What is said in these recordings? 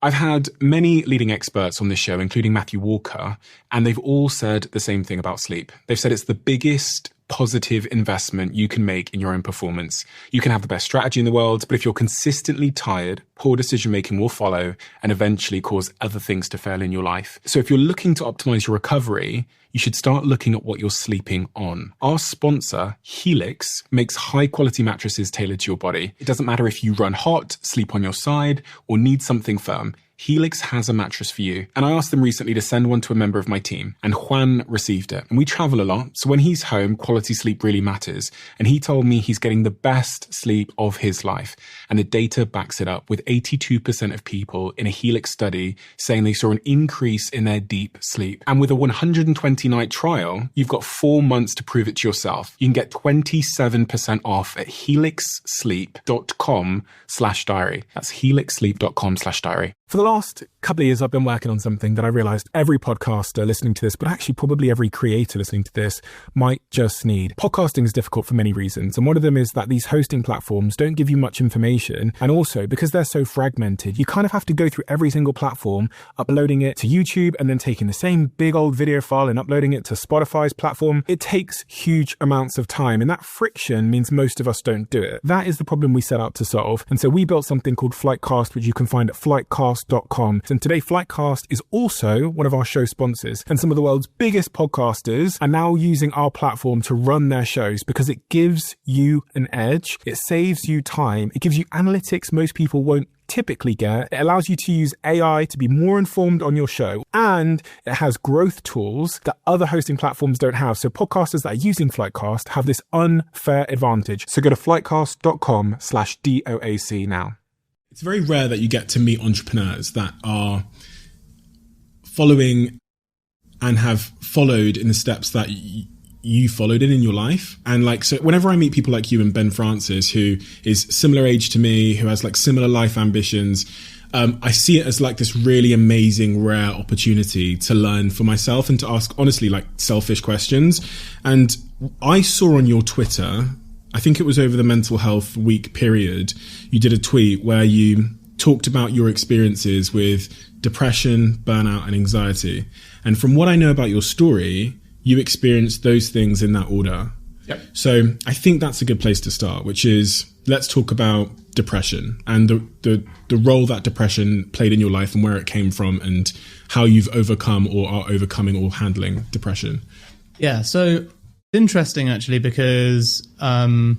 I've had many leading experts on this show, including Matthew Walker, and they've all said the same thing about sleep. They've said it's the biggest positive investment you can make in your own performance. You can have the best strategy in the world, but if you're consistently tired, poor decision-making will follow and eventually cause other things to fail in your life. So if you're looking to optimize your recovery, you should start looking at what you're sleeping on. Our sponsor, Helix, makes high-quality mattresses tailored to your body. It doesn't matter if you run hot, sleep on your side, or need something firm. Helix has a mattress for you. And I asked them recently to send one to a member of my team, and Juan received it. And we travel a lot, so when he's home, quality sleep really matters. And he told me he's getting the best sleep of his life. And the data backs it up, with 82% of people in a Helix study saying they saw an increase in their deep sleep. And with a 120-night trial, you've got 4 months to prove it to yourself. You can get 27% off at helixsleep.com/diary. That's helixsleep.com/diary. For the last couple of years, I've been working on something that I realized every podcaster listening to this, but actually probably every creator listening to this, might just need. Podcasting is difficult for many reasons. And one of them is that these hosting platforms don't give you much information. And also, because they're so fragmented, you kind of have to go through every single platform, uploading it to YouTube and then taking the same big old video file and uploading it to Spotify's platform. It takes huge amounts of time. And that friction means most of us don't do it. That is the problem we set out to solve. And so we built something called Flightcast, which you can find at flightcast.com. And today, Flightcast is also one of our show sponsors. And some of the world's biggest podcasters are now using our platform to run their shows because it gives you an edge. It saves you time. It gives you analytics most people won't typically get. It allows you to use AI to be more informed on your show. And it has growth tools that other hosting platforms don't have. So podcasters that are using Flightcast have this unfair advantage. So go to flightcast.com/DOAC now. It's very rare that you get to meet entrepreneurs that are following and have followed in the steps that you followed in your life. And so whenever I meet people like you and Ben Francis, who is similar age to me, who has similar life ambitions, I see it as this really amazing, rare opportunity to learn for myself and to ask, honestly, selfish questions. And I saw on your Twitter, I think it was over the mental health week period, you did a tweet where you talked about your experiences with depression, burnout, and anxiety. And from what I know about your story, you experienced those things in that order. Yep. So I think that's a good place to start, which is, let's talk about depression and the role that depression played in your life and where it came from and how you've overcome or are overcoming or handling depression. Yeah, so interesting actually, because I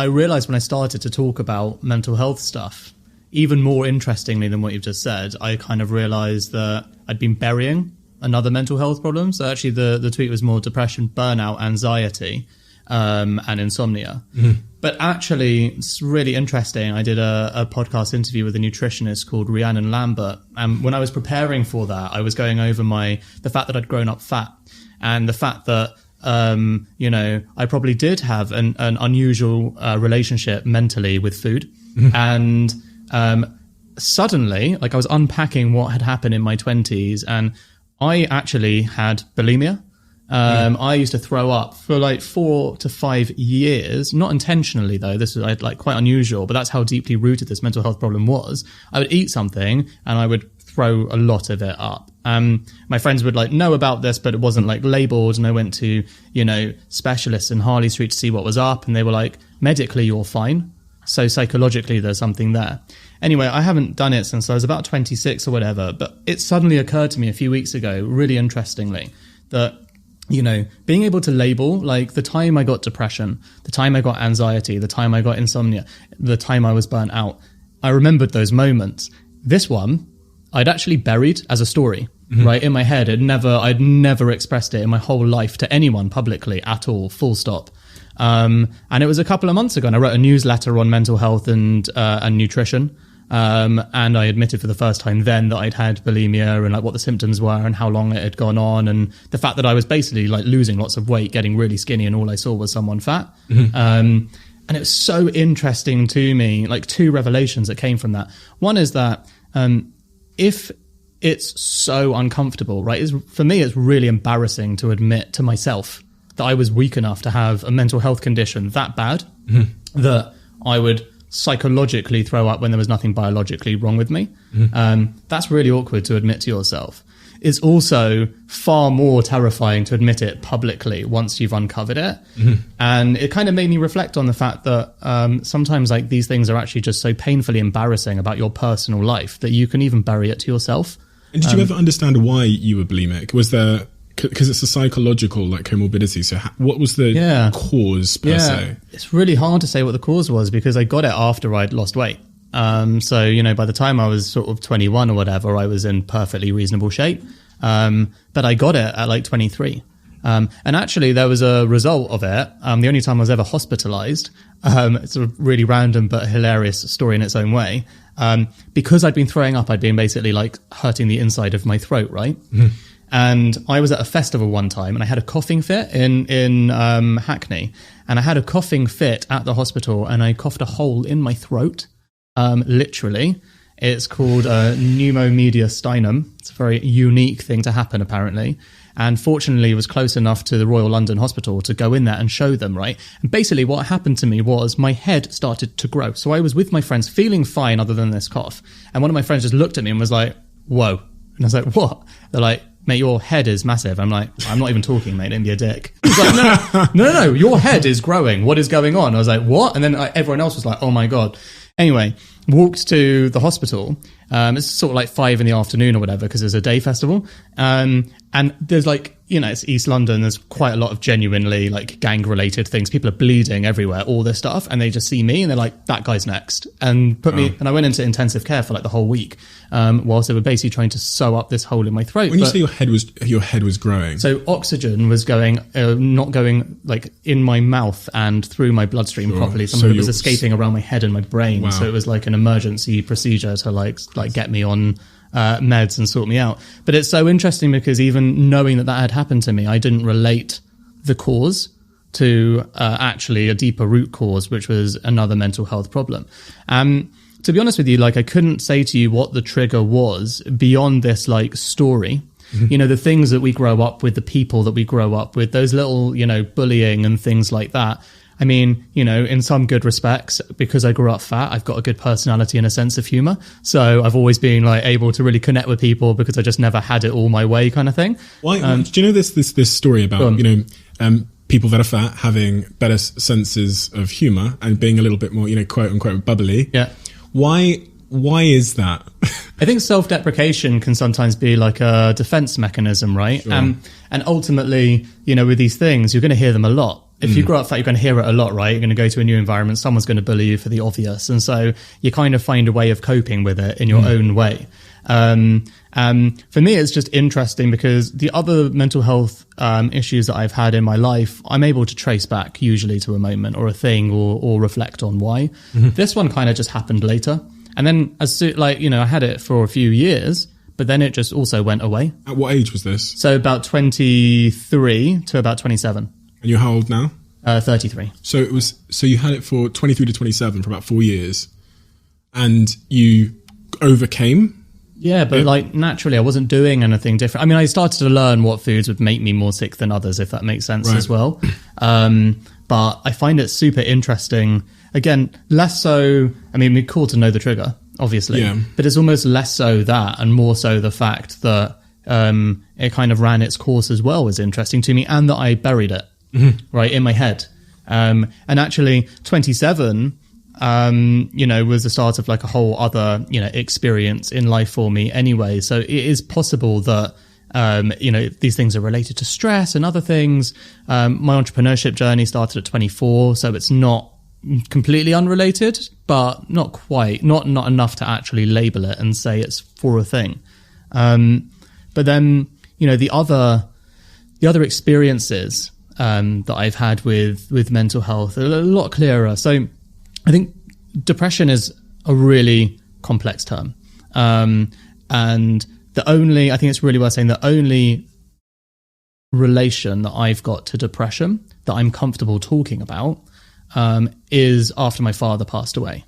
realized when I started to talk about mental health stuff, even more interestingly than what you've just said, I kind of realized that I'd been burying another mental health problem. So actually the tweet was more depression, burnout, anxiety, and insomnia. Mm-hmm. But actually, it's really interesting. I did a podcast interview with a nutritionist called Rhiannon Lambert. And when I was preparing for that, I was going over the fact that I'd grown up fat and the fact that, I probably did have an unusual relationship mentally with food. Mm-hmm. And suddenly, I was unpacking what had happened in my 20s, and I actually had bulimia. I used to throw up for 4 to 5 years, not intentionally though. This was quite unusual, but that's how deeply rooted this mental health problem was. I would eat something and I would throw a lot of it up. My friends would know about this, but it wasn't labeled. And I went to, specialists in Harley Street to see what was up. And they were like, medically, you're fine. So psychologically, there's something there. Anyway, I haven't done it since I was about 26 or whatever, but it suddenly occurred to me a few weeks ago, really interestingly, that being able to label the time I got depression, the time I got anxiety, the time I got insomnia, the time I was burnt out, I remembered those moments. This one, I'd actually buried as a story, mm-hmm. right in my head. I'd never expressed it in my whole life to anyone publicly at all, full stop. And it was a couple of months ago, and I wrote a newsletter on mental health and nutrition. And I admitted for the first time then that I'd had bulimia and what the symptoms were and how long it had gone on, and the fact that I was basically losing lots of weight, getting really skinny, and all I saw was someone fat. Mm-hmm. And it was so interesting to me, 2 revelations that came from that. One is that, if it's so uncomfortable, right? For me, it's really embarrassing to admit to myself that I was weak enough to have a mental health condition that bad, mm-hmm. that I would psychologically throw up when there was nothing biologically wrong with me. That's really awkward to admit to yourself. It's also far more terrifying to admit it publicly once you've uncovered it. And it kind of made me reflect on the fact that sometimes like these things are actually just so painfully embarrassing about your personal life that you can even bury it to yourself. And did you ever understand why you were bulimic? Was there, because it's a psychological like comorbidity, so what was the cause per se? It's really hard to say what the cause was because I got it after I'd lost weight. So, you know, by the time I was sort of 21 or whatever, I was in perfectly reasonable shape. But I got it at like 23. And actually there was a result of it. The only time I was ever hospitalized, it's a really random but hilarious story in its own way. Because I'd been throwing up, I'd been basically like hurting the inside of my throat, right? And I was at a festival one time and I had a coughing fit in Hackney, and I had a coughing fit at the hospital and I coughed a hole in my throat. Literally. It's called pneumomediastinum. It's a very unique thing to happen, apparently. And fortunately, it was close enough to the Royal London Hospital to go in there and show them, right? And basically what happened to me was my head started to grow. So I was with my friends feeling fine other than this cough. And one of my friends just looked at me and was like, whoa. And I was like, what? They're like, mate, your head is massive. I'm like, I'm not even talking, mate. Don't be a dick. He's like, no, your head is growing. What is going on? I was like, what? And then everyone else was like, oh my God. Anyway, walked to the hospital. It's sort of like 5 PM or whatever, because there's a day festival. And there's like, you know, it's East London. There's quite a lot of genuinely like gang related things. People are bleeding everywhere, all this stuff. And they just see me and they're like, that guy's next, and put me, and I went into intensive care for like the whole week, whilst they were basically trying to sew up this hole in my throat. When you say your head was growing. So oxygen was going, not going like in my mouth and through my bloodstream properly. Some of it was escaping around my head and my brain. Wow. So it was like an emergency procedure to like get me on meds and sort me out. But it's so interesting because even knowing that had happened to me, I didn't relate the cause to actually a deeper root cause, which was another mental health problem. To be honest with you, like I couldn't say to you what the trigger was beyond this like story. You know, the things that we grow up with, the people that we grow up with, those little, you know, bullying and things like that. I mean, you know, in some good respects, because I grew up fat, I've got a good personality and a sense of humor. So I've always been like able to really connect with people because I just never had it all my way kind of thing. Why? Do you know this story about, you know, people that are fat having better senses of humor and being a little bit more, you know, quote unquote bubbly? Yeah. Why is that? I think self-deprecation can sometimes be like a defense mechanism, right? Sure. And ultimately, you know, with these things, you're going to hear them a lot. If you grow up fat, you're going to hear it a lot, right? You're going to go to a new environment. Someone's going to bully you for the obvious. And so you kind of find a way of coping with it in your own way. For me, it's just interesting because the other mental health issues that I've had in my life, I'm able to trace back usually to a moment or a thing or reflect on why. This one kind of just happened later. And then like, you know, I had it for a few years, but then it just also went away. At what age was this? So about 23 to about 27. And you're how old now? 33. So you had it for 23 to 27 for about 4 years, and you overcame. Yeah, but like naturally I wasn't doing anything different. I mean, I started to learn what foods would make me more sick than others, if that makes sense as well. But I find it super interesting. Again, less so, I mean, we're cool to know the trigger, obviously, but it's almost less so that and more so the fact that it kind of ran its course as well was interesting to me, and that I buried it. Right in my head. And actually 27, you know, was the start of like a whole other, you know, experience in life for me anyway. So it is possible that, you know, these things are related to stress and other things. My entrepreneurship journey started at 24. So it's not completely unrelated, but not quite, not enough to actually label it and say it's for a thing. But then, you know, the other experiences that I've had with mental health are a lot clearer. So I think depression is a really complex term. And I think it's really worth saying the only relation that I've got to depression that I'm comfortable talking about is after my father passed away.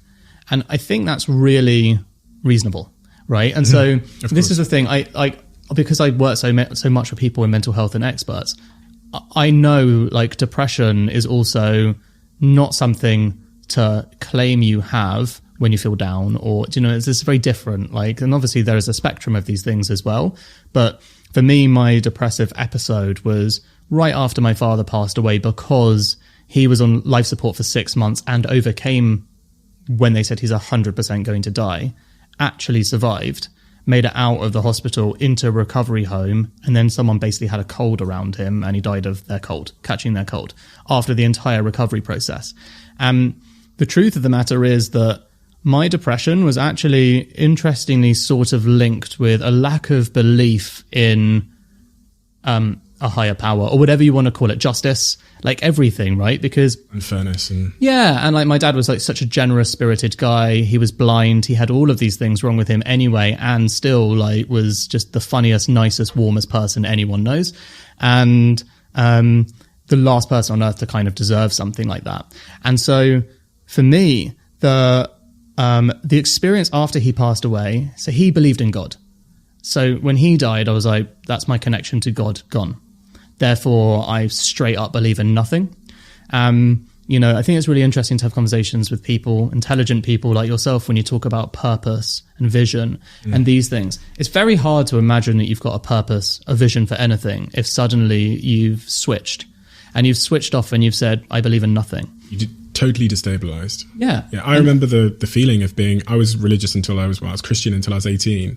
And I think that's really reasonable, right? And so this is the thing, I because I work so much with people in mental health and experts, I know like depression is also not something to claim you have when you feel down, or, you know, it's very different. Like, and obviously there is a spectrum of these things as well. But for me, my depressive episode was right after my father passed away, because he was on life support for 6 months and overcame when they said he's 100% going to die, actually survived, made it out of the hospital into a recovery home, and then someone basically had a cold around him and he died of their cold, catching their cold, after the entire recovery process. The truth of the matter is that my depression was actually interestingly sort of linked with a lack of belief in a higher power, or whatever you want to call it, justice, like everything, right? Because and fairness, and and like my dad was like such a generous spirited guy. He was blind, he had all of these things wrong with him anyway, and still like was just the funniest, nicest, warmest person anyone knows, and the last person on earth to kind of deserve something like that. And so for me, the experience after he passed away, so he believed in God. So when he died, I was like, that's my connection to God gone. Therefore, I straight up believe in nothing. You know, I think it's really interesting to have conversations with people, intelligent people like yourself, when you talk about purpose and vision and these things. It's very hard to imagine that you've got a purpose, a vision for anything, if suddenly you've switched off and you've said, I believe in nothing. You did totally destabilized. Yeah. I remember the feeling of being, I was religious until I was Christian until I was 18.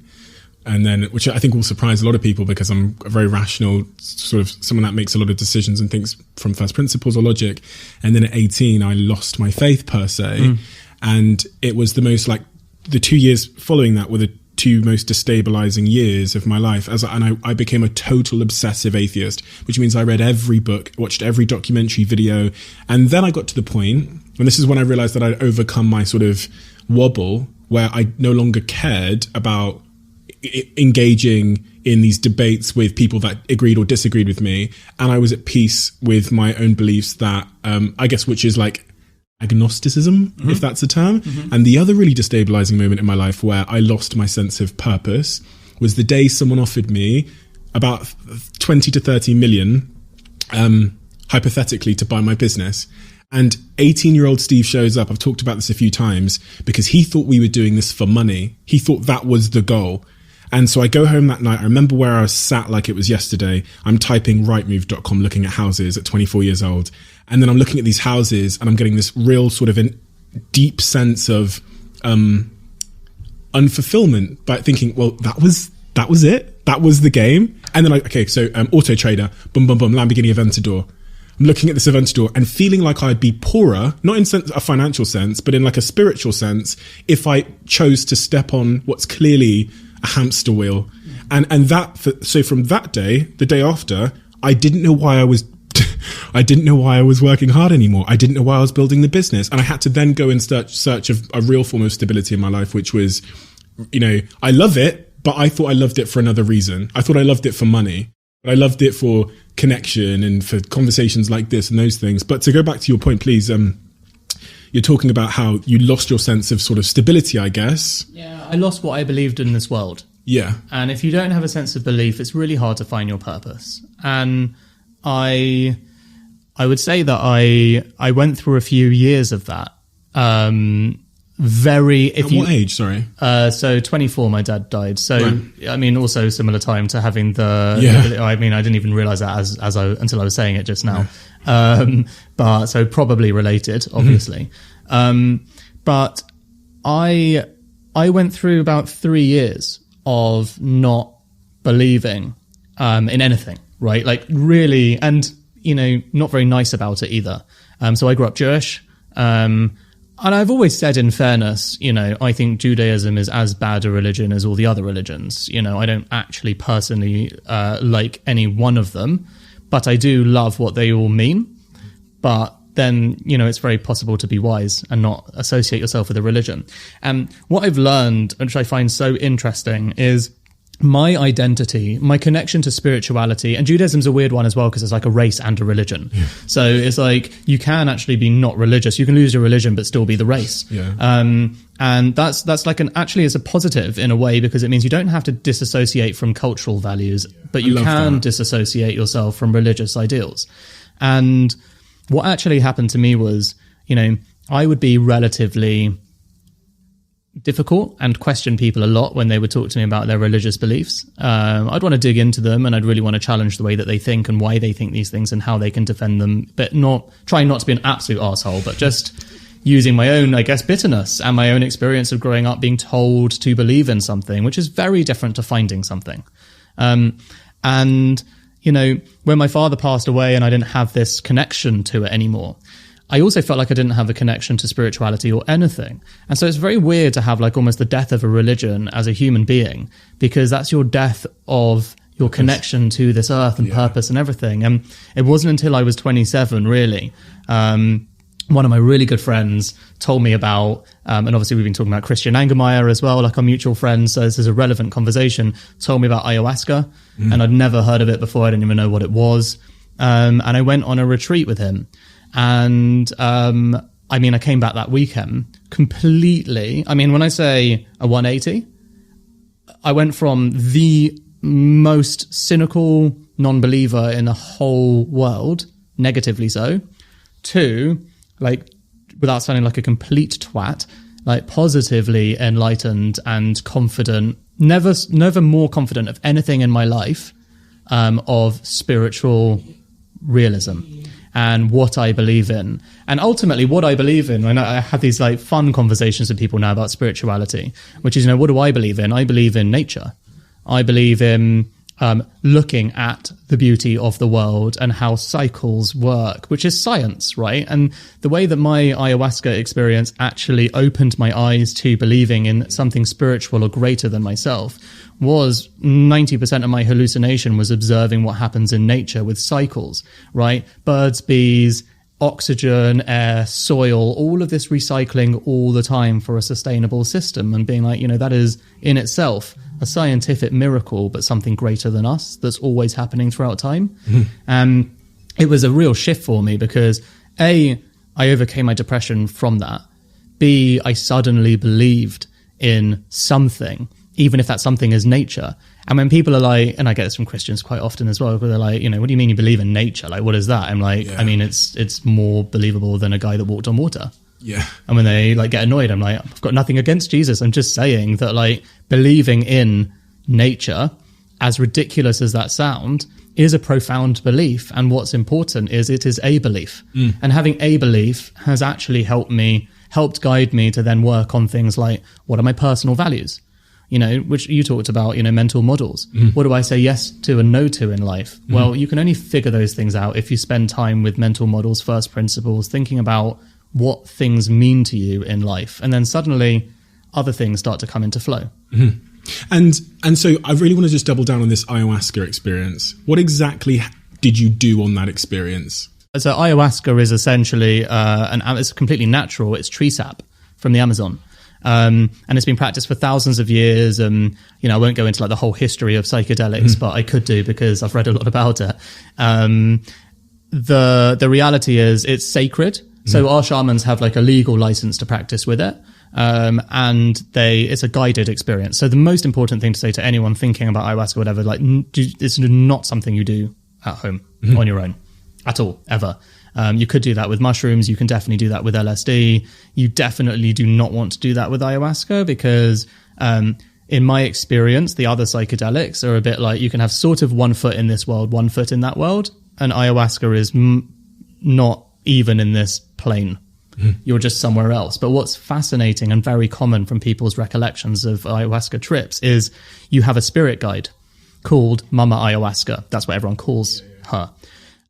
And then, which I think will surprise a lot of people, because I'm a very rational, sort of someone that makes a lot of decisions and thinks from first principles or logic. And then at 18, I lost my faith per se. And it was the most, like, the 2 years following that were the two most destabilizing years of my life. I became a total obsessive atheist, which means I read every book, watched every documentary video. And then I got to the point, and this is when I realized that I'd overcome my sort of wobble, where I no longer cared about engaging in these debates with people that agreed or disagreed with me, and I was at peace with my own beliefs, that I guess, which is like agnosticism, if that's a term. And the other really destabilizing moment in my life where I lost my sense of purpose was the day someone offered me about 20 to 30 million hypothetically to buy my business. And 18-year-old Steve shows up. I've talked about this a few times, because he thought we were doing this for money. He thought that was the goal. And so I go home that night. I remember where I was sat like it was yesterday. I'm typing rightmove.com, looking at houses at 24 years old. And then I'm looking at these houses and I'm getting this real sort of deep sense of unfulfillment, by thinking, well, that was it. That was the game. And then Auto Trader, boom, boom, boom, Lamborghini Aventador. I'm looking at this Aventador and feeling like I'd be poorer, not in a financial sense, but in like a spiritual sense, if I chose to step on what's clearly a hamster wheel. And so from that day, the day after, I didn't know why I was working hard anymore. I didn't know why I was building the business. And I had to then go in search of a real form of stability in my life, which was, you know, I love it, but I thought I loved it for another reason. I thought I loved it for money, but I loved it for connection and for conversations like this and those things. But to go back to your point, please, you're talking about how you lost your sense of sort of stability, I guess. Yeah, I lost what I believed in this world. Yeah. And if you don't have a sense of belief, it's really hard to find your purpose. And I would say that I went through a few years of that. What age, sorry? So 24, my dad died. So, right. I mean, also similar time to having I mean, I didn't even realize that until I was saying it just now. Yeah. But so probably related, obviously. But I went through about 3 years of not believing, in anything, right? Like really, and, you know, not very nice about it either. So I grew up Jewish, and I've always said, in fairness, you know, I think Judaism is as bad a religion as all the other religions. You know, I don't actually personally like any one of them, but I do love what they all mean. But then, you know, it's very possible to be wise and not associate yourself with a religion. And what I've learned, which I find so interesting, is my identity, my connection to spirituality, and Judaism's a weird one as well, because it's like a race and a religion. Yeah. So it's like you can actually be not religious. You can lose your religion but still be the race. Yeah. And that's like actually it's a positive in a way, because it means you don't have to disassociate from cultural values, but you can disassociate yourself from religious ideals. And what actually happened to me was, you know, I would be relatively difficult and question people a lot when they would talk to me about their religious beliefs. I'd want to dig into them, and I'd really want to challenge the way that they think and why they think these things and how they can defend them, but trying not to be an absolute arsehole, but just using my own, I guess, bitterness and my own experience of growing up being told to believe in something, which is very different to finding something. And, you know, when my father passed away and I didn't have this connection to it anymore, I also felt like I didn't have a connection to spirituality or anything. And so it's very weird to have like almost the death of a religion as a human being, because that's your death of your connection to this earth and purpose and everything. And it wasn't until I was 27, really, one of my really good friends told me about, and obviously we've been talking about Christian Angermeyer as well, like our mutual friends, so this is a relevant conversation, told me about ayahuasca, and I'd never heard of it before. I didn't even know what it was. And I went on a retreat with him. And I came back that weekend completely. I mean, when I say a 180, I went from the most cynical non-believer in the whole world, negatively so, to, like, without sounding like a complete twat, like positively enlightened and confident, never more confident of anything in my life, of spiritual realism and what I believe in. And ultimately what I believe in, and I have these like fun conversations with people now about spirituality, which is, you know, what do I believe in? I believe in nature. I believe in looking at the beauty of the world and how cycles work, which is science, right? And the way that my ayahuasca experience actually opened my eyes to believing in something spiritual or greater than myself was 90% of my hallucination was observing what happens in nature with cycles, right? Birds, bees, oxygen, air, soil, all of this recycling all the time for a sustainable system, and being like, you know, that is in itself a scientific miracle, but something greater than us that's always happening throughout time. It was a real shift for me because A, I overcame my depression from that. B, I suddenly believed in something, even if that something is nature. And when people are like, and I get this from Christians quite often as well, where they're like, you know, what do you mean you believe in nature? Like, what is that? I'm like, I mean, it's more believable than a guy that walked on water. Yeah. And when they like get annoyed, I'm like, I've got nothing against Jesus. I'm just saying that, like, believing in nature, as ridiculous as that sound, is a profound belief. And what's important is it is a belief. And having a belief has actually helped guide me to then work on things like, what are my personal values? You know, which you talked about, you know, mental models. What do I say yes to and no to in life? Well, you can only figure those things out if you spend time with mental models, first principles, thinking about what things mean to you in life. And then suddenly other things start to come into flow. And so I really want to just double down on this ayahuasca experience. What exactly did you do on that experience? So ayahuasca is essentially, it's completely natural. It's tree sap from the Amazon. And it's been practiced for thousands of years. You know, I won't go into like the whole history of psychedelics, but I could do because I've read a lot about it. The reality is it's sacred. So our shamans have like a legal license to practice with it. And it's a guided experience. So the most important thing to say to anyone thinking about ayahuasca or whatever, like, it's not something you do at home on your own at all, ever. You could do that with mushrooms. You can definitely do that with LSD. You definitely do not want to do that with ayahuasca because, in my experience, the other psychedelics are a bit like you can have sort of 1 foot in this world, 1 foot in that world. And ayahuasca is not even in this plane. You're just somewhere else. But what's fascinating and very common from people's recollections of ayahuasca trips is you have a spirit guide called Mama Ayahuasca. That's what everyone calls her.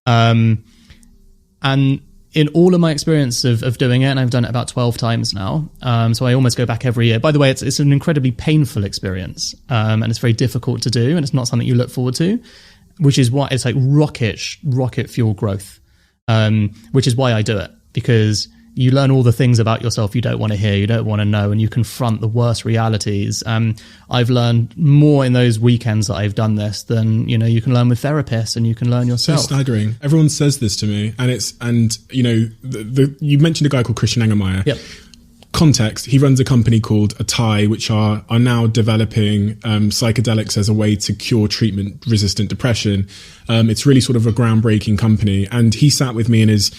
And in all of my experience of doing it, and I've done it about 12 times now, so I almost go back every year. By the way, it's an incredibly painful experience, and it's very difficult to do, and it's not something you look forward to, which is why it's like rocket fuel growth, which is why I do it, because you learn all the things about yourself you don't want to hear, you don't want to know, and you confront the worst realities. I've learned more in those weekends that I've done this than, you know, you can learn with therapists and you can learn yourself. So staggering. Everyone says this to me, and you know, you mentioned a guy called Christian Angermeyer. Yep. context, he runs a company called Atai, which are now developing psychedelics as a way to cure treatment-resistant depression. It's really sort of a groundbreaking company. And he sat with me in his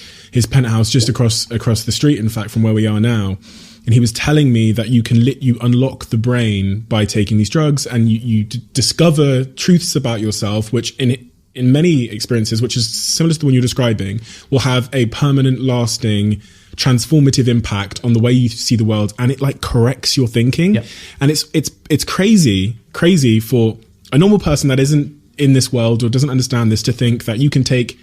penthouse just across the street, in fact, from where we are now. And he was telling me that you unlock the brain by taking these drugs, and you discover truths about yourself, which in many experiences, which is similar to the one you're describing, will have a permanent, lasting, transformative impact on the way you see the world, and it like corrects your thinking. Yep. And it's crazy for a normal person that isn't in this world or doesn't understand this to think that you can take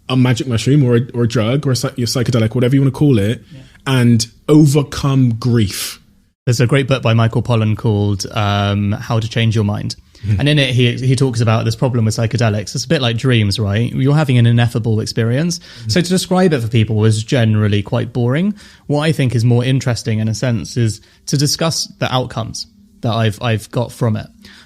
a magic mushroom or a drug or your psychedelic, whatever you want to call it, and overcome grief. There's a great book by Michael Pollan called How to Change Your Mind. And in it, he talks about this problem with psychedelics. It's a bit like dreams, right? You're having an ineffable experience. So to describe it for people is generally quite boring. What I think is more interesting, in a sense, is to discuss the outcomes that I've got from it.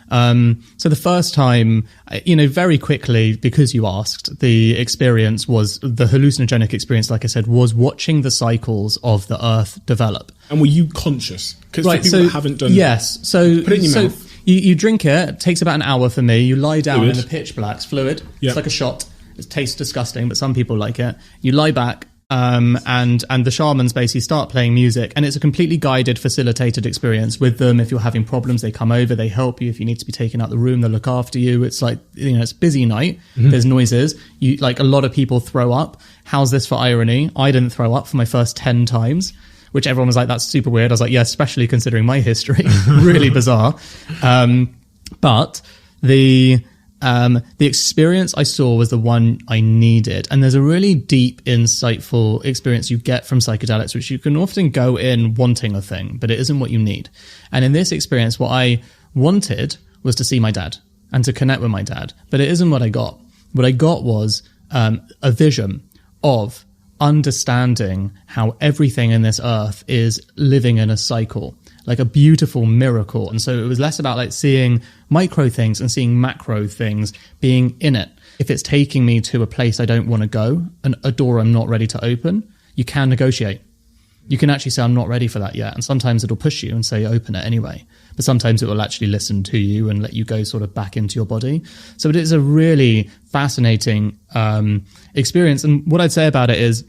So the first time, very quickly, because you asked, the experience was the hallucinogenic experience, like I said, was watching the cycles of the earth develop. And were you conscious? Because for people that haven't done yes. So put it in your mouth. You drink it takes about an hour for me. You lie down in the pitch black. It's fluid. Yep. It's like a shot. It tastes disgusting, but some people like it. You lie back, and the shamans basically start playing music, and it's a completely guided, facilitated experience with them. If you're having problems, they come over, they help you. If you need to be taken out the room, they'll look after you. It's like, it's a busy night. Mm-hmm. There's noises. A lot of people throw up. How's this for irony? I didn't throw up for my first 10 times. Which everyone was like, that's super weird. I was like, yeah, especially considering my history. Really bizarre. But the experience I saw was the one I needed. And there's a really deep, insightful experience you get from psychedelics, which you can often go in wanting a thing, but it isn't what you need. And in this experience, what I wanted was to see my dad and to connect with my dad. But it isn't what I got. What I got was a vision of understanding how everything in this earth is living in a cycle, like a beautiful miracle. And so it was less about like seeing micro things and seeing macro things, being in it. If it's taking me to a place I don't want to go and a door I'm not ready to open, you can negotiate. You can actually say, I'm not ready for that yet. And sometimes it'll push you and say, open it anyway. But sometimes it will actually listen to you and let you go sort of back into your body. So it is a really fascinating experience. And what I'd say about it is,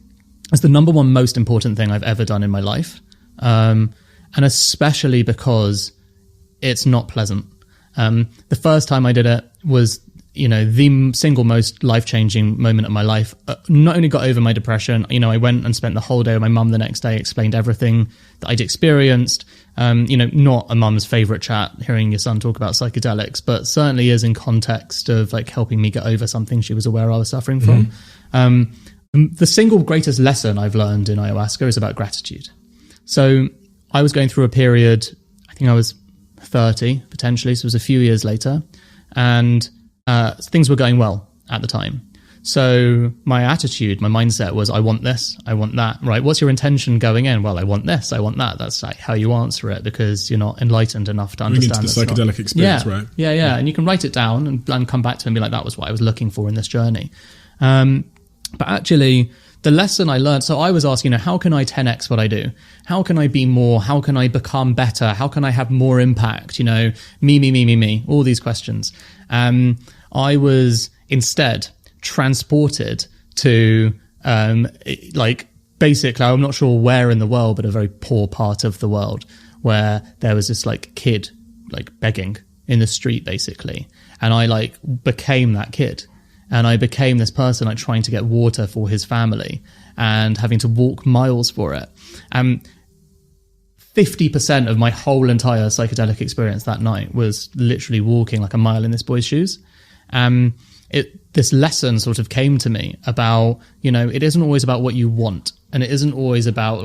it's the number one most important thing I've ever done in my life. And especially because it's not pleasant. The first time I did it was, the single most life-changing moment of my life. Not only got over my depression, I went and spent the whole day with my mum the next day, explained everything that I'd experienced. Not a mum's favorite chat, hearing your son talk about psychedelics, but certainly is in context of like helping me get over something she was aware I was suffering from. The single greatest lesson I've learned in ayahuasca is about gratitude. So I was going through a period, I think I was 30 potentially, so it was a few years later, and things were going well at the time. So my attitude, my mindset was, I want this, I want that, right? What's your intention going in? Well, I want this, I want that. That's like how you answer it, because you're not enlightened enough to understand. Into the psychedelic experience, right? Yeah. And you can write it down and come back to it and be like, that was what I was looking for in this journey. But actually, the lesson I learned, so I was asking, how can I 10x what I do? How can I be more? How can I become better? How can I have more impact? Me, all these questions. I was instead transported to, basically, I'm not sure where in the world, but a very poor part of the world, where there was this kid, begging in the street, basically. And I became that kid. And I became this person trying to get water for his family and having to walk miles for it. 50% of my whole entire psychedelic experience that night was literally walking like a mile in this boy's shoes. This lesson sort of came to me about, it isn't always about what you want. And it isn't always about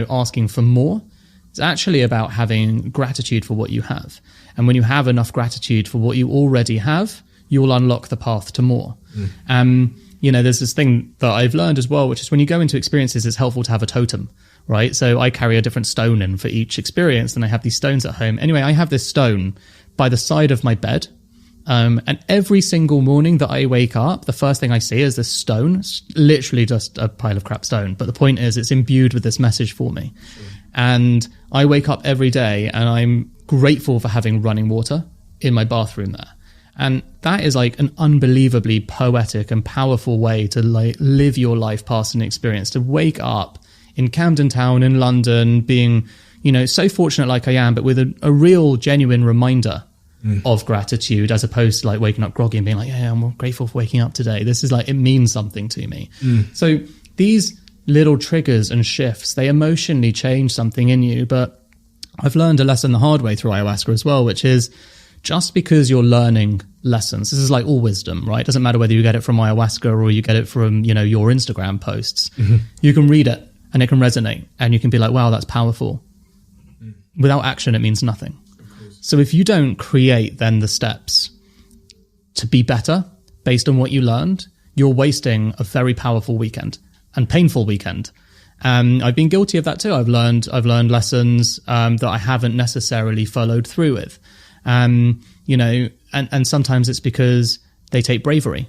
asking for more. It's actually about having gratitude for what you have. And when you have enough gratitude for what you already have, you will unlock the path to more. There's this thing that I've learned as well, which is when you go into experiences, it's helpful to have a totem, right? So I carry a different stone in for each experience, and I have these stones at home. Anyway, I have this stone by the side of my bed. And every single morning that I wake up, the first thing I see is this stone. It's literally just a pile of crap stone. But the point is, it's imbued with this message for me. And I wake up every day and I'm grateful for having running water in my bathroom there. And that is like an unbelievably poetic and powerful way to like live your life past an experience, to wake up in Camden Town in London being, so fortunate like I am, but with a real genuine reminder of gratitude, as opposed to like waking up groggy and being like, yeah, I'm grateful for waking up today. This is like, it means something to me. So these little triggers and shifts, they emotionally change something in you. But I've learned a lesson the hard way through ayahuasca as well, which is just because you're learning lessons, this is like all wisdom, right? It doesn't matter whether you get it from ayahuasca or you get it from, your Instagram posts. You can read it and it can resonate and you can be like, wow, that's powerful. Without action, it means nothing. So if you don't create then the steps to be better based on what you learned, you're wasting a very powerful weekend and painful weekend. I've been guilty of that too. I've learned lessons that I haven't necessarily followed through with. And sometimes it's because they take bravery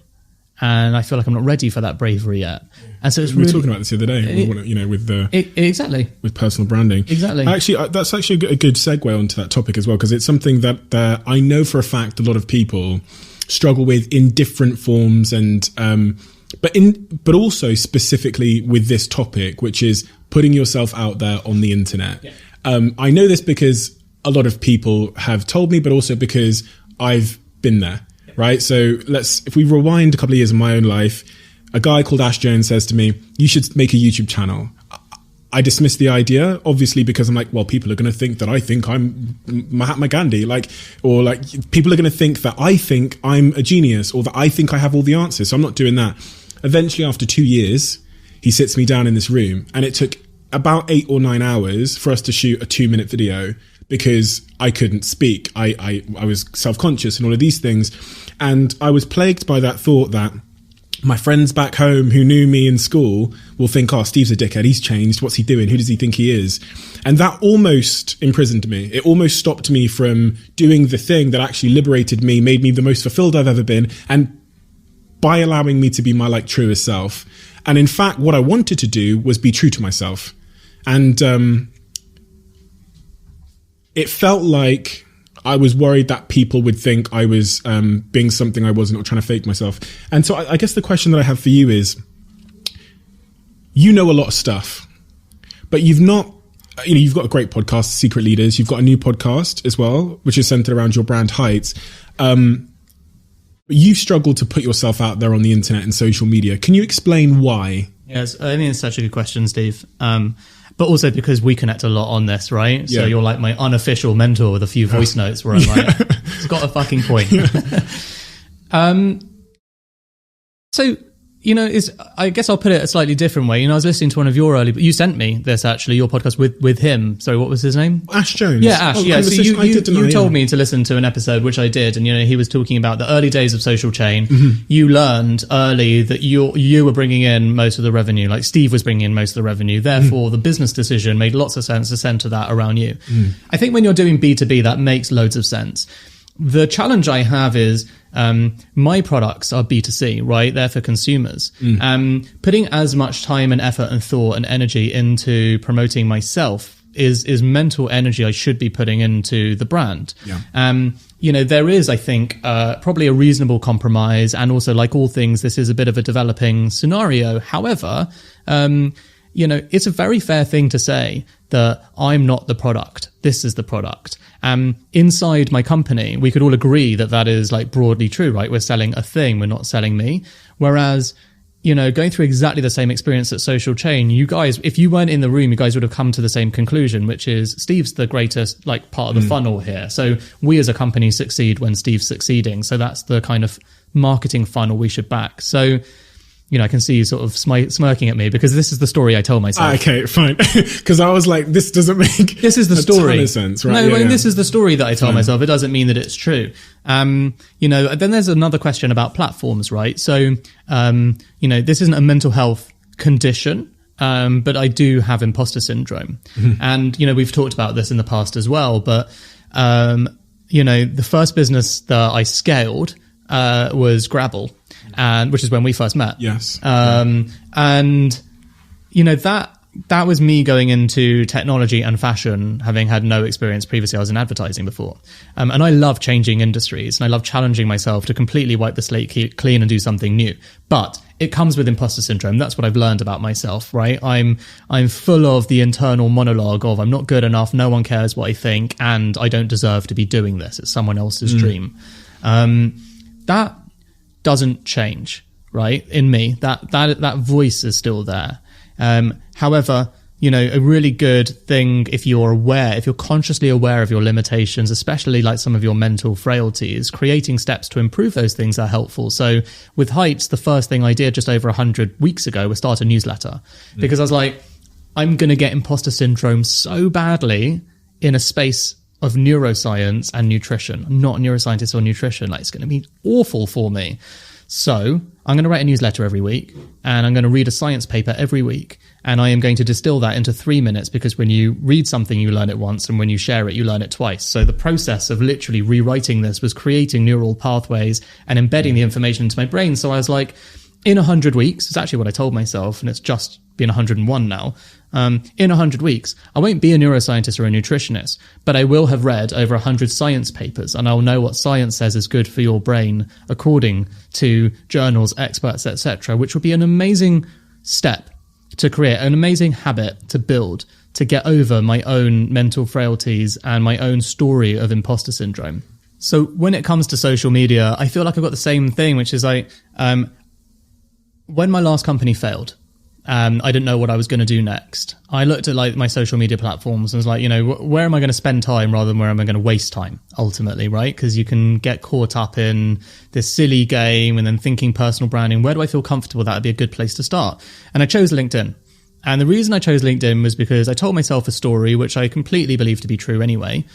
and I feel like I'm not ready for that bravery yet. And so it's we were talking about this the other day, exactly with personal branding. Exactly. Actually, that's actually a good segue onto that topic as well, because it's something that I know for a fact a lot of people struggle with in different forms, and but also specifically with this topic, which is putting yourself out there on the internet. Yeah. I know this because a lot of people have told me, but also because I've been there, right? So if we rewind a couple of years in my own life, a guy called Ash Jones says to me, you should make a YouTube channel. I dismissed the idea, obviously, because I'm like, well, people are going to think that I think I'm Mahatma Gandhi, or people are going to think that I think I'm a genius, or that I think I have all the answers. So I'm not doing that. Eventually, after 2 years, he sits me down in this room, and it took about 8 or 9 hours for us to shoot a 2-minute video, because I couldn't speak. I was self-conscious and all of these things. And I was plagued by that thought that my friends back home who knew me in school will think, oh, Steve's a dickhead. He's changed. What's he doing? Who does he think he is? And that almost imprisoned me. It almost stopped me from doing the thing that actually liberated me, made me the most fulfilled I've ever been, and by allowing me to be my truest self. And in fact, what I wanted to do was be true to myself. And it felt like I was worried that people would think I was being something I wasn't, or trying to fake myself. And so I guess the question that I have for you is, you know a lot of stuff, but you've got a great podcast, Secret Leaders. You've got a new podcast as well, which is centered around your brand Heights. But you've struggled to put yourself out there on the internet and social media. Can you explain why? Yes, I think it's such a good question, Steve. But also because we connect a lot on this, right? So you're like my unofficial mentor with a few voice notes where I'm like, it's got a fucking point. So, I guess I'll put it a slightly different way. I was listening to one of your but you sent me this actually, your podcast with him. Sorry, what was his name? Ash Jones. Yeah, Ash. Yeah. So you told me to listen to an episode, which I did. And, he was talking about the early days of Social Chain. Mm-hmm. You learned early that you were bringing in most of the revenue, like Steve was bringing in most of the revenue. Therefore, the business decision made lots of sense to center that around you. I think when you're doing B2B, that makes loads of sense. The challenge I have is my products are B2C, right? They're for consumers. Putting as much time and effort and thought and energy into promoting myself is mental energy I should be putting into the brand. Yeah. There is, I think, probably a reasonable compromise. And also, like all things, this is a bit of a developing scenario. However, it's a very fair thing to say that I'm not the product. This is the product. Inside my company, we could all agree that is broadly true, right? We're selling a thing. We're not selling me. Whereas, going through exactly the same experience at Social Chain, you guys, if you weren't in the room, you guys would have come to the same conclusion, which is Steve's the greatest, part of the funnel here. So we as a company succeed when Steve's succeeding. So that's the kind of marketing funnel we should back. So, I can see you sort of smirking at me because this is the story I tell myself. Okay, fine. Because I was like, this doesn't make this is the story. Ton of sense, right? No, this is the story that I tell myself. It doesn't mean that it's true. Then there's another question about platforms, right? So, this isn't a mental health condition, but I do have imposter syndrome. Mm-hmm. And, we've talked about this in the past as well. But, the first business that I scaled was which is when we first met. Yes. And that that was me going into technology and fashion, having had no experience previously. I was in advertising before. And I love changing industries, and I love challenging myself to completely wipe the slate clean and do something new. But it comes with imposter syndrome. That's what I've learned about myself, right? I'm full of the internal monologue of I'm not good enough, no one cares what I think, and I don't deserve to be doing this. It's someone else's dream. That doesn't change, right? In me, that voice is still there. However, you know, a really good thing, if you're consciously aware of your limitations, especially like some of your mental frailties, creating steps to improve those things are helpful. So with Heights, the first thing I did just over 100 weeks ago was start a newsletter, because I was like, I'm going to get imposter syndrome so badly in a space of neuroscience and nutrition. I'm not a neuroscientist or nutrition. Like, it's going to be awful for me. So I'm going to write a newsletter every week, and I'm going to read a science paper every week. And I am going to distill that into 3 minutes, because when you read something, you learn it once, and when you share it, you learn it twice. So the process of literally rewriting this was creating neural pathways and embedding the information into my brain. So I was like, in 100 weeks, it's actually what I told myself, and it's just been 101 now. In 100 weeks, I won't be a neuroscientist or a nutritionist, but I will have read over 100 science papers, and I'll know what science says is good for your brain according to journals, experts, etc., which will be an amazing step to create, an amazing habit to build, to get over my own mental frailties and my own story of imposter syndrome. So when it comes to social media, I feel like I've got the same thing, which is when my last company failed, I didn't know what I was going to do next. I looked at like my social media platforms and was like, you know, where am I going to spend time rather than where am I going to waste time ultimately, right? Because you can get caught up in this silly game and then thinking personal branding. Where do I feel comfortable? That would be a good place to start. And I chose LinkedIn. And the reason I chose LinkedIn was because I told myself a story, which I completely believe to be true anyway,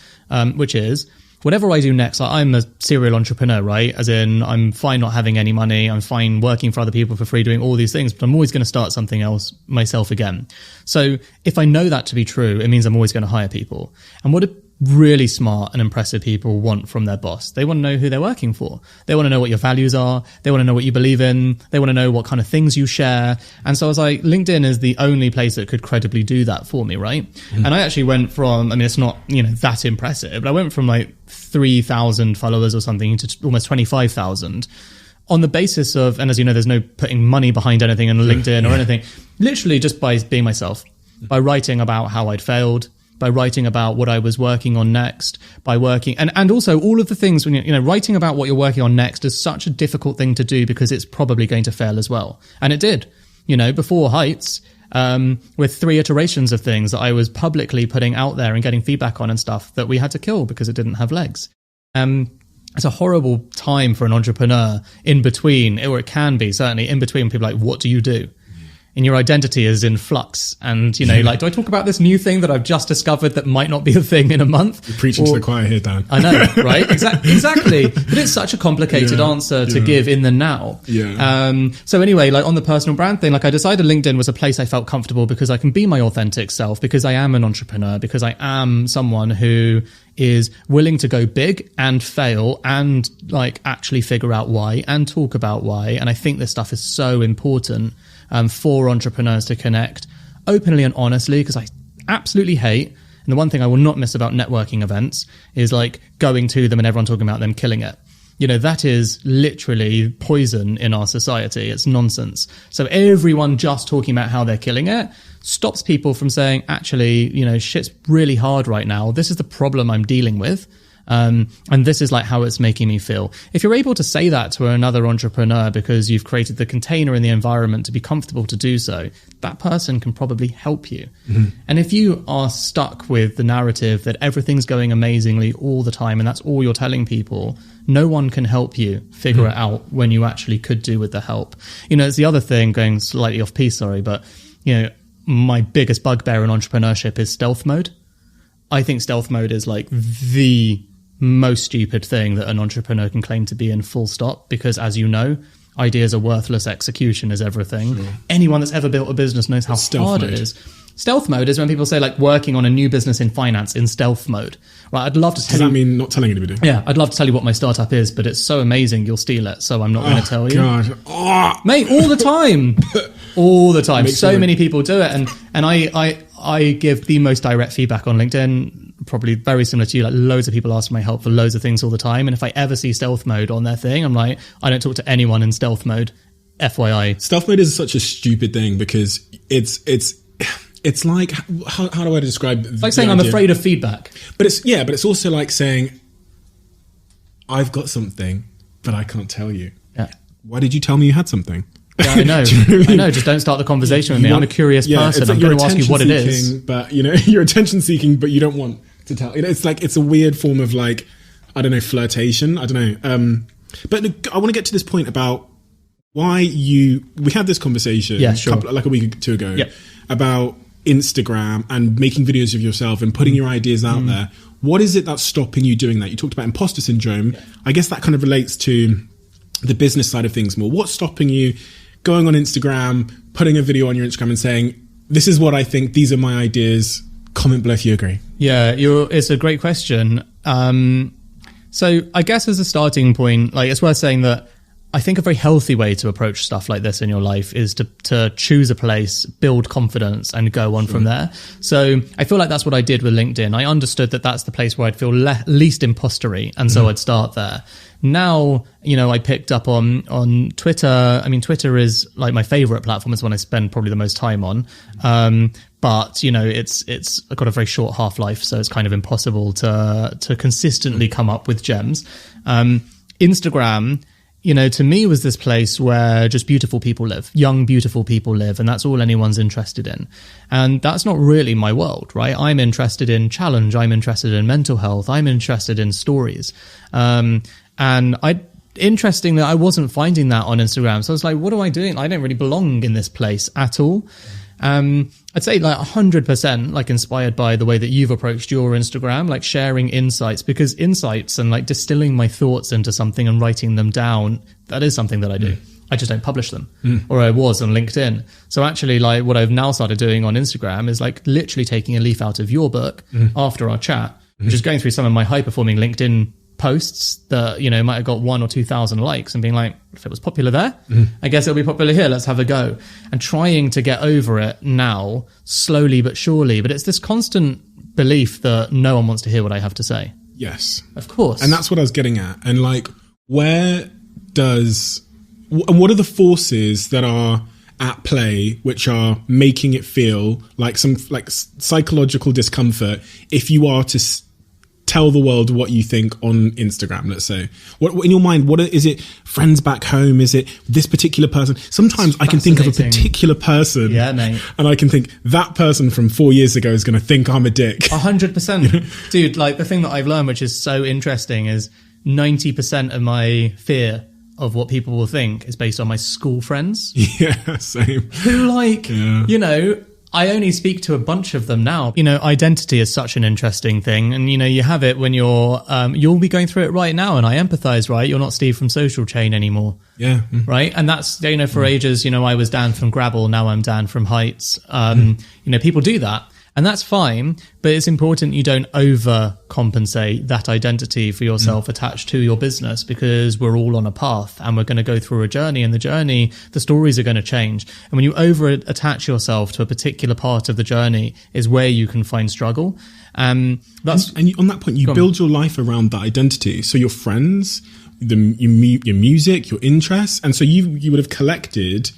which is, whatever I do next, I'm a serial entrepreneur, right? As in, I'm fine not having any money. I'm fine working for other people for free, doing all these things, but I'm always going to start something else myself again. So if I know that to be true, it means I'm always going to hire people. And what do really smart and impressive people want from their boss? They want to know who they're working for. They want to know what your values are. They want to know what you believe in. They want to know what kind of things you share. And so I was like, LinkedIn is the only place that could credibly do that for me, right? And I actually went from, I mean, it's not, you know, that impressive, but I went from like 3,000 followers or something to almost 25,000 on the basis of, and as you know, there's no putting money behind anything on LinkedIn or anything, literally just by being myself, by writing about how I'd failed, by writing about what I was working on next, by working, and also all of the things, when you know, writing about what you're working on next is such a difficult thing to do because it's probably going to fail as well. And it did, you know, before Heights, with 3 iterations of things that I was publicly putting out there and getting feedback on and stuff that we had to kill because it didn't have legs. It's a horrible time for an entrepreneur in between, or it can be certainly in between. People are like, what do you do? And your identity is in flux. And, you know, like, do I talk about this new thing that I've just discovered that might not be a thing in a month? You're preaching to the choir here, Dan. I know, right? Exactly. But it's such a complicated answer to give in the now. So anyway, like on the personal brand thing, like I decided LinkedIn was a place I felt comfortable because I can be my authentic self, because I am an entrepreneur, because I am someone who is willing to go big and fail and like actually figure out why and talk about why. And I think this stuff is so important for entrepreneurs to connect openly and honestly, because I absolutely hate, and the one thing I will not miss about networking events is like going to them and everyone talking about them killing it. You know, that is literally poison in our society. It's nonsense. So everyone just talking about how they're killing it stops people from saying, actually, you know, shit's really hard right now. This is the problem I'm dealing with. And this is like how it's making me feel. If you're able to say that to another entrepreneur because you've created the container in the environment to be comfortable to do so, that person can probably help you. And if you are stuck with the narrative that everything's going amazingly all the time and that's all you're telling people, no one can help you figure it out when you actually could do with the help. You know, it's the other thing, going slightly off piece, sorry, but, you know, my biggest bugbear in entrepreneurship is stealth mode. I think stealth mode is like the most stupid thing that an entrepreneur can claim to be in, full stop, because as you know, ideas are worthless, execution is everything. Sure. Anyone that's ever built a business knows how hard it is. Stealth mode is when people say like working on a new business in finance in stealth mode. Right? I'd love to tell you. Does that mean not telling anybody? Yeah, I'd love to tell you what my startup is, but it's so amazing you'll steal it, so I'm not going to tell you. God. Mate, all the time. all the time. So many people do it, and I give the most direct feedback on LinkedIn, probably very similar to you. Like, loads of people ask for my help for loads of things all the time, and if I ever see stealth mode on their thing, I'm like, I don't talk to anyone in stealth mode. FYI. Stealth mode is such a stupid thing because it's like, how do I describe it's like saying I'm afraid of feedback. But it's also like saying, I've got something, but I can't tell you. Yeah. Why did you tell me you had something? Yeah, I know. I know. Just don't start the conversation with me. I'm a curious person. I'm going to ask you what it is. But, you're attention seeking, but you don't want to tell. It's like, it's a weird form of like, I don't know, flirtation. I don't know. But I want to get to this point about why we had this conversation like a week or two ago about Instagram and making videos of yourself and putting your ideas out there. What is it that's stopping you doing that? You talked about imposter syndrome. Yeah. I guess that kind of relates to the business side of things more. What's stopping you going on Instagram, putting a video on your Instagram and saying, this is what I think, these are my ideas, comment below if you agree? Yeah, it's a great question. So I guess as a starting point, like, it's worth saying that I think a very healthy way to approach stuff like this in your life is to choose a place, build confidence, and go on from there. So I feel like that's what I did with LinkedIn. I understood that that's the place where I'd feel least impostery, and so I'd start there. Now, I picked up on Twitter. I mean, Twitter is like my favorite platform. It's one I spend probably the most time on. But it's got a very short half-life, so it's kind of impossible to consistently come up with gems. Instagram, to me was this place where just beautiful people live, young, beautiful people live, and that's all anyone's interested in. And that's not really my world, right? I'm interested in challenge. I'm interested in mental health. I'm interested in stories. Interesting that I wasn't finding that on Instagram. So I was like, what am I doing? I don't really belong in this place at all. I'd say like 100% like inspired by the way that you've approached your Instagram, like sharing insights, because insights and like distilling my thoughts into something and writing them down, that is something that I do. I just don't publish them, or I was on LinkedIn. So actually, like, what I've now started doing on Instagram is like literally taking a leaf out of your book after our chat, just going through some of my high performing LinkedIn posts that, might have got 1,000 or 2,000 likes and being like, if it was popular there, I guess it'll be popular here. Let's have a go. And trying to get over it now, slowly but surely. But it's this constant belief that no one wants to hear what I have to say. Yes. Of course. And that's what I was getting at. And like, what are the forces that are at play which are making it feel like some like psychological discomfort if you are to tell the world what you think on Instagram, let's say? What in your mind, is it friends back home? Is it this particular person? Sometimes I can think of a particular person, mate, and I can think that person from 4 years ago is going to think I'm a dick. 100%. Dude, like, the thing that I've learned, which is so interesting, is 90% of my fear of what people will think is based on my school friends. Yeah, same. Who I only speak to a bunch of them now. Identity is such an interesting thing. And, you have it when you'll be going through it right now. And I empathize, right? You're not Steve from Social Chain anymore. Yeah. Right. And that's, for ages, I was Dan from Grabble. Now I'm Dan from Heights. People do that. And that's fine, but it's important you don't overcompensate that identity for yourself attached to your business, because we're all on a path and we're going to go through a journey, and the stories are going to change. And when you over-attach yourself to a particular part of the journey is where you can find struggle. And on that point, you build your life around that identity. So your friends, your music, your interests. And so you would have collected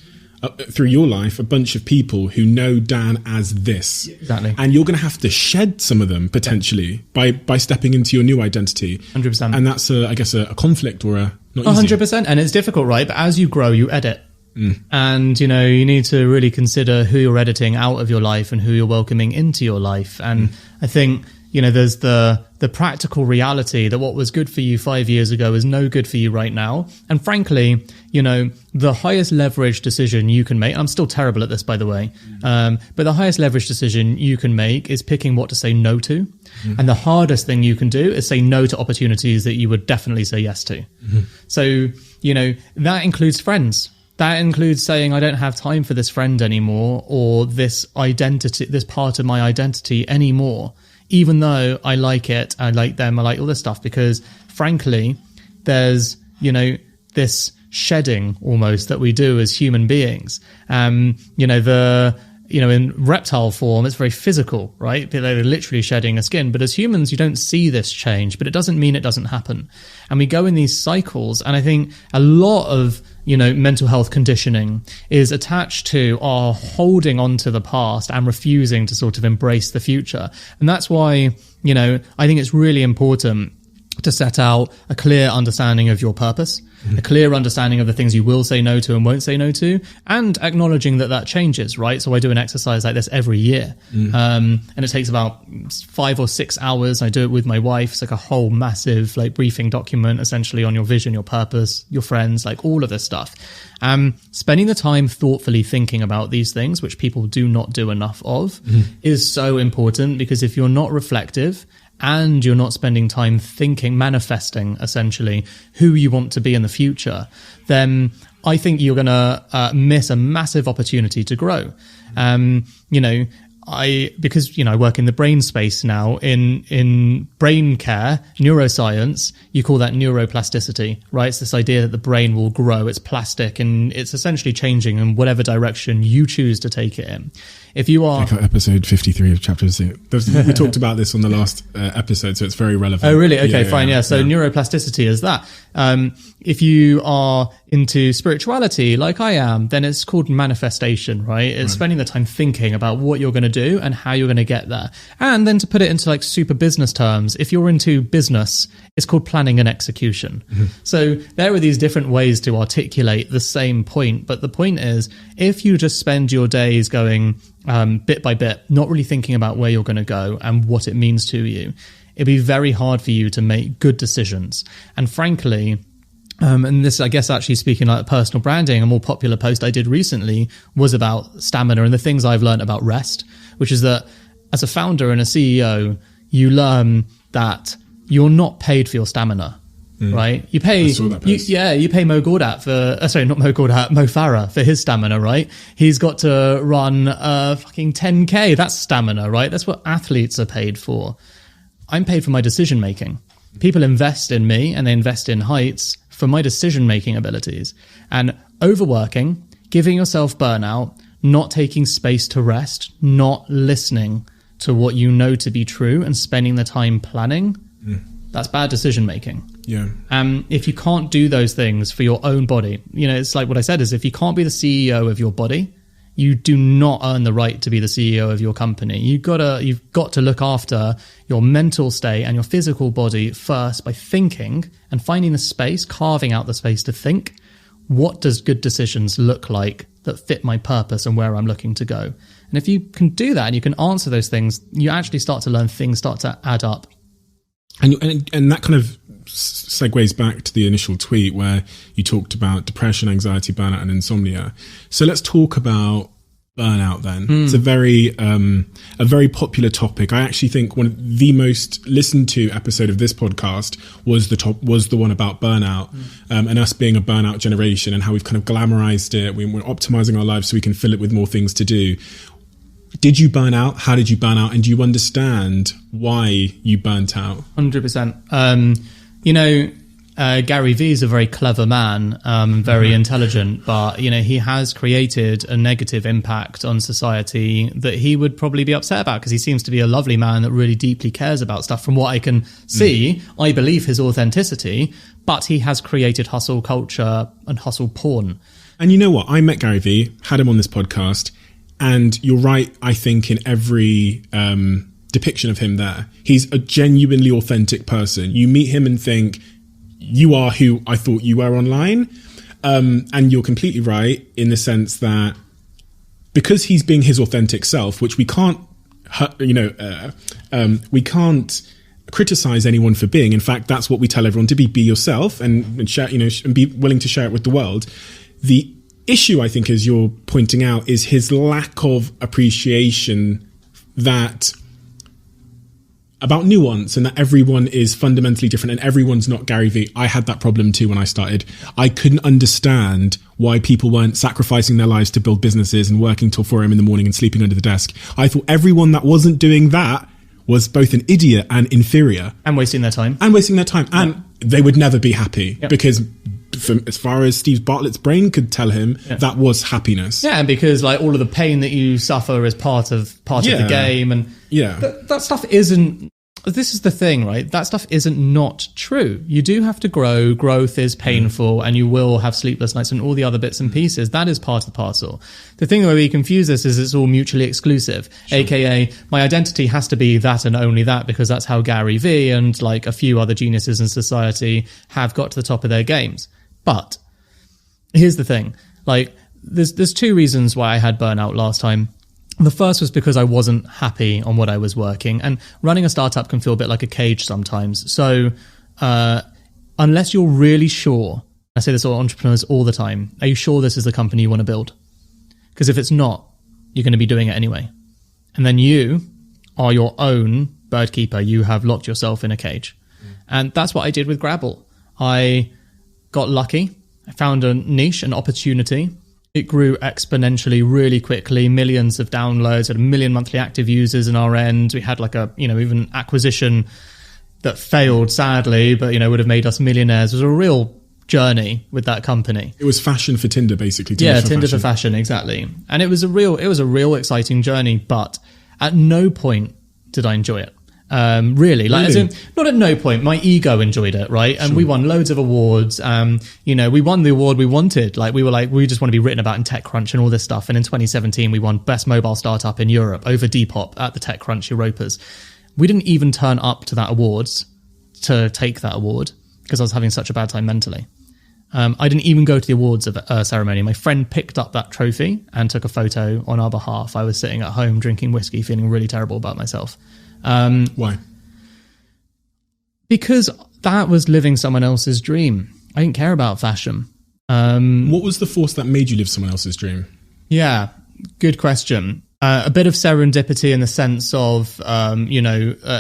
through your life a bunch of people who know Dan as this. Exactly. And you're going to have to shed some of them potentially by stepping into your new identity. 100%. And that's I guess a conflict or a not easy. 100%. And it's difficult, right? But as you grow, you edit. And, you need to really consider who you're editing out of your life and who you're welcoming into your life. And I think, there's the practical reality that what was good for you 5 years ago is no good for you right now. And frankly, the highest leverage decision you can make, and I'm still terrible at this, by the way, but the highest leverage decision you can make is picking what to say no to. And the hardest thing you can do is say no to opportunities that you would definitely say yes to. So, that includes friends. That includes saying, I don't have time for this friend anymore, or this identity, this part of my identity anymore. Even though I like it, I like them, I like all this stuff, because frankly, there's this shedding almost that we do as human beings. In reptile form, it's very physical, right? They're literally shedding a skin. But as humans, you don't see this change, but it doesn't mean it doesn't happen. And we go in these cycles. And I think a lot of, mental health conditioning is attached to our holding on to the past and refusing to sort of embrace the future. And that's why, I think it's really important to set out a clear understanding of your purpose, a clear understanding of the things you will say no to and won't say no to, and acknowledging that changes, right? So I do an exercise like this every year. And it takes about 5 or 6 hours. I do it with my wife. It's like a whole massive briefing document essentially on your vision, your purpose, your friends, all of this stuff. Spending the time thoughtfully thinking about these things, which people do not do enough of, is so important, because if you're not reflective and you're not spending time thinking, manifesting essentially who you want to be in the future, then I think you're going to miss a massive opportunity to grow. Because I work in the brain space now, in brain care, neuroscience, you call that neuroplasticity, right? It's this idea that the brain will grow. It's plastic and it's essentially changing in whatever direction you choose to take it in. If you are... Check out episode 53 of Chapter 2. We talked about this on the last episode, so it's very relevant. Oh, really? Okay, fine. Yeah. So neuroplasticity is that. If you are into spirituality like I am, then it's called manifestation, right? It's spending the time thinking about what you're going to do and how you're going to get there. And then to put it into super business terms, if you're into business, it's called planning and execution. So there are these different ways to articulate the same point. But the point is, if you just spend your days going bit by bit, not really thinking about where you're going to go and what it means to you, it'd be very hard for you to make good decisions. And frankly, and this, I guess, actually speaking like personal branding, a more popular post I did recently was about stamina and the things I've learned about rest, which is that as a founder and a CEO, you learn that you're not paid for your stamina, right? You pay, you pay Mo Farah for his stamina, right? He's got to run fucking 10K. That's stamina, right? That's what athletes are paid for. I'm paid for my decision making. People invest in me and they invest in Heights for my decision-making abilities. And overworking, giving yourself burnout, not taking space to rest, not listening to what you know to be true and spending the time planning, that's bad decision-making. Yeah. If you can't do those things for your own body, it's like what I said is, if you can't be the CEO of your body, you do not earn the right to be the CEO of your company. You've got to look after your mental state and your physical body first by thinking and finding the space, carving out the space to think, what does good decisions look like that fit my purpose and where I'm looking to go? And if you can do that and you can answer those things, you actually start to learn things start to add up. And that kind of segues back to the initial tweet where you talked about depression, anxiety, burnout, and insomnia. So let's talk about burnout then. It's a very popular topic. I actually think one of the most listened to episode of this podcast was the one about burnout, and us being a burnout generation and how we've kind of glamorized it. We're optimizing our lives so we can fill it with more things to do. Did you burn out? How did you burn out? And do you understand why you burnt out? 100%. Gary Vee is a very clever man, very intelligent, but, he has created a negative impact on society that he would probably be upset about, because he seems to be a lovely man that really deeply cares about stuff. From what I can see, I believe his authenticity, but he has created hustle culture and hustle porn. And you know what? I met Gary Vee, had him on this podcast, and you're right, I think, in every depiction of him there. He's a genuinely authentic person. You meet him and think, you are who I thought you were online. And you're completely right in the sense that because he's being his authentic self, which we can't criticize anyone for being. In fact, that's what we tell everyone to be yourself and share, and be willing to share it with the world. The issue, I think, as you're pointing out, is his lack of appreciation about nuance and that everyone is fundamentally different and everyone's not Gary Vee. I had that problem too when I started. I couldn't understand why people weren't sacrificing their lives to build businesses and working till 4 a.m. in the morning and sleeping under the desk. I thought everyone that wasn't doing that was both an idiot and inferior. And wasting their time. And they would never be happy because as far as Steve Bartlett's brain could tell him, that was happiness. Yeah, and because like all of the pain that you suffer is part of the game, and that stuff isn't. This is the thing, right? That stuff isn't not true. You do have to grow. Growth is painful, and you will have sleepless nights and all the other bits and pieces. That is part of the parcel. The thing where we confuse this is it's all mutually exclusive, aka my identity has to be that and only that because that's how Gary Vee and like a few other geniuses in society have got to the top of their games. But here's the thing. Like, there's two reasons why I had burnout last time. The first was because I wasn't happy on what I was working, and running a startup can feel a bit like a cage sometimes. So unless you're really sure, I say this to entrepreneurs all the time, are you sure this is the company you want to build? Because if it's not, you're going to be doing it anyway. And then you are your own bird keeper. You have locked yourself in a cage. And that's what I did with Grabble. I got lucky. I found a niche, an opportunity. It grew exponentially really quickly, millions of downloads, had 1 million monthly active users in our end. We had like a, even acquisition that failed sadly, but, would have made us millionaires. It was a real journey with that company. It was fashion for Tinder, basically. Tinder for fashion, exactly. And it was a real exciting journey, but at no point did I enjoy it. Really, like, as in, not at no point. My ego enjoyed it, right? And we won loads of awards. We won the award we wanted. Like, we just want to be written about in TechCrunch and all this stuff. And in 2017, we won Best Mobile Startup in Europe over Depop at the TechCrunch Europas. We didn't even turn up to that awards to take that award because I was having such a bad time mentally. I didn't even go to the awards ceremony. My friend picked up that trophy and took a photo on our behalf. I was sitting at home drinking whiskey, feeling really terrible about myself. Why? Because that was living someone else's dream. I didn't care about fashion. What was the force that made you live someone else's dream? Yeah, good question. A bit of serendipity in the sense of,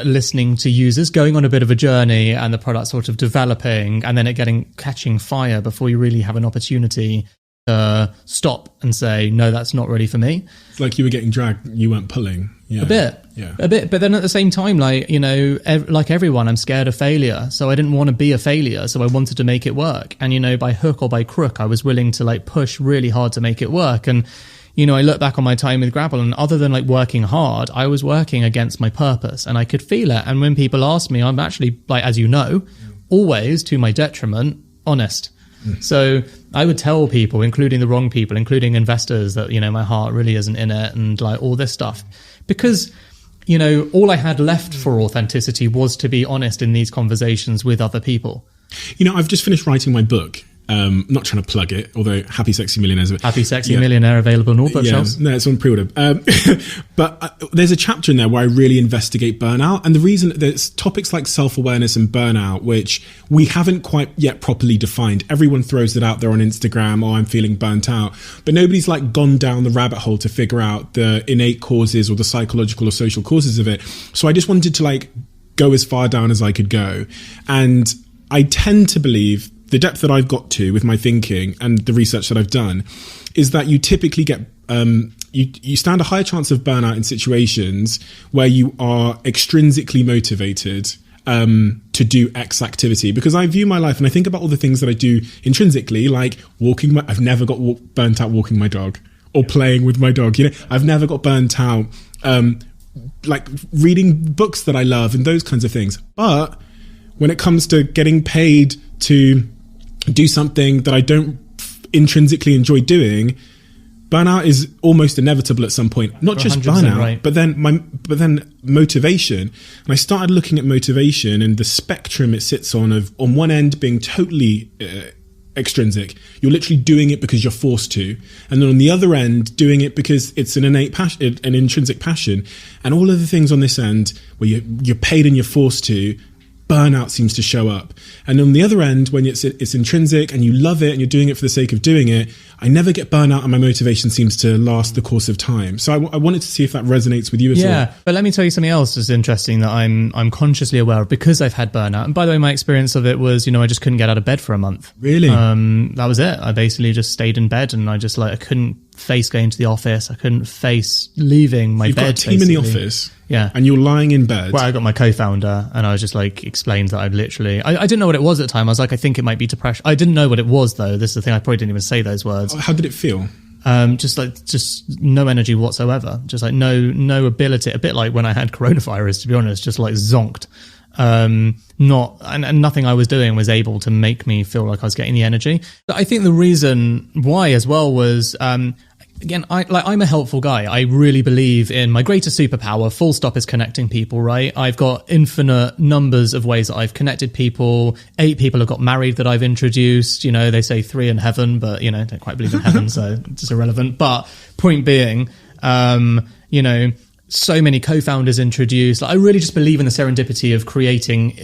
listening to users, going on a bit of a journey and the product sort of developing and then it catching fire before you really have an opportunity to stop and say, no, that's not really for me. It's like you were getting dragged, you weren't pulling. Yeah. A bit. But then at the same time, like everyone, I'm scared of failure. So I didn't want to be a failure. So I wanted to make it work. And, by hook or by crook, I was willing to like push really hard to make it work. And, I look back on my time with Grabble, and other than like working hard, I was working against my purpose and I could feel it. And when people ask me, I'm actually, like, as you know, always to my detriment, honest. So I would tell people, including the wrong people, including investors, that, my heart really isn't in it and like all this stuff. Because, all I had left for authenticity was to be honest in these conversations with other people. I've just finished writing my book. Not trying to plug it, although Happy Sexy Millionaires. Happy Sexy Millionaire available in all bookshelves. No, it's on pre-order. But there's a chapter in there where I really investigate burnout. And the reason there's topics like self-awareness and burnout, which we haven't quite yet properly defined. Everyone throws it out there on Instagram, I'm feeling burnt out. But nobody's like gone down the rabbit hole to figure out the innate causes or the psychological or social causes of it. So I just wanted to like go as far down as I could go. And I tend to believe the depth that I've got to with my thinking and the research that I've done is that you typically get, you stand a higher chance of burnout in situations where you are extrinsically motivated to do X activity. Because I view my life and I think about all the things that I do intrinsically, like I've never got burnt out walking my dog or playing with my dog. I've never got burnt out, like reading books that I love and those kinds of things. But when it comes to getting paid to do something that I don't intrinsically enjoy doing, burnout is almost inevitable at some point. Not just burnout, right, but then motivation. And I started looking at motivation and the spectrum it sits on one end being totally extrinsic. You're literally doing it because you're forced to. And then on the other end, doing it because it's an innate passion, an intrinsic passion. And all of the things on this end where you're paid and you're forced to, burnout seems to show up. And on the other end, when it's intrinsic and you love it and you're doing it for the sake of doing it, I never get burnout and my motivation seems to last the course of time. So I wanted to see if that resonates with you at all. Yeah, but let me tell you something else that's interesting that I'm consciously aware of because I've had burnout. And by the way, my experience of it was, I just couldn't get out of bed for a month. Really? That was it. I basically just stayed in bed and I couldn't face going to the office. I couldn't face leaving my bed. You've got a team in the office. Yeah. And you're lying in bed. Well, I got my co-founder, and I was just like, explained that I'd literally, I didn't know what it was at the time. I was like, I think it might be depression. I didn't know what it was, though. This is the thing. I probably didn't even say those words. How did it feel? Just no energy whatsoever. Just like no ability. A bit like when I had coronavirus, to be honest, just like zonked. And nothing I was doing was able to make me feel like I was getting the energy. But I think the reason why as well was, again, I'm a helpful guy. I really believe in my greatest superpower, full stop, is connecting people, right? I've got infinite numbers of ways that I've connected people. 8 people have got married that I've introduced. You know, they say 3 in heaven, but, you know, don't quite believe in heaven, so it's irrelevant. But point being, you know, so many co-founders introduced. Like, I really just believe in the serendipity of creating,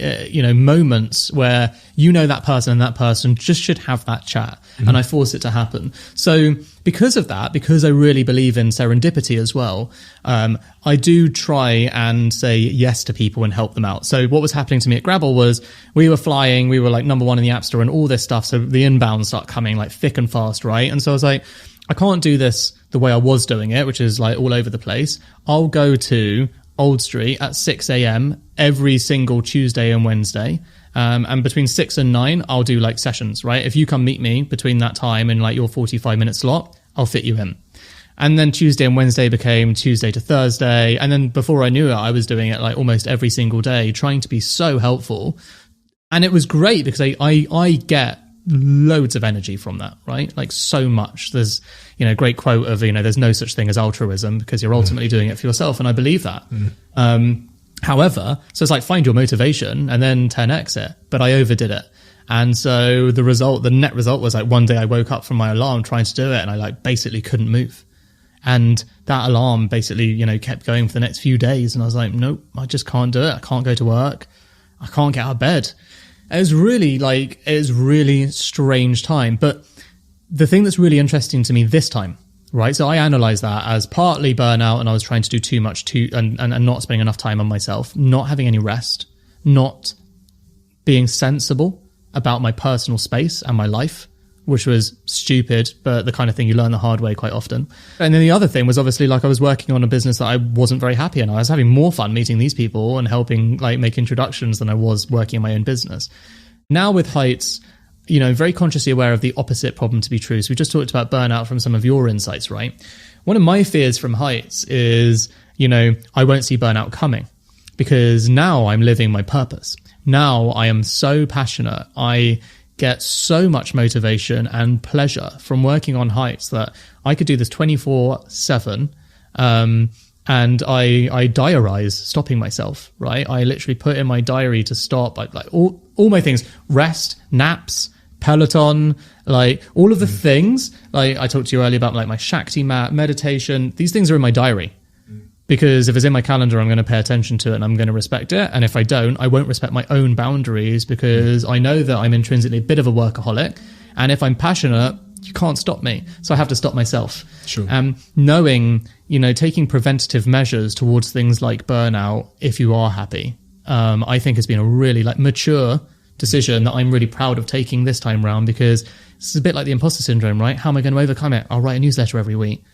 moments where that person and that person just should have that chat, and I force it to happen. So because of that, because I really believe in serendipity as well, I do try and say yes to people and help them out. So what was happening to me at Grabble was we were flying, we were like number 1 in the App Store and all this stuff. So the inbounds start coming like thick and fast, right? And so I was like, I can't do this the way I was doing it, which is like all over the place. I'll go to Old Street at 6 a.m. every single Tuesday and Wednesday. And between 6 and 9, I'll do like sessions, right? If you come meet me between that time in like your 45-minute slot, I'll fit you in. And then Tuesday and Wednesday became Tuesday to Thursday. And then before I knew it, I was doing it like almost every single day, trying to be so helpful. And it was great because I get loads of energy from that, right? Like so much. There's, great quote of, there's no such thing as altruism because you're ultimately doing it for yourself. And I believe that. However, so it's like find your motivation and then 10x it, but I overdid it. And so the net result was like one day I woke up from my alarm trying to do it and I like basically couldn't move. And that alarm basically, kept going for the next few days. And I was like, nope, I just can't do it. I can't go to work. I can't get out of bed. It was really strange time. But the thing that's really interesting to me this time, right? So I analyzed that as partly burnout and I was trying to do too much and not spending enough time on myself, not having any rest, not being sensible about my personal space and my life, which was stupid, but the kind of thing you learn the hard way quite often. And then the other thing was obviously like I was working on a business that I wasn't very happy in. I was having more fun meeting these people and helping like make introductions than I was working in my own business. Now with Heights, very consciously aware of the opposite problem to be true. So we just talked about burnout from some of your insights, right? One of my fears from Heights is, I won't see burnout coming because now I'm living my purpose. Now I am so passionate. I get so much motivation and pleasure from working on Heights that I could do this 24/7. And I diarize stopping myself, right? I literally put in my diary to stop like all my things, rest, naps, Peloton, like all of the things. Like I talked to you earlier about like my Shakti mat, meditation. These things are in my diary. Because if it's in my calendar, I'm going to pay attention to it and I'm going to respect it. And if I don't, I won't respect my own boundaries because I know that I'm intrinsically a bit of a workaholic. And if I'm passionate, you can't stop me. So I have to stop myself. Sure. Knowing, taking preventative measures towards things like burnout, if you are happy, I think has been a really like mature decision that I'm really proud of taking this time around because it's a bit like the imposter syndrome, right? How am I going to overcome it? I'll write a newsletter every week.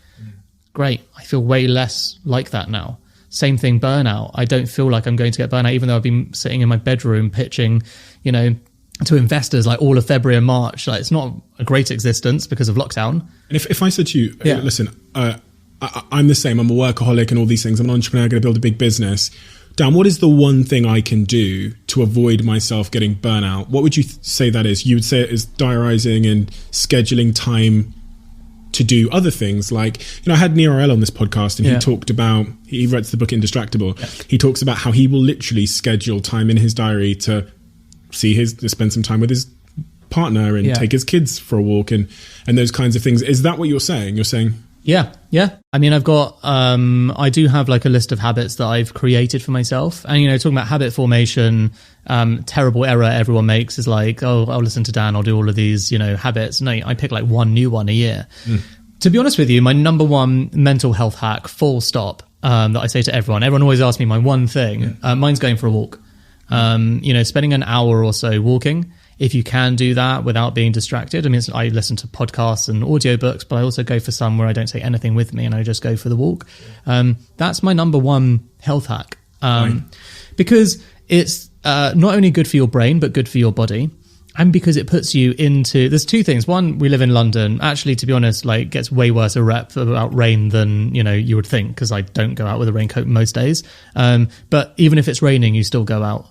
Great. I feel way less like that now. Same thing, burnout. I don't feel like I'm going to get burnout, even though I've been sitting in my bedroom pitching, to investors like all of February and March. Like it's not a great existence because of lockdown. And if I said to you, listen, I'm the same. I'm a workaholic and all these things. I'm an entrepreneur, going to build a big business. Dan, what is the one thing I can do to avoid myself getting burnout? What would you say that is? You would say it is diarizing and scheduling time to do other things like, I had Nirel on this podcast and he talked about, he writes the book Indistractable. Yeah. He talks about how he will literally schedule time in his diary to spend some time with his partner and take his kids for a walk and those kinds of things. Is that what you're saying? You're saying... Yeah. I mean, I've got, I do have like a list of habits that I've created for myself. And, talking about habit formation, terrible error everyone makes is like, oh, I'll listen to Dan, I'll do all of these, habits. No, I pick like one new one a year. To be honest with you, my number one mental health hack, full stop, that I say to everyone always asks me my one thing, mine's going for a walk. Spending an hour or so walking if you can do that without being distracted. I mean, I listen to podcasts and audiobooks, but I also go for some where I don't take anything with me and I just go for the walk. That's my number one health hack. Because it's not only good for your brain, but good for your body. And because it puts you into, there's two things. One, we live in London. Actually, to be honest, like, gets way worse a rep about rain than, you would think, because I don't go out with a raincoat most days. But even if it's raining, you still go out.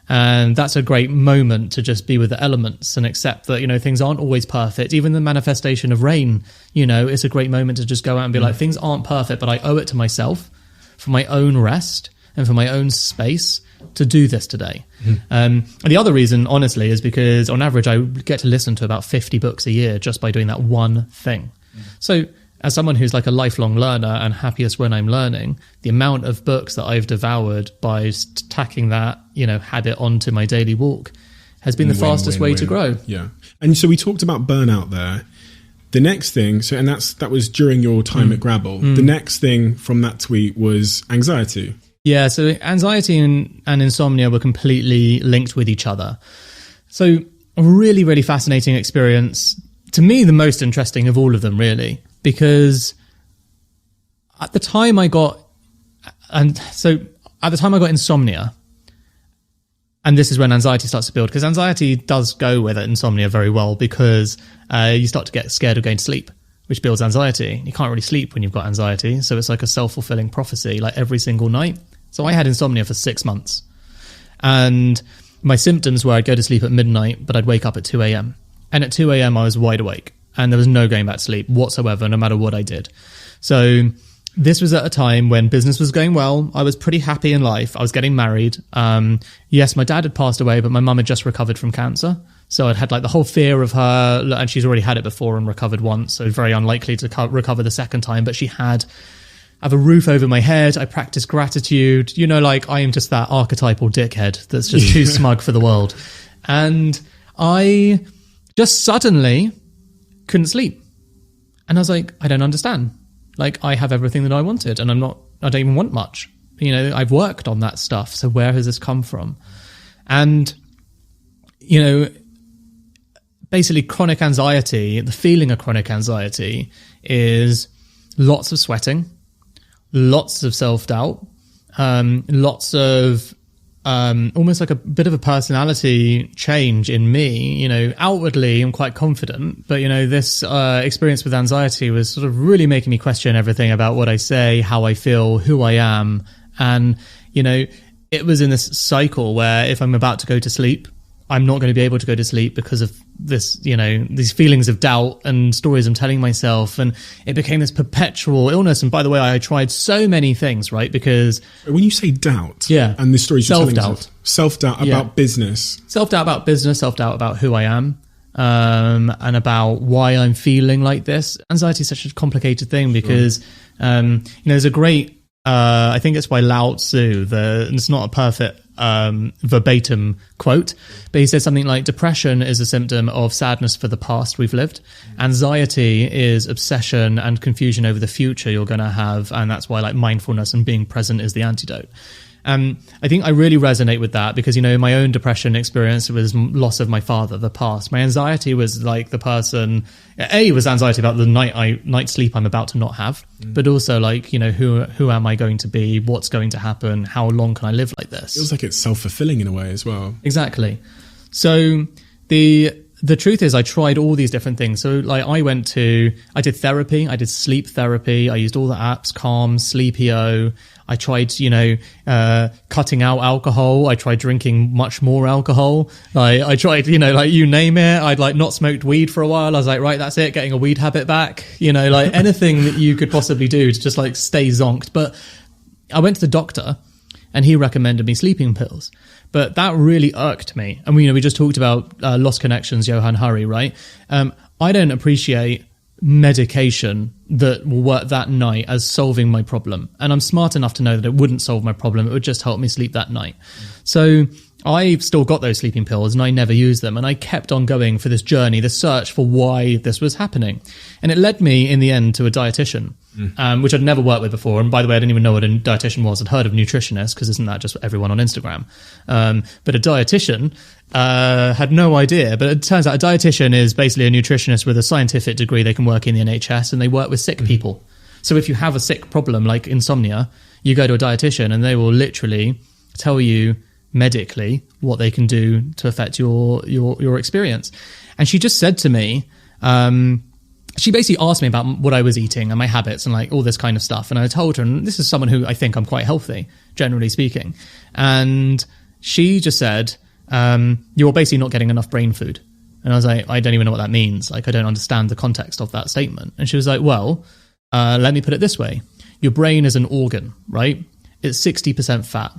And that's a great moment to just be with the elements and accept that, things aren't always perfect. Even the manifestation of rain, it's a great moment to just go out and be like, things aren't perfect, but I owe it to myself for my own rest and for my own space to do this today. And the other reason, honestly, is because on average, I get to listen to about 50 books a year just by doing that one thing. So as someone who's like a lifelong learner and happiest when I'm learning, the amount of books that I've devoured by tacking that, habit onto my daily walk has been the fastest way to grow. Yeah. And so we talked about burnout there. The next thing, that was during your time at Grabble. The next thing from that tweet was anxiety. Yeah, so anxiety and insomnia were completely linked with each other. So a really, really fascinating experience. To me, the most interesting of all of them, really, because at the time I got insomnia, and this is when anxiety starts to build, because anxiety does go with insomnia very well, because you start to get scared of going to sleep, which builds anxiety. You can't really sleep when you've got anxiety, so it's like a self-fulfilling prophecy, like every single night. So I had insomnia for 6 months, and my symptoms were I'd go to sleep at midnight, but I'd wake up at 2 a.m. And at 2 a.m. I was wide awake, and there was no going back to sleep whatsoever, no matter what I did. So this was at a time when business was going well. I was pretty happy in life. I was getting married. Yes, my dad had passed away, but my mum had just recovered from cancer. So I'd had like the whole fear of her, and she's already had it before and recovered once, so very unlikely to recover the second time, but she had... I have a roof over my head. I practice gratitude. I am just that archetypal dickhead that's just too smug for the world. And I just suddenly couldn't sleep. And I was like, I don't understand. Like, I have everything that I wanted, and I don't even want much. I've worked on that stuff. So where has this come from? And, basically chronic anxiety, the feeling of chronic anxiety is lots of sweating, lots of self-doubt, lots of almost like a bit of a personality change in me. Outwardly I'm quite confident, but this experience with anxiety was sort of really making me question everything about what I say, how I feel, who I am. And it was in this cycle where if I'm about to go to sleep, I'm not going to be able to go to sleep because of this, these feelings of doubt and stories I'm telling myself. And it became this perpetual illness. And by the way, I tried so many things, right? Because when you say doubt, and the stories you're telling yourself, self-doubt about business, self-doubt about who I am, and about why I'm feeling like this. Anxiety is such a complicated thing because, there's a great, I think it's by Lao Tzu, it's not a perfect, verbatim quote, but he said something like, depression is a symptom of sadness for the past we've lived. Anxiety is obsession and confusion over the future you're going to have, and that's why mindfulness and being present is the antidote. I think I really resonate with that because, my own depression experience was loss of my father, the past. My anxiety was like the person, was anxiety about the night sleep I'm about to not have, but also who am I going to be? What's going to happen? How long can I live like this? It feels like it's self-fulfilling in a way as well. Exactly. So the truth is I tried all these different things. So I did therapy, I did sleep therapy. I used all the apps, Calm, Sleepio. I tried, cutting out alcohol. I tried drinking much more alcohol. I tried, you name it. I'd not smoked weed for a while. I was like, right, that's it. Getting a weed habit back, anything that you could possibly do to just stay zonked. But I went to the doctor and he recommended me sleeping pills. But that really irked me. And we just talked about Lost Connections, Johan Hari, right? I don't appreciate medication that will work that night as solving my problem. And I'm smart enough to know that it wouldn't solve my problem. It would just help me sleep that night. So I've still got those sleeping pills and I never used them. And I kept on going for this journey, this search for why this was happening. And it led me in the end to a dietitian, which I'd never worked with before. And by the way, I didn't even know what a dietitian was. I'd heard of nutritionists, because isn't that just everyone on Instagram? But a dietitian had no idea. But it turns out a dietitian is basically a nutritionist with a scientific degree. They can work in the NHS and they work with sick people. So if you have a sick problem like insomnia, you go to a dietitian and they will literally tell you medically what they can do to affect your experience. And she just said to me, she basically asked me about what I was eating and my habits and like all this kind of stuff. And I told her, and this is someone who I think I'm quite healthy, generally speaking. And she just said, you're basically not getting enough brain food. And I was like, I don't even know what that means. Like, I don't understand the context of that statement. And she was like, well, let me put it this way. Your brain is an organ, right? It's 60% fat.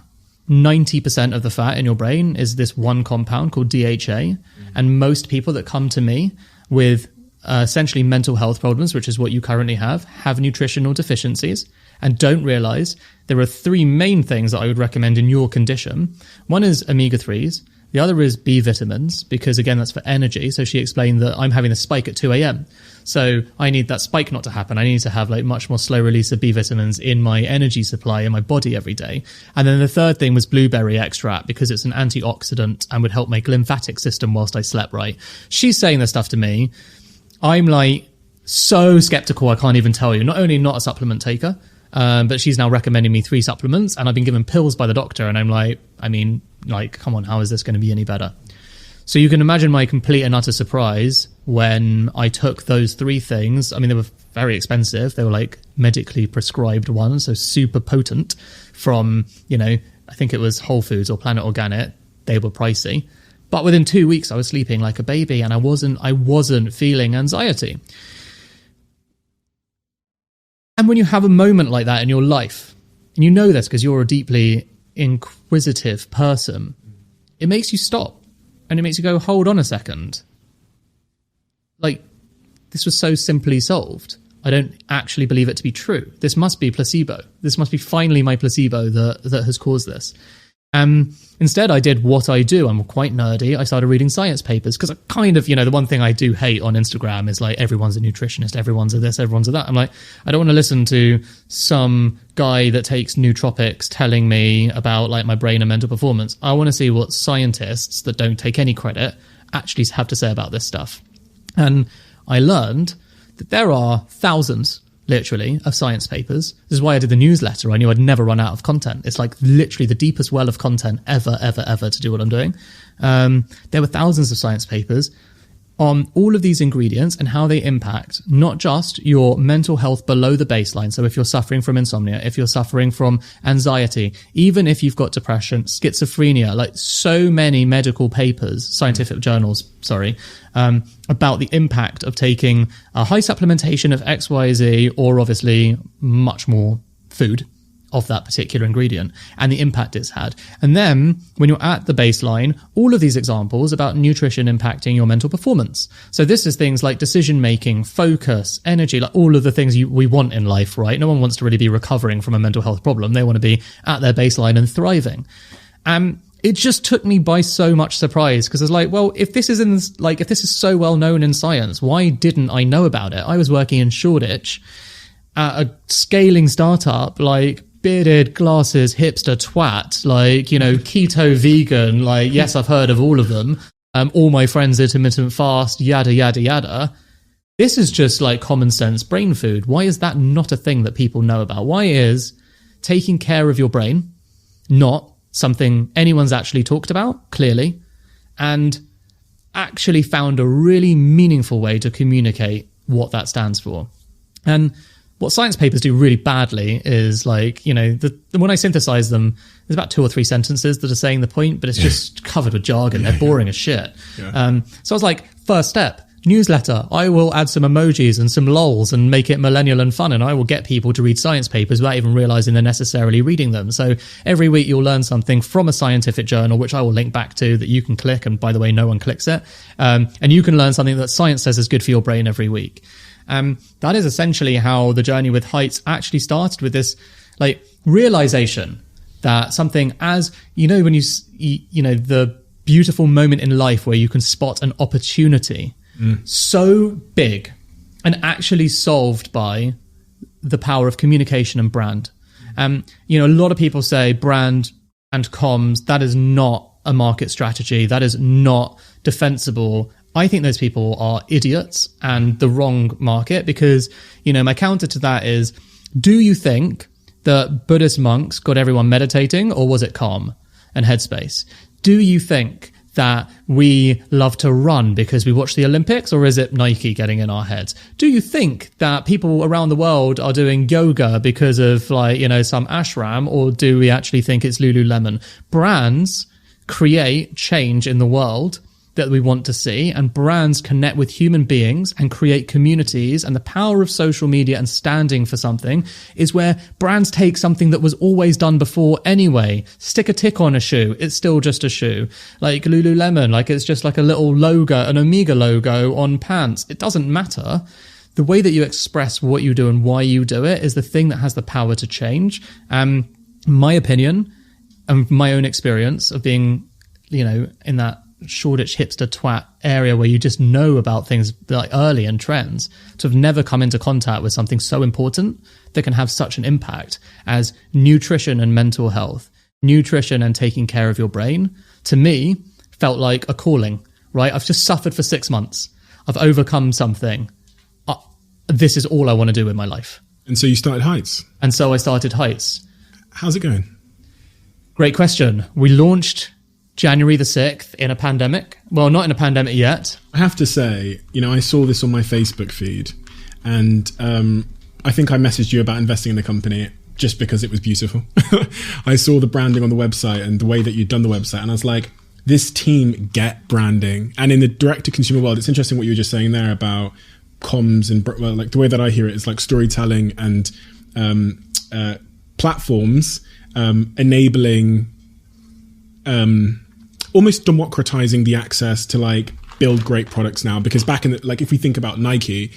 90% of the fat in your brain is this one compound called DHA. And most people that come to me with essentially mental health problems, which is what you currently have nutritional deficiencies and don't realize there are three main things that I would recommend in your condition. One is omega-3s. The other is B vitamins, because again, that's for energy. So she explained that I'm having a spike at 2 a.m. So I need that spike not to happen. I need to have like much more slow release of B vitamins in my energy supply in my body every day. And then the third thing was blueberry extract, because it's an antioxidant and would help my lymphatic system whilst I slept right. She's saying this stuff to me. I'm like so skeptical, I can't even tell you. Not only not a supplement taker, but she's now recommending me 3 supplements, and I've been given pills by the doctor. And I'm like, come on, how is this going to be any better? So you can imagine my complete and utter surprise when I took those 3 things. I mean, they were very expensive. They were like medically prescribed ones, so super potent from, I think it was Whole Foods or Planet Organic. They were pricey. But within 2 weeks, I was sleeping like a baby, and I wasn't feeling anxiety. And when you have a moment like that in your life, and you know this because you're a deeply inquisitive person, it makes you stop and it makes you go, hold on a second. Like, this was so simply solved. I don't actually believe it to be true. This must be placebo. This must be finally my placebo that has caused this. Instead, I did what I do. I'm quite nerdy. I started reading science papers because I kind of, the one thing I do hate on Instagram is like everyone's a nutritionist, everyone's a this, everyone's a that. I'm like, I don't want to listen to some guy that takes nootropics telling me about like my brain and mental performance. I want to see what scientists that don't take any credit actually have to say about this stuff. And I learned that there are thousands, literally, of science papers. This is why I did the newsletter. I knew I'd never run out of content. It's like literally the deepest well of content ever to do what I'm doing. There were thousands of science papers on all of these ingredients and how they impact not just your mental health below the baseline. So if you're suffering from insomnia, if you're suffering from anxiety, even if you've got depression, schizophrenia, like so many medical papers, scientific journals, about the impact of taking a high supplementation of XYZ, or obviously much more food of that particular ingredient, and the impact it's had. And then when you're at the baseline, all of these examples about nutrition impacting your mental performance. So this is things like decision making, focus, energy, like all of the things we want in life, right? No one wants to really be recovering from a mental health problem. They want to be at their baseline and thriving. It just took me by so much surprise, because I was like, well, if this is so well known in science, why didn't I know about it? I was working in Shoreditch at a scaling startup, like bearded glasses, hipster twat, like, keto vegan, like, yes, I've heard of all of them. All my friends intermittent fast, yada, yada, yada. This is just like common sense brain food. Why is that not a thing that people know about? Why is taking care of your brain not something anyone's actually talked about, clearly, and actually found a really meaningful way to communicate what that stands for? And what science papers do really badly is like, when I synthesize them, there's about 2 or 3 sentences that are saying the point, but it's just covered with jargon. They're boring as shit. Yeah. So I was like, first step, newsletter. I will add some emojis and some lols and make it millennial and fun, and I will get people to read science papers without even realizing they're necessarily reading them. So every week you'll learn something from a scientific journal, which I will link back to, that you can click. And by the way, no one clicks it. And you can learn something that science says is good for your brain every week. That is essentially how the journey with Heights actually started, with this like realization that something as, when the beautiful moment in life where you can spot an opportunity so big and actually solved by the power of communication and brand. A lot of people say brand and comms, that is not a market strategy. That is not defensible. I think those people are idiots and the wrong market, because, my counter to that is, do you think that Buddhist monks got everyone meditating, or was it Calm and Headspace? Do you think that we love to run because we watch the Olympics, or is it Nike getting in our heads? Do you think that people around the world are doing yoga because of some ashram, or do we actually think it's Lululemon? Brands create change in the world that we want to see, and brands connect with human beings and create communities, and the power of social media and standing for something is where brands take something that was always done before anyway. Stick a tick on a shoe, it's still just a shoe. Like Lululemon, it's just like a little logo, an Omega logo on pants. It doesn't matter. The way that you express what you do and why you do it is the thing that has the power to change. My opinion and my own experience of being, in that Shoreditch hipster twat area where you just know about things like early and trends, to have never come into contact with something so important that can have such an impact as nutrition and mental health, nutrition and taking care of your brain, to me felt like a calling, right? I've just suffered for 6 months. I've overcome something. This is all I want to do in my life. And so you started Heights. And so I started Heights. How's it going? Great question. We launched January the 6th in a pandemic. Well, not in a pandemic yet. I have to say, I saw this on my Facebook feed, and I think I messaged you about investing in the company just because it was beautiful. I saw the branding on the website and the way that you'd done the website, and I was like, this team get branding. And in the direct-to-consumer world, it's interesting what you were just saying there about comms and the way that I hear it is like storytelling and platforms enabling almost democratizing the access to build great products now. Because back in if we think about Nike,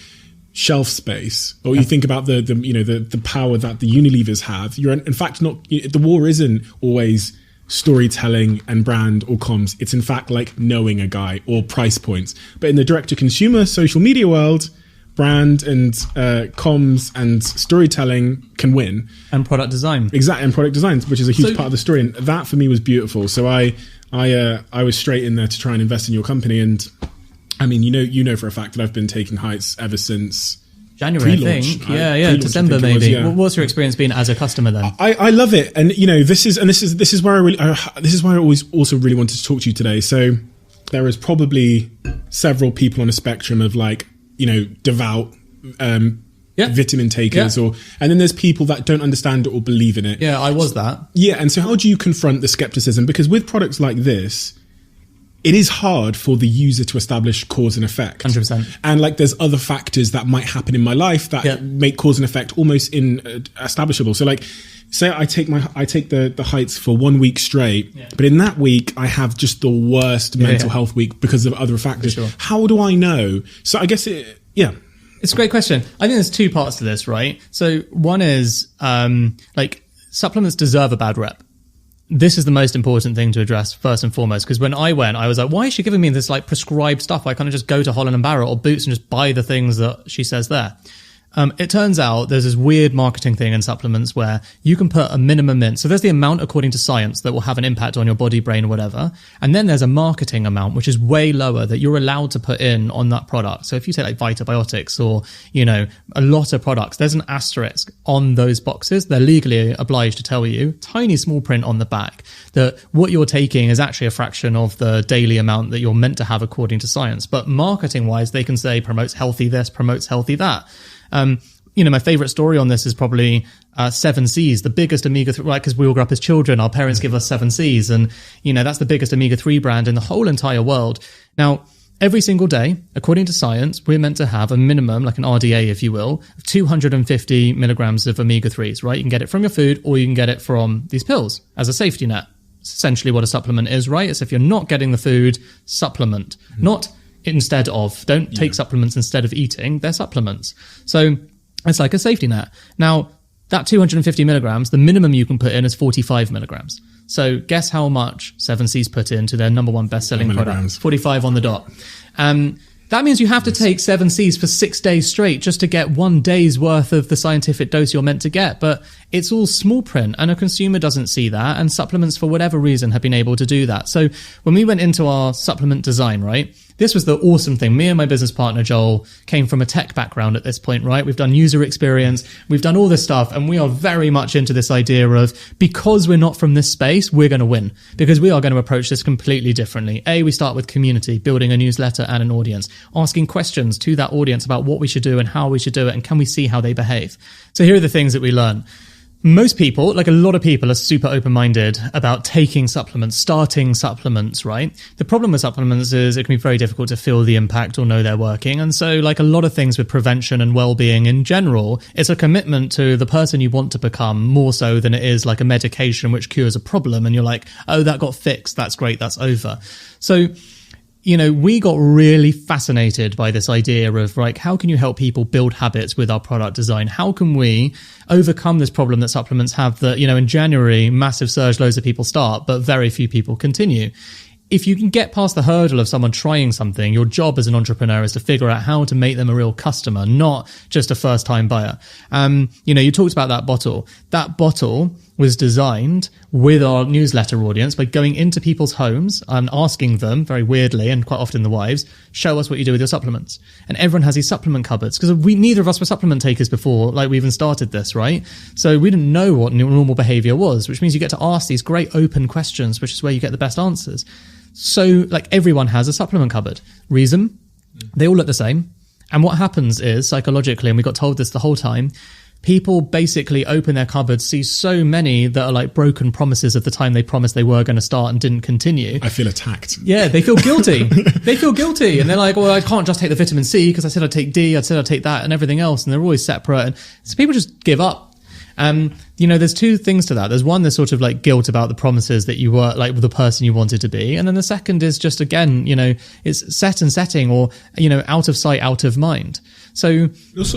shelf space, or you think about the power that the Unilevers have, you're in fact not, the war isn't always storytelling and brand or comms. It's in fact knowing a guy or price points. But in the direct to consumer social media world, brand and comms and storytelling can win. And product design. Exactly, and product design, which is a huge part of the story. And that for me was beautiful. So I was straight in there to try and invest in your company. And I mean, you know for a fact that I've been taking Heights ever since January, I think. Yeah, December maybe. What's your experience been as a customer then? I love it, and this is where I always also really wanted to talk to you today. So there is probably several people on a spectrum of devout vitamin takers, and then there's people that don't understand it or believe in it. Yeah, I was that. Yeah, and so how do you confront the skepticism? Because with products like this, it is hard for the user to establish cause and effect. 100%. And there's other factors that might happen in my life that make cause and effect almost establishable. So say I take the Heights for 1 week straight, but in that week I have just the worst mental health week because of other factors. Sure. How do I know? So I guess it's a great question. I think there's two parts to this, right? So one is supplements deserve a bad rep. This is the most important thing to address first and foremost, because when I went, I was like, why is she giving me this prescribed stuff? Why can't I just go to Holland & Barrett or Boots and just buy the things that she says there? It turns out there's this weird marketing thing in supplements where you can put a minimum in. So there's the amount according to science that will have an impact on your body, brain, or whatever. And then there's a marketing amount, which is way lower, that you're allowed to put in on that product. So if you take Vitabiotics or, a lot of products, there's an asterisk on those boxes. They're legally obliged to tell you, tiny small print on the back, that what you're taking is actually a fraction of the daily amount that you're meant to have according to science. But marketing wise, they can say promotes healthy this, promotes healthy that. My favorite story on this is probably 7Cs, the biggest omega-3, right? Because we all grew up as children. Our parents give us 7Cs, and that's the biggest omega-3 brand in the whole entire world. Now, every single day, according to science, we're meant to have a minimum, like an RDA, if you will, of 250 milligrams of omega-3s, right? You can get it from your food, or you can get it from these pills as a safety net. It's essentially what a supplement is, right? It's if you're not getting the food, supplement, not instead of. Don't take supplements instead of eating. They're supplements. So it's like a safety net. Now, That 250 milligrams, the minimum you can put in is 45 milligrams. So guess how much 7C's put into their number one best-selling product? 45 on the dot. That means you have to take 7C's for 6 days straight just to get 1 day's worth of the scientific dose you're meant to get. But it's all small print, and a consumer doesn't see that, and supplements, for whatever reason, have been able to do that. So when we went into our supplement design, right, this was the awesome thing. Me and my business partner, Joel, came from a tech background at this point, right? We've done user experience, we've done all this stuff, and we are very much into this idea of, because we're not from this space, we're going to win, because we are going to approach this completely differently. We start with community, building a newsletter and an audience, asking questions to that audience about what we should do and how we should do it, and can we see how they behave. So here are the things that we learn. Most people, like a lot of people, are super open-minded about taking supplements, starting supplements, right? The problem with supplements is it can be very difficult to feel the impact or know they're working. And so, like a lot of things with prevention and well-being in general, it's a commitment to the person you want to become more so than it is like a medication which cures a problem. And you're like, oh, that got fixed. That's great. That's over. So, you know, we got really fascinated by this idea of, like, how can you help people build habits with our product design? How can we overcome this problem that supplements have that, you know, in January, massive surge, loads of people start, but very few people continue. If you can get past the hurdle of someone trying something, your job as an entrepreneur is to figure out how to make them a real customer, not just a first-time buyer. You know, you talked about that bottle. That bottle was designed with our newsletter audience by going into people's homes and asking them, very weirdly, and quite often the wives, show us what you do with your supplements. And everyone has these supplement cupboards, because neither of us were supplement takers before, like, we even started this, right? So we didn't know what normal behavior was, which means you get to ask these great open questions, which is where you get the best answers. So, like, everyone has a supplement cupboard. Reason? They all look the same. And what happens is, psychologically, and we got told this the whole time, people basically open their cupboards, see so many that are like broken promises of the time they promised they were going to start and didn't continue. I feel attacked. Yeah, they feel guilty. They feel guilty. And they're like, well, I can't just take the vitamin C because I said I'd take D, I said I'd take that and everything else. And they're always separate. And so people just give up. You know, there's two things to that. There's one, there's sort of like guilt about the promises that you were, like, the person you wanted to be. And then the second is just, again, you know, it's set and setting, or, you know, out of sight, out of mind. So,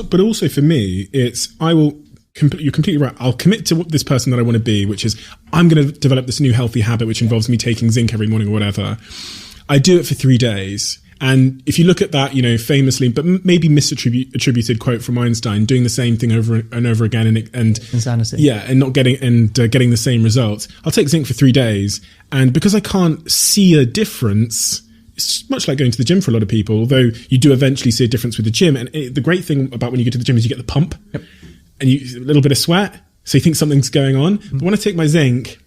but also for me, it's, you're completely right. I'll commit to this person that I want to be, which is, I'm going to develop this new healthy habit, which involves me taking zinc every morning or whatever. I do it for 3 days. And if you look at that, you know, famously, but maybe misattributed quote from Einstein, doing the same thing over and over again, and insanity. Yeah, and not getting the same results. I'll take zinc for 3 days, and because I can't see a difference, it's much like going to the gym for a lot of people. Although you do eventually see a difference with the gym, and the great thing about when you go to the gym is you get the pump, yep, and a little bit of sweat, so you think something's going on. Mm-hmm. But when I take my zinc,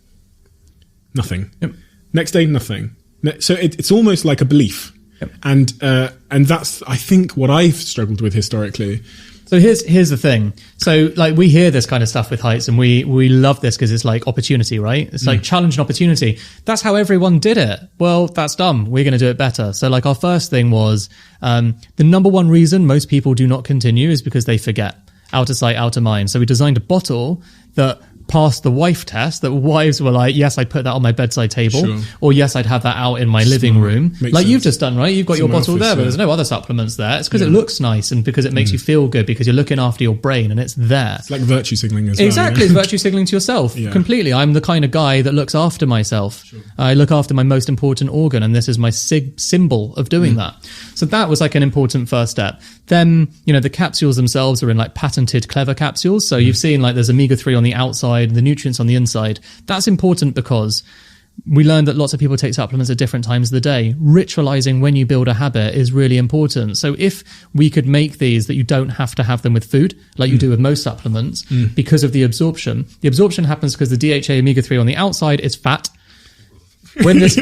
nothing. Yep. Next day, nothing. So it's almost like a belief. Yep. And that's, I think, what I've struggled with historically. So here's the thing. So, like, we hear this kind of stuff with Heights, and we love this because it's like opportunity, right? It's like challenge and opportunity. That's how everyone did it. Well, that's dumb. We're going to do it better. So, like, our first thing was, the number one reason most people do not continue is because they forget. Out of sight, out of mind. So we designed a bottle that passed the wife test, that wives were like, yes, I'd put that on my bedside table, sure, or yes, I'd have that out in my living room. Makes like sense. You've just done, right? You've got your bottle office, there, but there's no other supplements there. It's because it looks nice and because it makes you feel good, because you're looking after your brain and it's there. It's like virtue signaling as well. Exactly, it's virtue signaling to yourself. Completely. I'm the kind of guy that looks after myself. Sure. I look after my most important organ, and this is my symbol of doing that. So that was like an important first step. Then, you know, the capsules themselves are in like patented clever capsules. So you've seen like there's omega-3 on the outside, the nutrients on the inside. That's important because we learned that lots of people take supplements at different times of the day. Ritualizing when you build a habit is really important. So if we could make these that you don't have to have them with food, like you do with most supplements, because of the absorption happens because the DHA omega-3 on the outside is fat. When this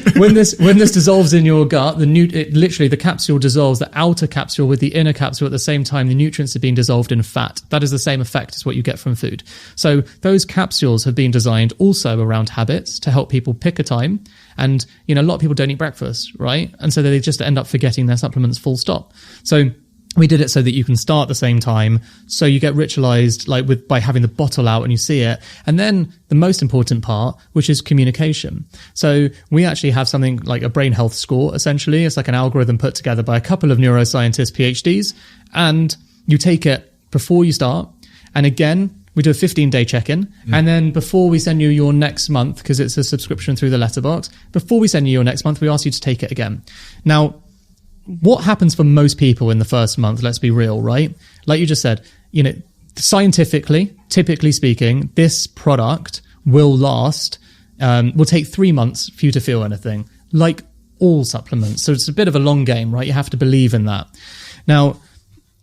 dissolves in your gut, the capsule dissolves the outer capsule with the inner capsule at the same time. The nutrients are being dissolved in fat. That is the same effect as what you get from food. So those capsules have been designed also around habits to help people pick a time. And, you know, a lot of people don't eat breakfast, right? And so they just end up forgetting their supplements full stop. So we did it so that you can start at the same time, so you get ritualized by having the bottle out and you see it. And then the most important part, which is communication. So we actually have something like a brain health score, essentially. It's like an algorithm put together by a couple of neuroscientists, PhDs, and you take it before you start. And again, We do a 15-day check-in. And then before we send you your next month, because it's a subscription through the letterbox, before we send you your next month, we ask you to take it again. Now, what happens for most people in the first month, let's be real, right? Like you just said, scientifically, typically speaking, this product will take 3 months for you to feel anything, like all supplements. So it's a bit of a long game, right? You have to believe in that. Now,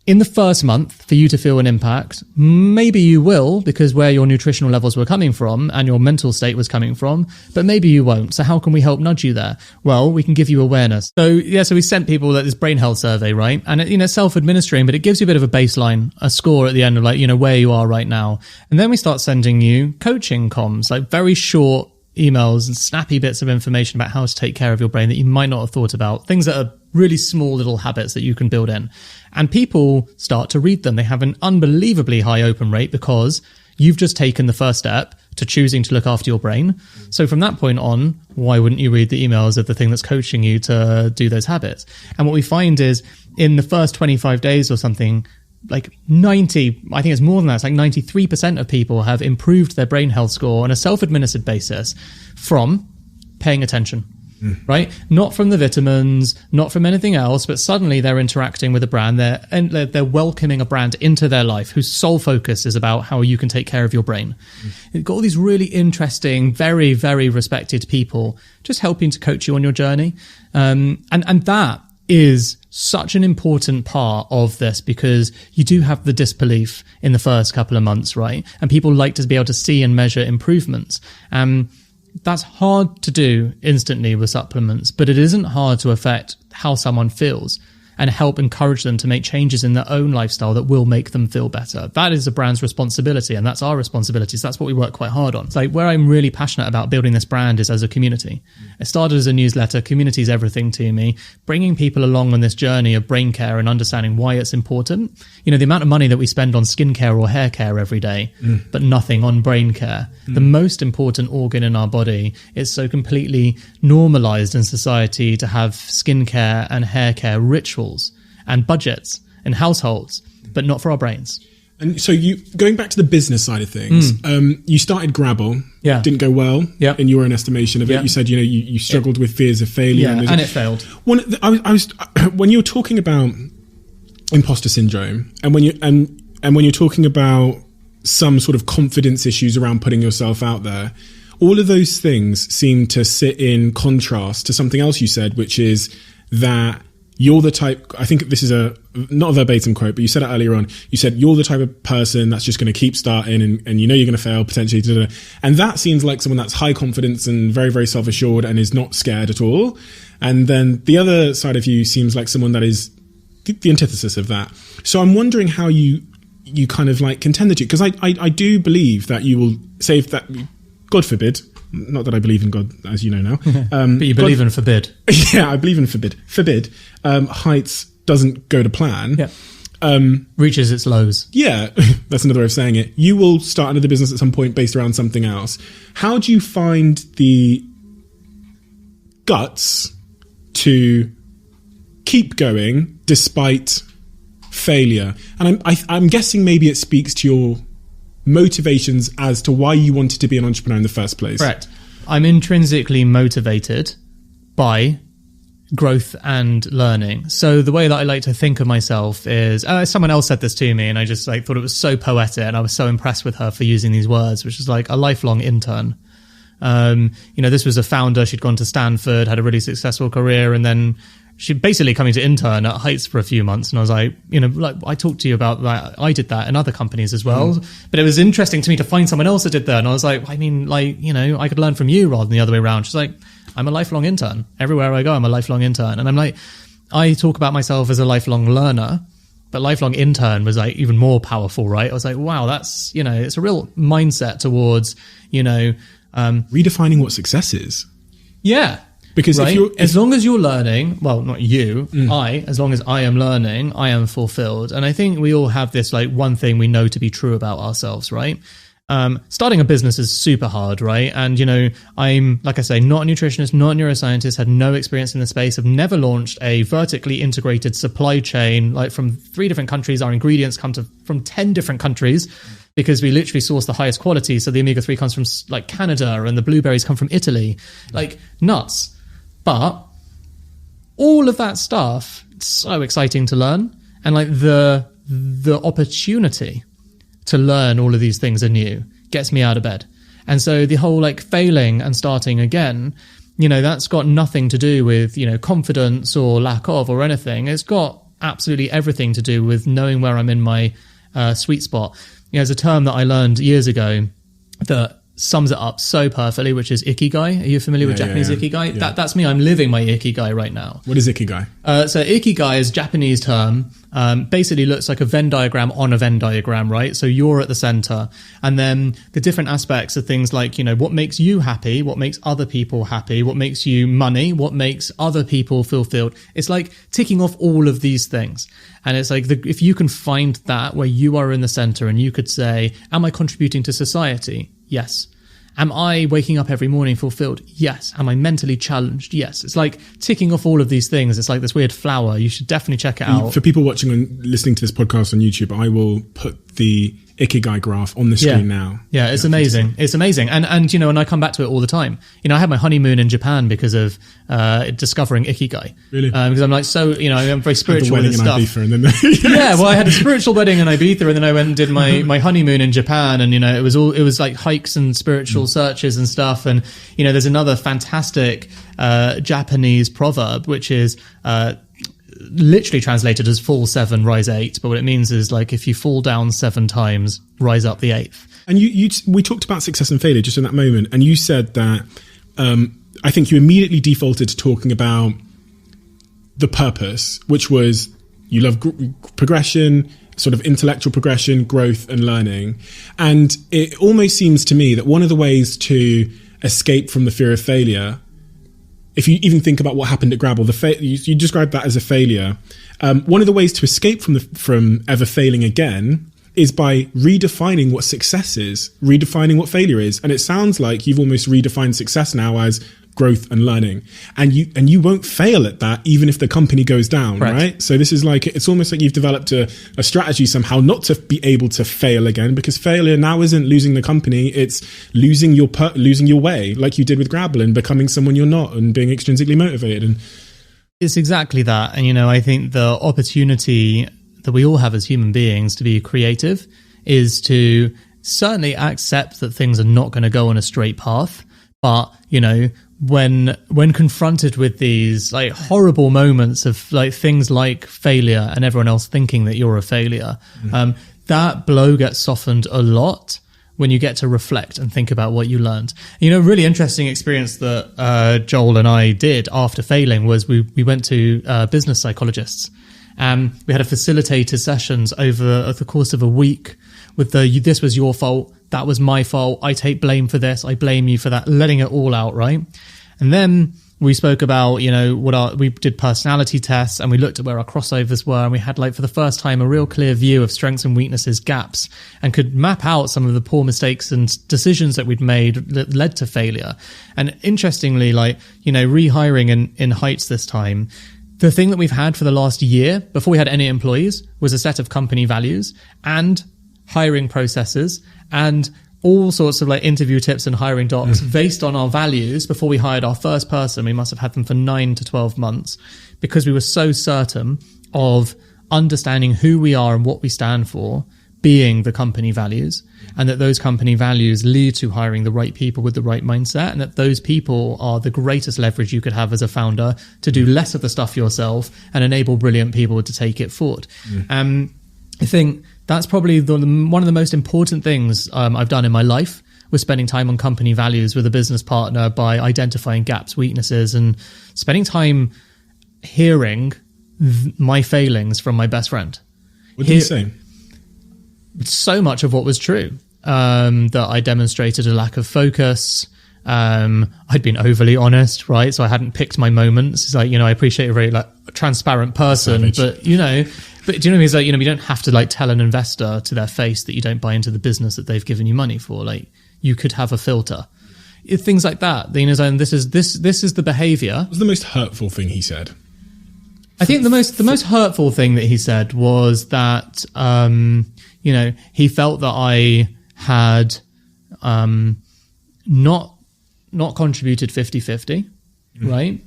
in the first month, for you to feel an impact, maybe you will, because where your nutritional levels were coming from and your mental state was coming from, but maybe you won't. So how can we help nudge you there? Well, we can give you awareness. So we sent people this brain health survey, right? And it's self-administering, but it gives you a bit of a baseline, a score at the end of where you are right now. And then we start sending you coaching comms, like very short emails and snappy bits of information about how to take care of your brain that you might not have thought about, things that are really small little habits that you can build in. And people start to read them. They have an unbelievably high open rate because you've just taken the first step to choosing to look after your brain. So from that point on, why wouldn't you read the emails of the thing that's coaching you to do those habits? And what we find is in the first 25 days or something, like 90, I think it's more than that, it's like 93% of people have improved their brain health score on a self-administered basis from paying attention, right? Not from the vitamins, not from anything else, but suddenly they're interacting with a brand, they're welcoming a brand into their life whose sole focus is about how you can take care of your brain. You've got all these really interesting, very, very respected people just helping to coach you on your journey. And that is such an important part of this because you do have the disbelief in the first couple of months, right? And people like to be able to see and measure improvements. That's hard to do instantly with supplements, but it isn't hard to affect how someone feels and help encourage them to make changes in their own lifestyle that will make them feel better. That is a brand's responsibility, and that's our responsibility. So that's what we work quite hard on. It's like where I'm really passionate about building this brand is as a community. It started as a newsletter. Community is everything to me. Bringing people along on this journey of brain care and understanding why it's important. The amount of money that we spend on skincare or hair care every day, but nothing on brain care. The most important organ in our body is so completely normalized in society to have skincare and hair care rituals and budgets in households, but not for our brains. And so going back to the business side of things, you started Grabble, didn't go well in your own estimation of it. You said, you struggled with fears of failure. And it failed. When you were talking about imposter syndrome and when you're talking about some sort of confidence issues around putting yourself out there, all of those things seem to sit in contrast to something else you said, which is that you're the type, I think this is not a verbatim quote, but you said it earlier on. You said, you're the type of person that's just going to keep starting and you're going to fail potentially. And that seems like someone that's high confidence and very, very self-assured and is not scared at all. And then the other side of you seems like someone that is the antithesis of that. So I'm wondering how you kind of contend the two. Because I do believe that you will say that, God forbid, not that I believe in God, as you know now. But you believe in forbid. Yeah, I believe in forbid. Forbid. Heights doesn't go to plan. Yeah. Reaches its lows. Yeah, that's another way of saying it. You will start another business at some point based around something else. How do you find the guts to keep going despite failure? And I'm guessing maybe it speaks to your motivations as to why you wanted to be an entrepreneur in the first place. Correct. I'm intrinsically motivated by growth and learning. So the way that I like to think of myself is, someone else said this to me and I just thought it was so poetic and I was so impressed with her for using these words, which is a lifelong intern. This was a founder. She'd gone to Stanford, had a really successful career, and then she basically coming to intern at Heights for a few months. And I was like, I talked to you about that. I did that in other companies as well. But it was interesting to me to find someone else that did that. And I was like, I could learn from you rather than the other way around. She's like, I'm a lifelong intern. Everywhere I go, I'm a lifelong intern. And I'm like, I talk about myself as a lifelong learner, but lifelong intern was even more powerful, right? I was like, wow, that's, it's a real mindset towards, redefining what success is. Yeah. Because as long as you're learning, well, not you, as long as I am learning, I am fulfilled. And I think we all have this one thing we know to be true about ourselves, right? Starting a business is super hard, right? And, I'm, like I say, not a nutritionist, not a neuroscientist, had no experience in the space. I've never launched a vertically integrated supply chain, from 3 different countries. Our ingredients come from 10 different countries. because we literally source the highest quality. So the omega-3 comes from like Canada and the blueberries come from Italy, like nuts. But all of that stuff, it's so exciting to learn. And like the opportunity to learn all of these things anew gets me out of bed. And so the whole like failing and starting again, you know, that's got nothing to do with, you know, confidence or lack of or anything. It's got absolutely everything to do with knowing where I'm in my sweet spot. You know, there's a term that I learned years ago that sums it up so perfectly, which is ikigai. Are you familiar with Japanese ikigai? Yeah. That's me. I'm living my ikigai right now. What is ikigai? So ikigai is a Japanese term. Basically looks like a Venn diagram on a Venn diagram, right? So you're at the center. And then the different aspects of things like, you know, what makes you happy, what makes other people happy, what makes you money, what makes other people fulfilled. It's like ticking off all of these things. And it's like, if you can find that where you are in the center and you could say, am I contributing to society? Yes. Am I waking up every morning fulfilled? Yes. Am I mentally challenged? Yes. It's like ticking off all of these things. It's like this weird flower. You should definitely check it out. For people watching and listening to this podcast on YouTube, I will put the Ikigai graph on the screen now. Yeah, it's amazing. It's amazing. And, you know, and I come back to it all the time. You know, I had my honeymoon in Japan because of discovering Ikigai. Really? Because I'm like, so, you know, I'm very spiritual with this stuff. Ibiza and then Yeah, well, I had a spiritual wedding in Ibiza and then I went and did my honeymoon in Japan. And, you know, it was like hikes and spiritual searches and stuff. And, you know, there's another fantastic Japanese proverb, which is literally translated as fall 7, rise 8. But what it means is like, if you fall down 7 times, rise up the 8th. And we talked about success and failure just in that moment. And you said that, I think you immediately defaulted to talking about the purpose, which was you love progression, sort of intellectual progression, growth and learning. And it almost seems to me that one of the ways to escape from the fear of failure, if you even think about what happened at Grabble, you described that as a failure. One of the ways to escape from ever failing again is by redefining what success is, redefining what failure is. And it sounds like you've almost redefined success now as growth and learning. And you won't fail at that even if the company goes down, right? So this is like, it's almost like you've developed a strategy somehow not to be able to fail again, because failure now isn't losing the company, it's losing your way, like you did with Grabble, and becoming someone you're not and being extrinsically motivated. And it's exactly that. And, you know, I think the opportunity that we all have as human beings to be creative is to certainly accept that things are not going to go on a straight path. But, you know, when confronted with these like horrible moments of like things like failure and everyone else thinking that you're a failure, that blow gets softened a lot when you get to reflect and think about what you learned. You know, really interesting experience that Joel and I did after failing was we went to business psychologists. We had a facilitated sessions over the course of a week with this was your fault, that was my fault, I take blame for this, I blame you for that, letting it all out, right? And then we spoke about, you know, we did personality tests and we looked at where our crossovers were, and we had, like, for the first time, a real clear view of strengths and weaknesses, gaps, and could map out some of the poor mistakes and decisions that we'd made that led to failure. And interestingly, like, you know, rehiring in Heights this time, the thing that we've had for the last year, before we had any employees, was a set of company values and hiring processes and all sorts of like interview tips and hiring docs based on our values. Before we hired our first person, we must have had them for 9 to 12 months because we were so certain of understanding who we are and what we stand for being the company values, and that those company values lead to hiring the right people with the right mindset, and that those people are the greatest leverage you could have as a founder to do less of the stuff yourself and enable brilliant people to take it forward. I think that's probably one of the most important things I've done in my life, was spending time on company values with a business partner by identifying gaps, weaknesses, and spending time hearing my failings from my best friend. What did he say? So much of what was true, that I demonstrated a lack of focus. I'd been overly honest, right? So I hadn't picked my moments. It's like, you know, I appreciate a very like transparent person, but do you know what I mean? It's like, you know, you don't have to like tell an investor to their face that you don't buy into the business that they've given you money for. Like, you could have a filter, things like that. You know, and this is the behavior. What was the most hurtful thing he said? I think the most hurtful thing that he said was that, he felt that I had not contributed 50-50, right?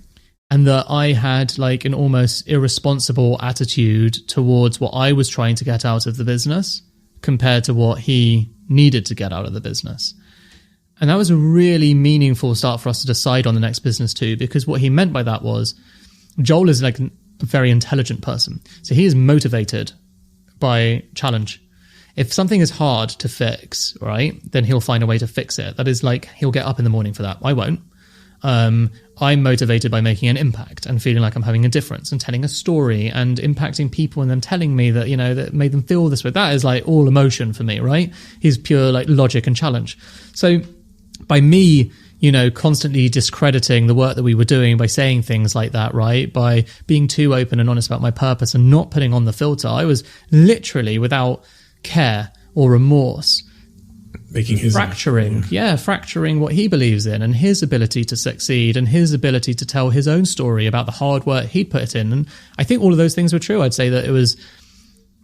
And that I had like an almost irresponsible attitude towards what I was trying to get out of the business compared to what he needed to get out of the business. And that was a really meaningful start for us to decide on the next business too, because what he meant by that was Joel is like a very intelligent person. So he is motivated by challenge. If something is hard to fix, right, then he'll find a way to fix it. That is like, he'll get up in the morning for that. I won't. I'm motivated by making an impact and feeling like I'm having a difference and telling a story and impacting people and them telling me that, that made them feel this way. That is like all emotion for me, right? He's pure like logic and challenge. So by me, constantly discrediting the work that we were doing by saying things like that, right? By being too open and honest about my purpose and not putting on the filter, I was literally without care or remorse making his fracturing what he believes in and his ability to succeed and his ability to tell his own story about the hard work he'd put in. And I think all of those things were true. I'd say that it was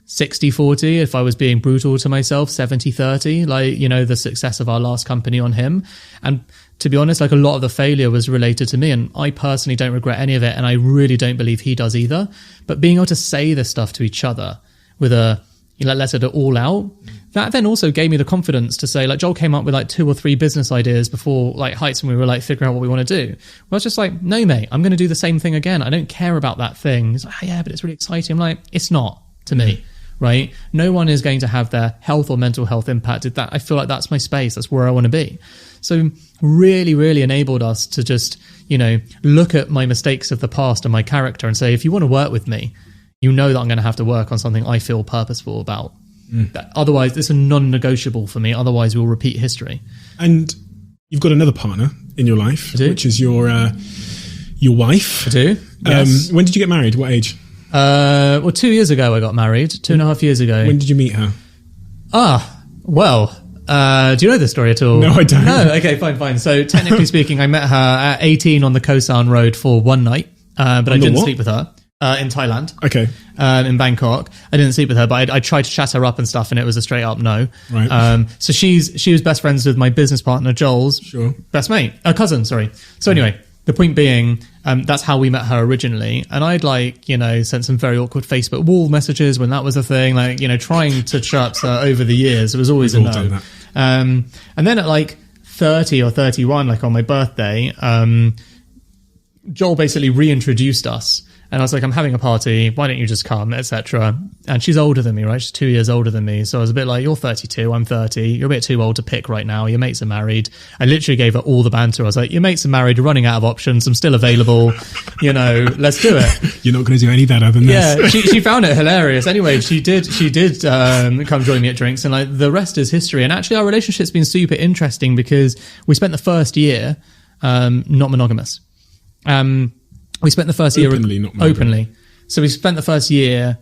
60-40 if I was being brutal to myself, 70-30, like, the success of our last company on him. And to be honest, like a lot of the failure was related to me, and I personally don't regret any of it, and I really don't believe he does either. But being able to say this stuff to each other with a let it all out, that then also gave me the confidence to say, like, Joel came up with like 2 or 3 business ideas before like Heights, and we were like figuring out what we want to do. Well, I was just like, no, mate, I'm going to do the same thing again. I don't care about that thing. He's like, oh, yeah, but it's really exciting. I'm like, it's not to me, right? No one is going to have their health or mental health impacted. That I feel like that's my space. That's where I want to be. So really, really enabled us to just, look at my mistakes of the past and my character and say, if you want to work with me, that I'm going to have to work on something I feel purposeful about. Otherwise, it's a non-negotiable for me. Otherwise, we'll repeat history. And you've got another partner in your life, which is your wife. I do, yes. When did you get married? What age? 2 years ago I got married, 2.5 years ago. When did you meet her? Do you know this story at all? No, I don't. No, okay, fine. So technically speaking, I met her at 18 on the Koh San Road for one night, but I didn't sleep with her. In Thailand. Okay. In Bangkok. I didn't sleep with her, but I tried to chat her up and stuff, and it was a straight up no. Right. So she was best friends with my business partner, Joel's best mate. Cousin, sorry. So anyway, the point being, that's how we met her originally. And I'd sent some very awkward Facebook wall messages when that was a thing, trying to chat her over the years. It was always a no. And then at 30 or 31, on my birthday, Joel basically reintroduced us. And I was like, I'm having a party. Why don't you just come, etc. And she's older than me, right? She's 2 years older than me. So I was a bit like, you're 32, I'm 30. You're a bit too old to pick right now. Your mates are married. I literally gave her all the banter. I was like, your mates are married. You're running out of options. I'm still available. Let's do it. You're not going to do any better than this. Yeah, she found it hilarious. Anyway, she did come join me at drinks, and the rest is history. And actually, our relationship's been super interesting because we spent the first year not monogamous. We spent the first year openly. So we spent the first year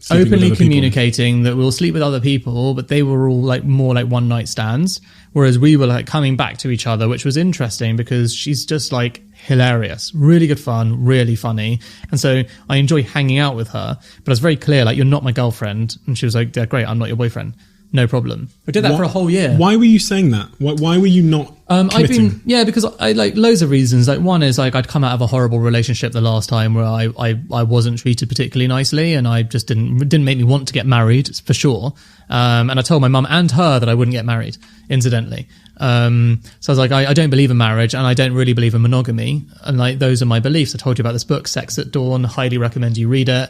openly communicating that we'll sleep with other people, but they were all more like one night stands. Whereas we were coming back to each other, which was interesting because she's just hilarious, really good fun, really funny. And so I enjoy hanging out with her, but I was very clear, you're not my girlfriend. And she was like, yeah, great, I'm not your boyfriend. No problem. I did that for a whole year. Why were you saying that? Why were you not committing? Because I loads of reasons. One is I'd come out of a horrible relationship the last time where I wasn't treated particularly nicely, and I just didn't make me want to get married for sure. And I told my mum and her that I wouldn't get married, incidentally. So I was like, I don't believe in marriage, and I don't really believe in monogamy. And those are my beliefs. I told you about this book, Sex at Dawn. Highly recommend you read it.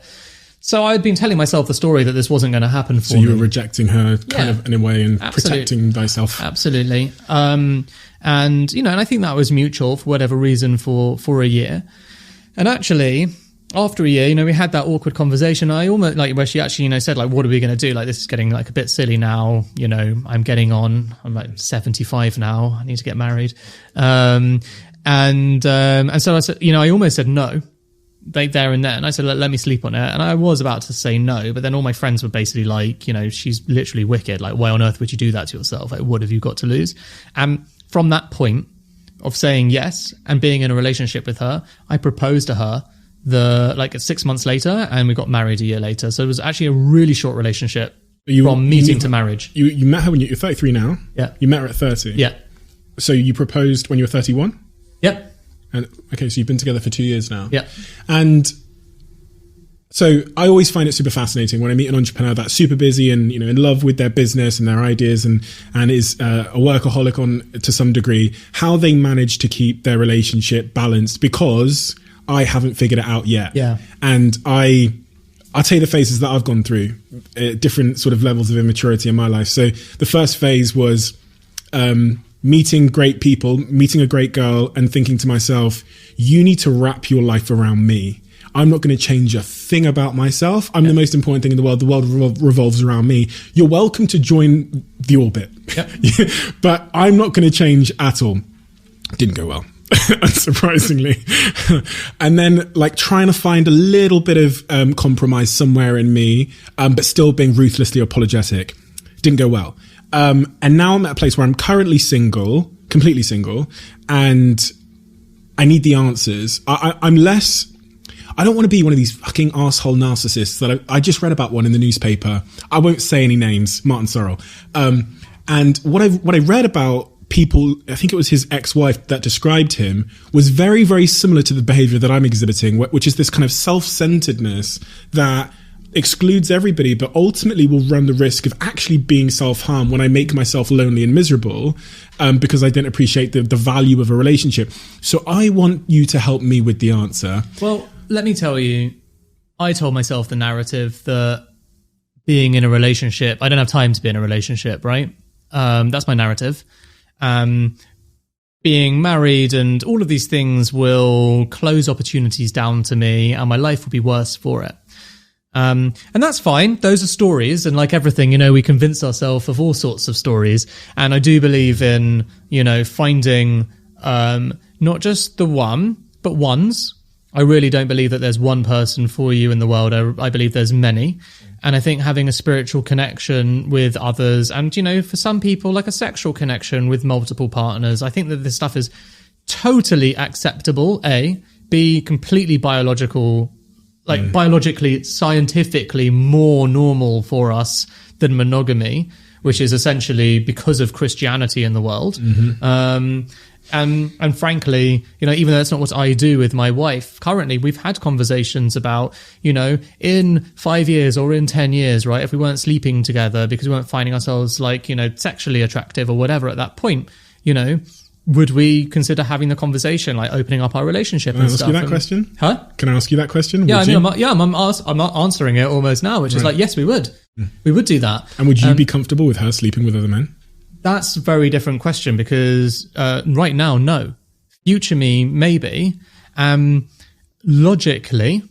So I'd been telling myself the story that this wasn't going to happen for me. So you were rejecting her kind of in a way and protecting thyself. Absolutely. And I think that was mutual for whatever reason for a year. And actually, after a year, we had that awkward conversation. I almost where she actually, said what are we going to do? This is getting a bit silly now. I'm getting on. I'm 75 now. I need to get married. And so I said, I almost said no. There and then I said, let me sleep on it. And I was about to say no, but then all my friends were basically she's literally wicked. Why on earth would you do that to yourself? What have you got to lose? And from that point of saying yes and being in a relationship with her, I proposed to her like 6 months later, and we got married a year later. So it was actually a really short relationship from meeting to marriage. You met her when you're 33 now. Yeah. You met her at 30. Yeah. So you proposed when you were 31? Yep. And okay, so you've been together for 2 years now. Yeah. And so I always find it super fascinating when I meet an entrepreneur that's super busy and, in love with their business and their ideas and is a workaholic to some degree, how they manage to keep their relationship balanced, because I haven't figured it out yet. Yeah. And I'll tell you the phases that I've gone through, different sort of levels of immaturity in my life. So the first phase was meeting great people, meeting a great girl and thinking to myself, you need to wrap your life around me. I'm not going to change a thing about myself. I'm the most important thing in the world. The world revolves around me. You're welcome to join the orbit, but I'm not going to change at all. Didn't go well, unsurprisingly. And then trying to find a little bit of compromise somewhere in me, but still being ruthlessly apologetic. Didn't go well. And now I'm at a place where I'm currently single, completely single, and I need the answers. I don't want to be one of these fucking asshole narcissists that I just read about one in the newspaper. I won't say any names, Martin Sorrell. And what I read about people, I think it was his ex-wife that described him, was very, very similar to the behavior that I'm exhibiting, which is this kind of self-centeredness that excludes everybody, but ultimately will run the risk of actually being self-harm when I make myself lonely and miserable, because I didn't appreciate the value of a relationship. So I want you to help me with the answer. Well, let me tell you, I told myself the narrative that being in a relationship, I don't have time to be in a relationship, right? That's my narrative. Being married and all of these things will close opportunities down to me and my life will be worse for it. And that's fine. Those are stories. And like everything, we convince ourselves of all sorts of stories. And I do believe in, finding not just the one, but ones. I really don't believe that there's one person for you in the world. I believe there's many. And I think having a spiritual connection with others and, for some people, like a sexual connection with multiple partners, I think that this stuff is totally acceptable, A. B, completely biologically, scientifically more normal for us than monogamy, which is essentially because of Christianity in the world. Mm-hmm. And frankly, even though that's not what I do with my wife, currently we've had conversations about, in 5 years or in 10 years, right? If we weren't sleeping together because we weren't finding ourselves sexually attractive or whatever at that point, would we consider having the conversation, opening up our relationship and stuff? Can I ask you that question? Huh? Can I ask you that question? Yeah, I'm answering it almost now, which is yes, we would. We would do that. And would you be comfortable with her sleeping with other men? That's a very different question because right now, no. Future me, maybe. Logically,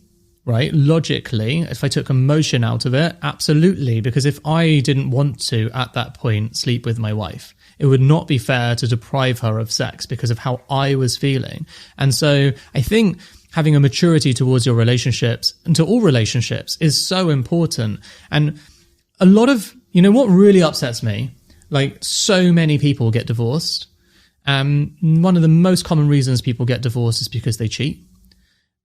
if I took emotion out of it, absolutely. Because if I didn't want to, at that point, sleep with my wife, it would not be fair to deprive her of sex because of how I was feeling. And so I think having a maturity towards your relationships and to all relationships is so important. And a lot of, what really upsets me, so many people get divorced. One of the most common reasons people get divorced is because they cheat.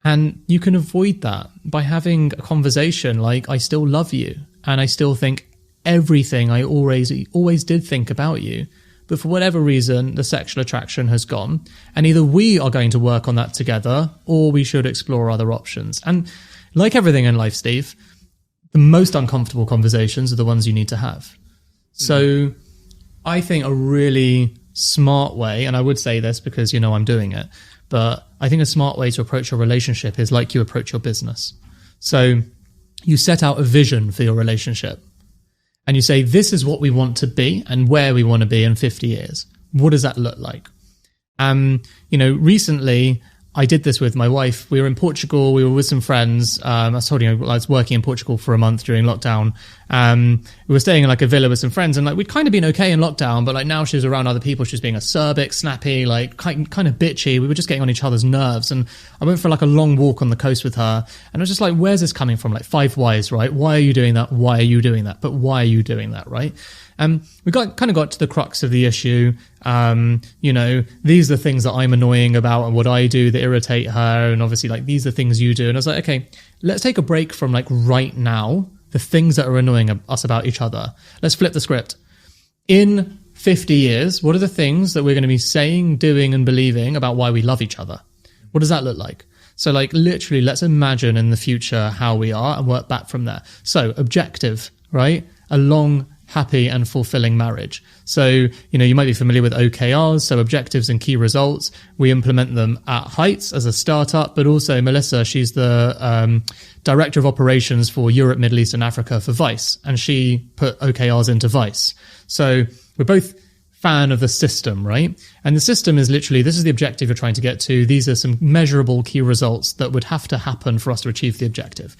And you can avoid that by having a conversation like, I still love you. And I still think everything I always did think about you. But for whatever reason, the sexual attraction has gone. And either we are going to work on that together or we should explore other options. And like everything in life, Steve, the most uncomfortable conversations are the ones you need to have. So I think a really smart way, and I would say this because, I'm doing it, but I think a smart way to approach your relationship is like you approach your business. So you set out a vision for your relationship and you say, this is what we want to be and where we want to be in 50 years. What does that look like? Recently I did this with my wife. We were in Portugal. We were with some friends. I was working in Portugal for a month during lockdown. We were staying in like a villa with some friends, and like we'd kind of been okay in lockdown, but like now she was around other people, she was being acerbic, snappy, like kind of bitchy. We were just getting on each other's nerves. And I went for like a long walk on the coast with her, and I was just like, where's this coming from? Like 5 whys, right? Why are you doing that? Why are you doing that? But why are you doing that, right? We got to the crux of the issue. These are the things that I'm annoying about and what I do that irritate her. And obviously like these are things you do. And I was like, okay, let's take a break from like right now, the things that are annoying us about each other. Let's flip the script. In 50 years, what are the things that we're going to be saying, doing and believing about why we love each other? What does that look like? So like literally let's imagine in the future how we are and work back from there. So objective, right? A long, happy and fulfilling marriage. So, you might be familiar with OKRs, so objectives and key results. We implement them at Heights as a startup, but also Melissa, she's the director of operations for Europe, Middle East and Africa for Vice, and she put OKRs into Vice. So we're both fan of the system, right? And the system is literally, this is the objective you're trying to get to. These are some measurable key results that would have to happen for us to achieve the objective.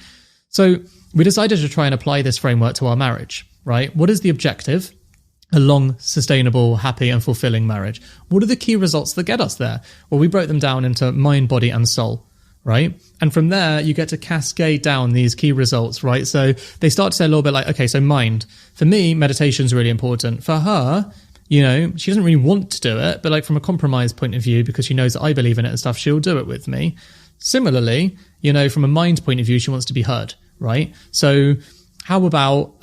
So we decided to try and apply this framework to our marriage, right? What is the objective? A long, sustainable, happy and fulfilling marriage. What are the key results that get us there? Well, we broke them down into mind, body and soul, right? And from there, you get to cascade down these key results, right? So they start to say a little bit like, okay, so mind. For me, meditation is really important. For her, she doesn't really want to do it, but like from a compromise point of view, because she knows that I believe in it and stuff, she'll do it with me. Similarly, from a mind point of view, she wants to be heard, right? So how about,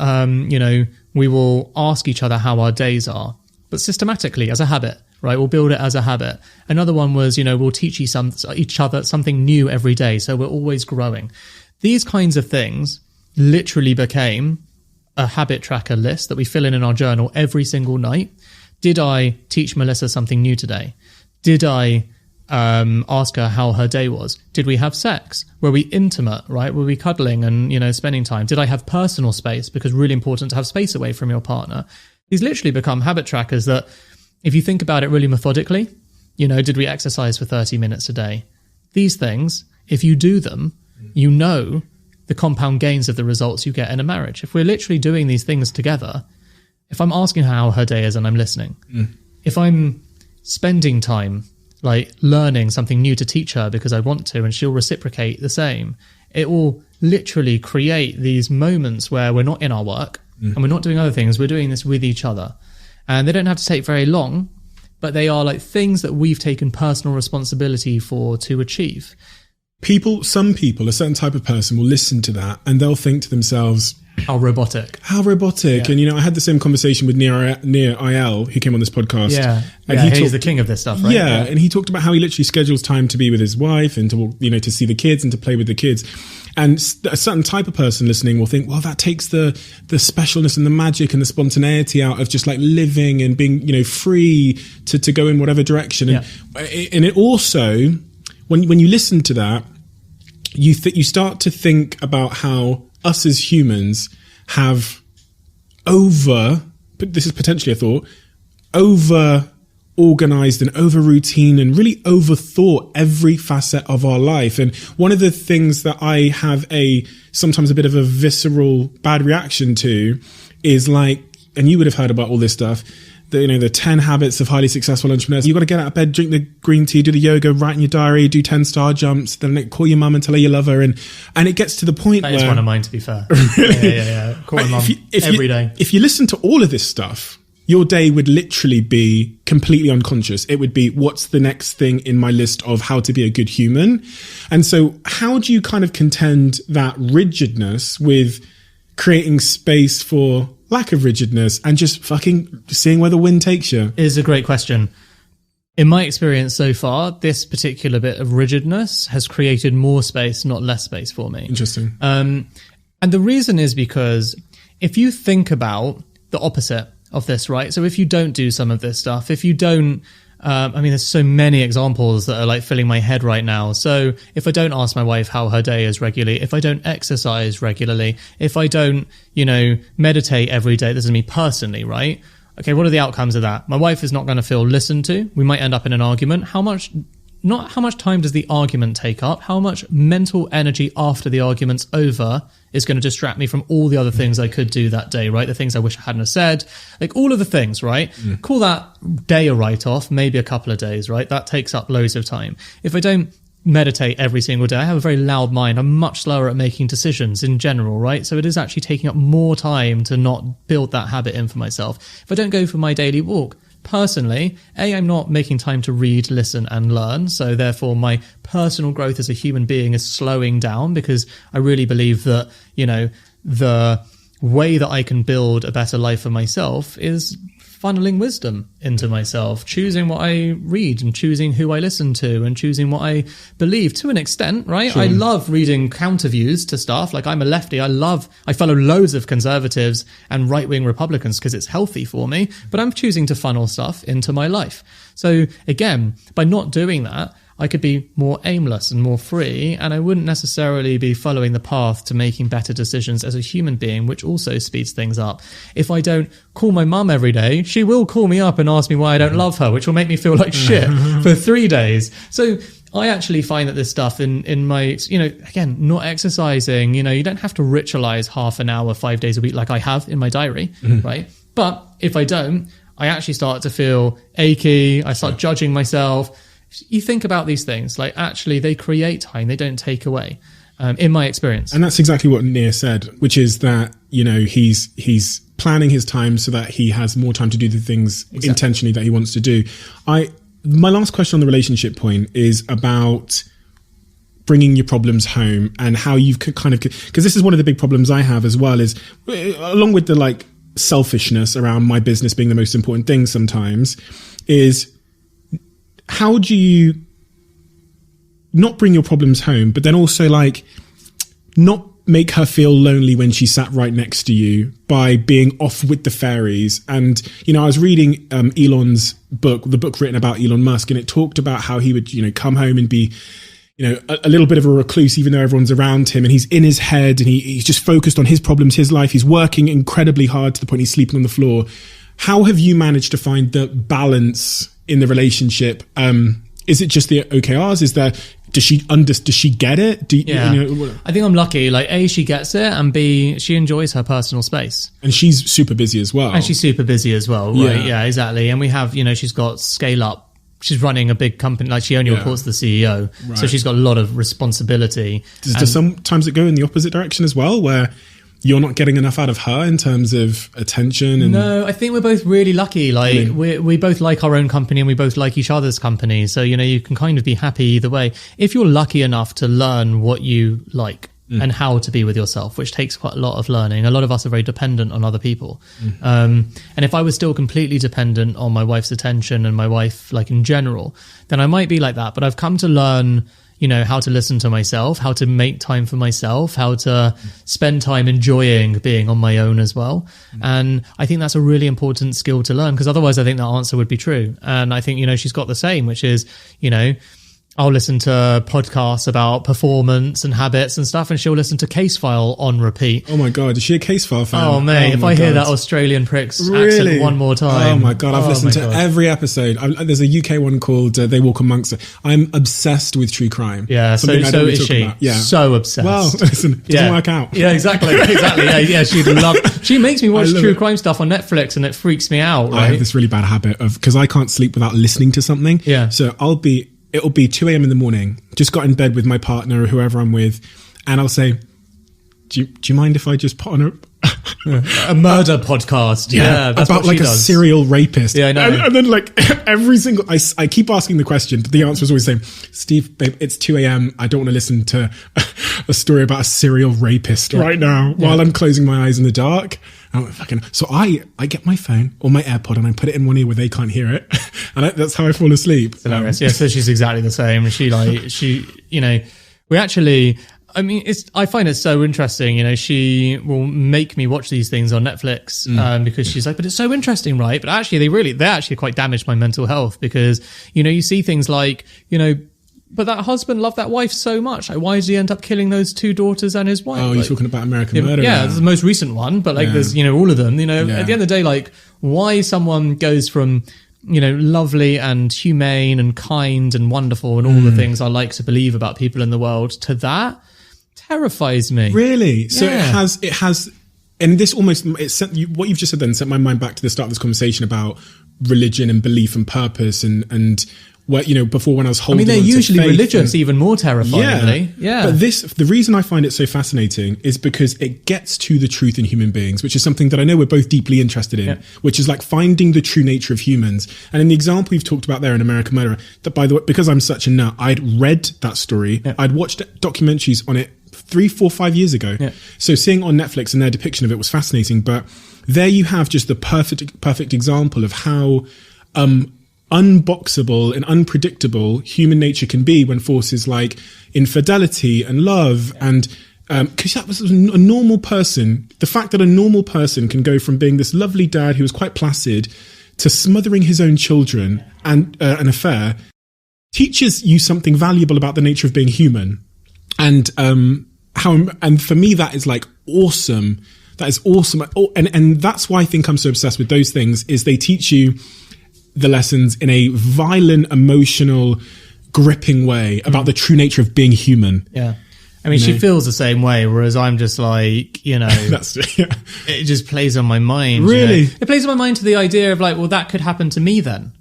we will ask each other how our days are, but systematically as a habit, right? We'll build it as a habit. Another one was, we'll teach each other something new every day. So we're always growing. These kinds of things literally became a habit tracker list that we fill in our journal every single night. Did I teach Melissa something new today? Did I ask her how her day was? Did we have sex? Were we intimate, right? Were we cuddling and, spending time? Did I have personal space? Because really important to have space away from your partner. These literally become habit trackers that if you think about it really methodically, did we exercise for 30 minutes a day? These things, if you do them, the compound gains of the results you get in a marriage. If we're literally doing these things together, if I'm asking her how her day is and I'm listening, if I'm spending time like learning something new to teach her because I want to, and she'll reciprocate the same, it will literally create these moments where we're not in our work and we're not doing other things. We're doing this with each other. And they don't have to take very long, but they are like things that we've taken personal responsibility for to achieve. Some people, a certain type of person will listen to that and they'll think to themselves, How robotic. Yeah. And, I had the same conversation with Nir Ayal, who came on this podcast. Yeah. And he's the king of this stuff, right? Yeah. And he talked about how he literally schedules time to be with his wife and to, to see the kids and to play with the kids. And a certain type of person listening will think, well, that takes the specialness and the magic and the spontaneity out of just like living and being, free to go in whatever direction. And it also, when you listen to that, you start to think about how us as humans have but this is potentially a thought, over organized and over routine and really overthought every facet of our life. And one of the things that I have sometimes a bit of a visceral bad reaction to is like, and you would have heard about all this stuff, the 10 habits of highly successful entrepreneurs. You got to get out of bed, drink the green tea, do the yoga, write in your diary, do 10 star jumps, then call your mum and tell her you love her. And it gets to the point where... That is one of mine, to be fair. Really? Yeah. Call my mum every day. If you listen to all of this stuff, your day would literally be completely unconscious. It would be, what's the next thing in my list of how to be a good human? And so how do you kind of contend that rigidness with creating space for lack of rigidness and just fucking seeing where the wind takes you? It is a great question. In my experience so far, this particular bit of rigidness has created more space, not less space for me. Interesting. And the reason is because if you think about the opposite of this, right? So if you don't do some of this stuff, if you don't, there's so many examples that are like filling my head right now. So if I don't ask my wife how her day is regularly, if I don't exercise regularly, if I don't, meditate every day, this is me personally, right? Okay, what are the outcomes of that? My wife is not going to feel listened to. We might end up in an argument. Not how much time does the argument take up? How much mental energy after the argument's over is going to distract me from all the other things I could do that day, right? The things I wish I hadn't have said, like all of the things, right? Call that day a write-off, maybe a couple of days, right? That takes up loads of time. If I don't meditate every single day, I have a very loud mind. I'm much slower at making decisions in general, right? So it is actually taking up more time to not build that habit in for myself. If I don't go for my daily walk, personally, I'm not making time to read, listen, and learn. So therefore, my personal growth as a human being is slowing down, because I really believe that, the way that I can build a better life for myself is funneling wisdom into myself, choosing what I read and choosing who I listen to and choosing what I believe to an extent, right? Sure. I love reading counter views to stuff. Like, I'm a lefty. I follow loads of conservatives and right-wing Republicans because it's healthy for me, but I'm choosing to funnel stuff into my life. So again, by not doing that, I could be more aimless and more free, and I wouldn't necessarily be following the path to making better decisions as a human being, which also speeds things up. If I don't call my mum every day, she will call me up and ask me why I don't love her, which will make me feel like shit for 3 days. So I actually find that this stuff in my, again, not exercising, you don't have to ritualize half an hour, 5 days a week like I have in my diary, right? But if I don't, I actually start to feel achy. I start judging myself. You think about these things, like actually they create time, they don't take away, in my experience. And that's exactly what Nia said, which is that, he's planning his time so that he has more time to do the things intentionally that he wants to do. My last question on the relationship point is about bringing your problems home and how you've kind of, because this is one of the big problems I have as well, is along with the selfishness around my business being the most important thing sometimes, is how do you not bring your problems home, but then also not make her feel lonely when she sat right next to you by being off with the fairies? And, I was reading Elon's book, the book written about Elon Musk, and it talked about how he would, come home and be, a little bit of a recluse, even though everyone's around him, and he's in his head and he's just focused on his problems, his life. He's working incredibly hard to the point he's sleeping on the floor. How have you managed to find the balance in the relationship? Is it just the OKRs? Does she get it? I think I'm lucky. A, she gets it, and B, she enjoys her personal space. And she's super busy as well. Right? Yeah, exactly. And we have, she's got scale up. She's running a big company. She only reports to the CEO. Right. So she's got a lot of responsibility. Does sometimes it go in the opposite direction as well, where you're not getting enough out of her in terms of attention? No, I think we're both really lucky. We both like our own company and we both like each other's company. So, you can kind of be happy either way. If you're lucky enough to learn what you like and how to be with yourself, which takes quite a lot of learning. A lot of us are very dependent on other people. And if I was still completely dependent on my wife's attention and my wife, in general, then I might be like that. But I've come to learn, how to listen to myself, how to make time for myself, how to spend time enjoying being on my own as well. And I think that's a really important skill to learn, because otherwise I think that answer would be true. And I think, she's got the same, which is, I'll listen to podcasts about performance and habits and stuff, and she'll listen to Case File on repeat. Oh my God, is she a Case File fan? Oh mate, if I hear that Australian prick's accent one more time. Oh my God, I've listened to every episode. There's a UK one called They Walk Amongst Us. I'm obsessed with true crime. Yeah, so is she. About. Yeah. So obsessed. Well, listen, it doesn't work out. Yeah, exactly. Yeah, she makes me watch true crime stuff on Netflix and it freaks me out, right? I have this really bad habit because I can't sleep without listening to something. Yeah. So it'll be 2 a.m. in the morning, just got in bed with my partner or whoever I'm with, and I'll say, do you mind if I just put on a murder podcast? Yeah, that's about a serial rapist. Yeah, I know. And then every single, I keep asking the question, but the answer is always the same. Steve, babe, it's 2 a.m. I don't want to listen to a story about a serial rapist right now while I'm closing my eyes in the dark. So I get my phone or my AirPod and I put it in one ear where they can't hear it, and that's how I fall asleep. Yeah, so she's exactly the same. We actually. I find it so interesting. She will make me watch these things on Netflix because she's like, but it's so interesting, right? But actually, they actually quite damage my mental health because, you see things like, but that husband loved that wife so much. Why did he end up killing those 2 daughters and his wife? Oh, you're talking about American Murder? Yeah, it's the most recent one, but there's, all of them, At the end of the day, why someone goes from, lovely and humane and kind and wonderful and all the things I like to believe about people in the world to that. terrifies me. Really? So Yeah. it has, and this almost, what you've just said then sent my mind back to the start of this conversation about religion and belief and purpose and where, before when I was holding they're on to usually faith religious, even more terrifyingly. Yeah. But the reason I find it so fascinating is because it gets to the truth in human beings, which is something that I know we're both deeply interested in, which is like finding the true nature of humans. And in the example you've talked about there in American Murderer, that by the way, because I'm such a nut, I'd read that story. Yeah. I'd watched documentaries on it 3, 4, 5 years ago. Yeah. So seeing on Netflix and their depiction of it was fascinating. But there you have just the perfect example of how, unboxable and unpredictable human nature can be when forces like infidelity and love and because that was a normal person. The fact that a normal person can go from being this lovely dad who was quite placid to smothering his own children and an affair teaches you something valuable about the nature of being human. And and for me that is like awesome. That is awesome. And that's why I think I'm so obsessed with those things, is they teach you the lessons in a violent, emotional, gripping way about the true nature of being human. Yeah. I mean, she feels the same way, whereas I'm just like, it just plays on my mind. Really? It plays on my mind to the idea of like, well, that could happen to me then.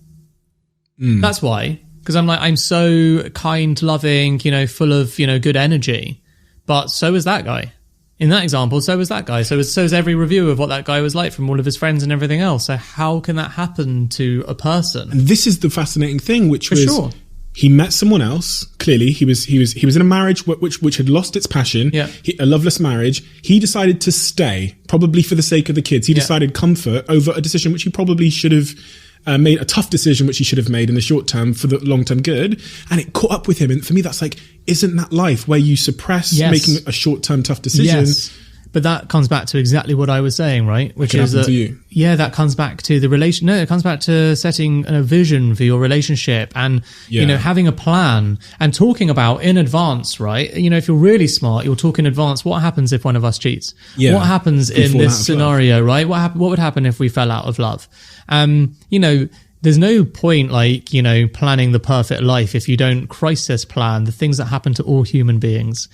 That's why. Because I'm so kind, loving, full of, good energy. But so is that guy. In that example, so was that guy. So is every review of what that guy was like from all of his friends and everything else. So how can that happen to a person? And this is the fascinating thing, which was sure. He met someone else. Clearly, he was in a marriage which had lost its passion. Yeah. A loveless marriage. He decided to stay, probably for the sake of the kids. He decided comfort over a decision which he probably should have made, a tough decision which he should have made in the short term for the long term good. And it caught up with him. And for me, that's like, isn't that life where you suppress making a short term tough decision? Yes. But that comes back to exactly what I was saying, right? Which is that, that comes back to the relation. No, it comes back to setting a vision for your relationship and, having a plan and talking about in advance, right? If you're really smart, you'll talk in advance. What happens if one of us cheats? Yeah. What happens in this scenario, right? What would happen if we fell out of love? There's no point planning the perfect life if you don't crisis plan the things that happen to all human beings.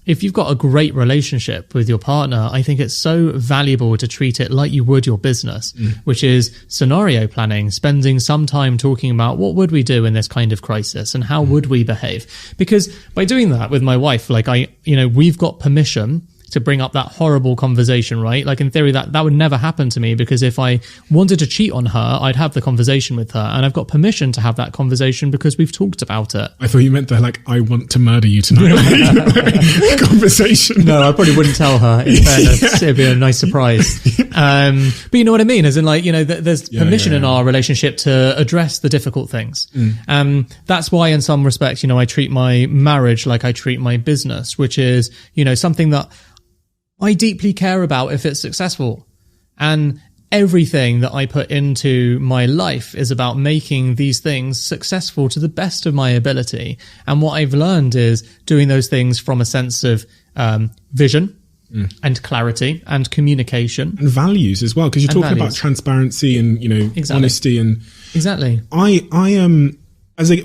If you've got a great relationship with your partner, I think it's so valuable to treat it like you would your business, which is scenario planning, spending some time talking about what would we do in this kind of crisis and how would we behave? Because by doing that with my wife, we've got permission to bring up that horrible conversation, right? Like in theory, that would never happen to me, because if I wanted to cheat on her, I'd have the conversation with her, and I've got permission to have that conversation because we've talked about it. I thought you meant the I want to murder you tonight conversation. No, I probably wouldn't tell her. In fairness, it'd be a nice surprise. But you know what I mean? As in there's permission in our relationship to address the difficult things. That's why in some respects, I treat my marriage like I treat my business, which is, something that I deeply care about if it's successful. And everything that I put into my life is about making these things successful to the best of my ability. And what I've learned is doing those things from a sense of vision and clarity and communication. And values as well, because you're talking about transparency and, honesty. And exactly.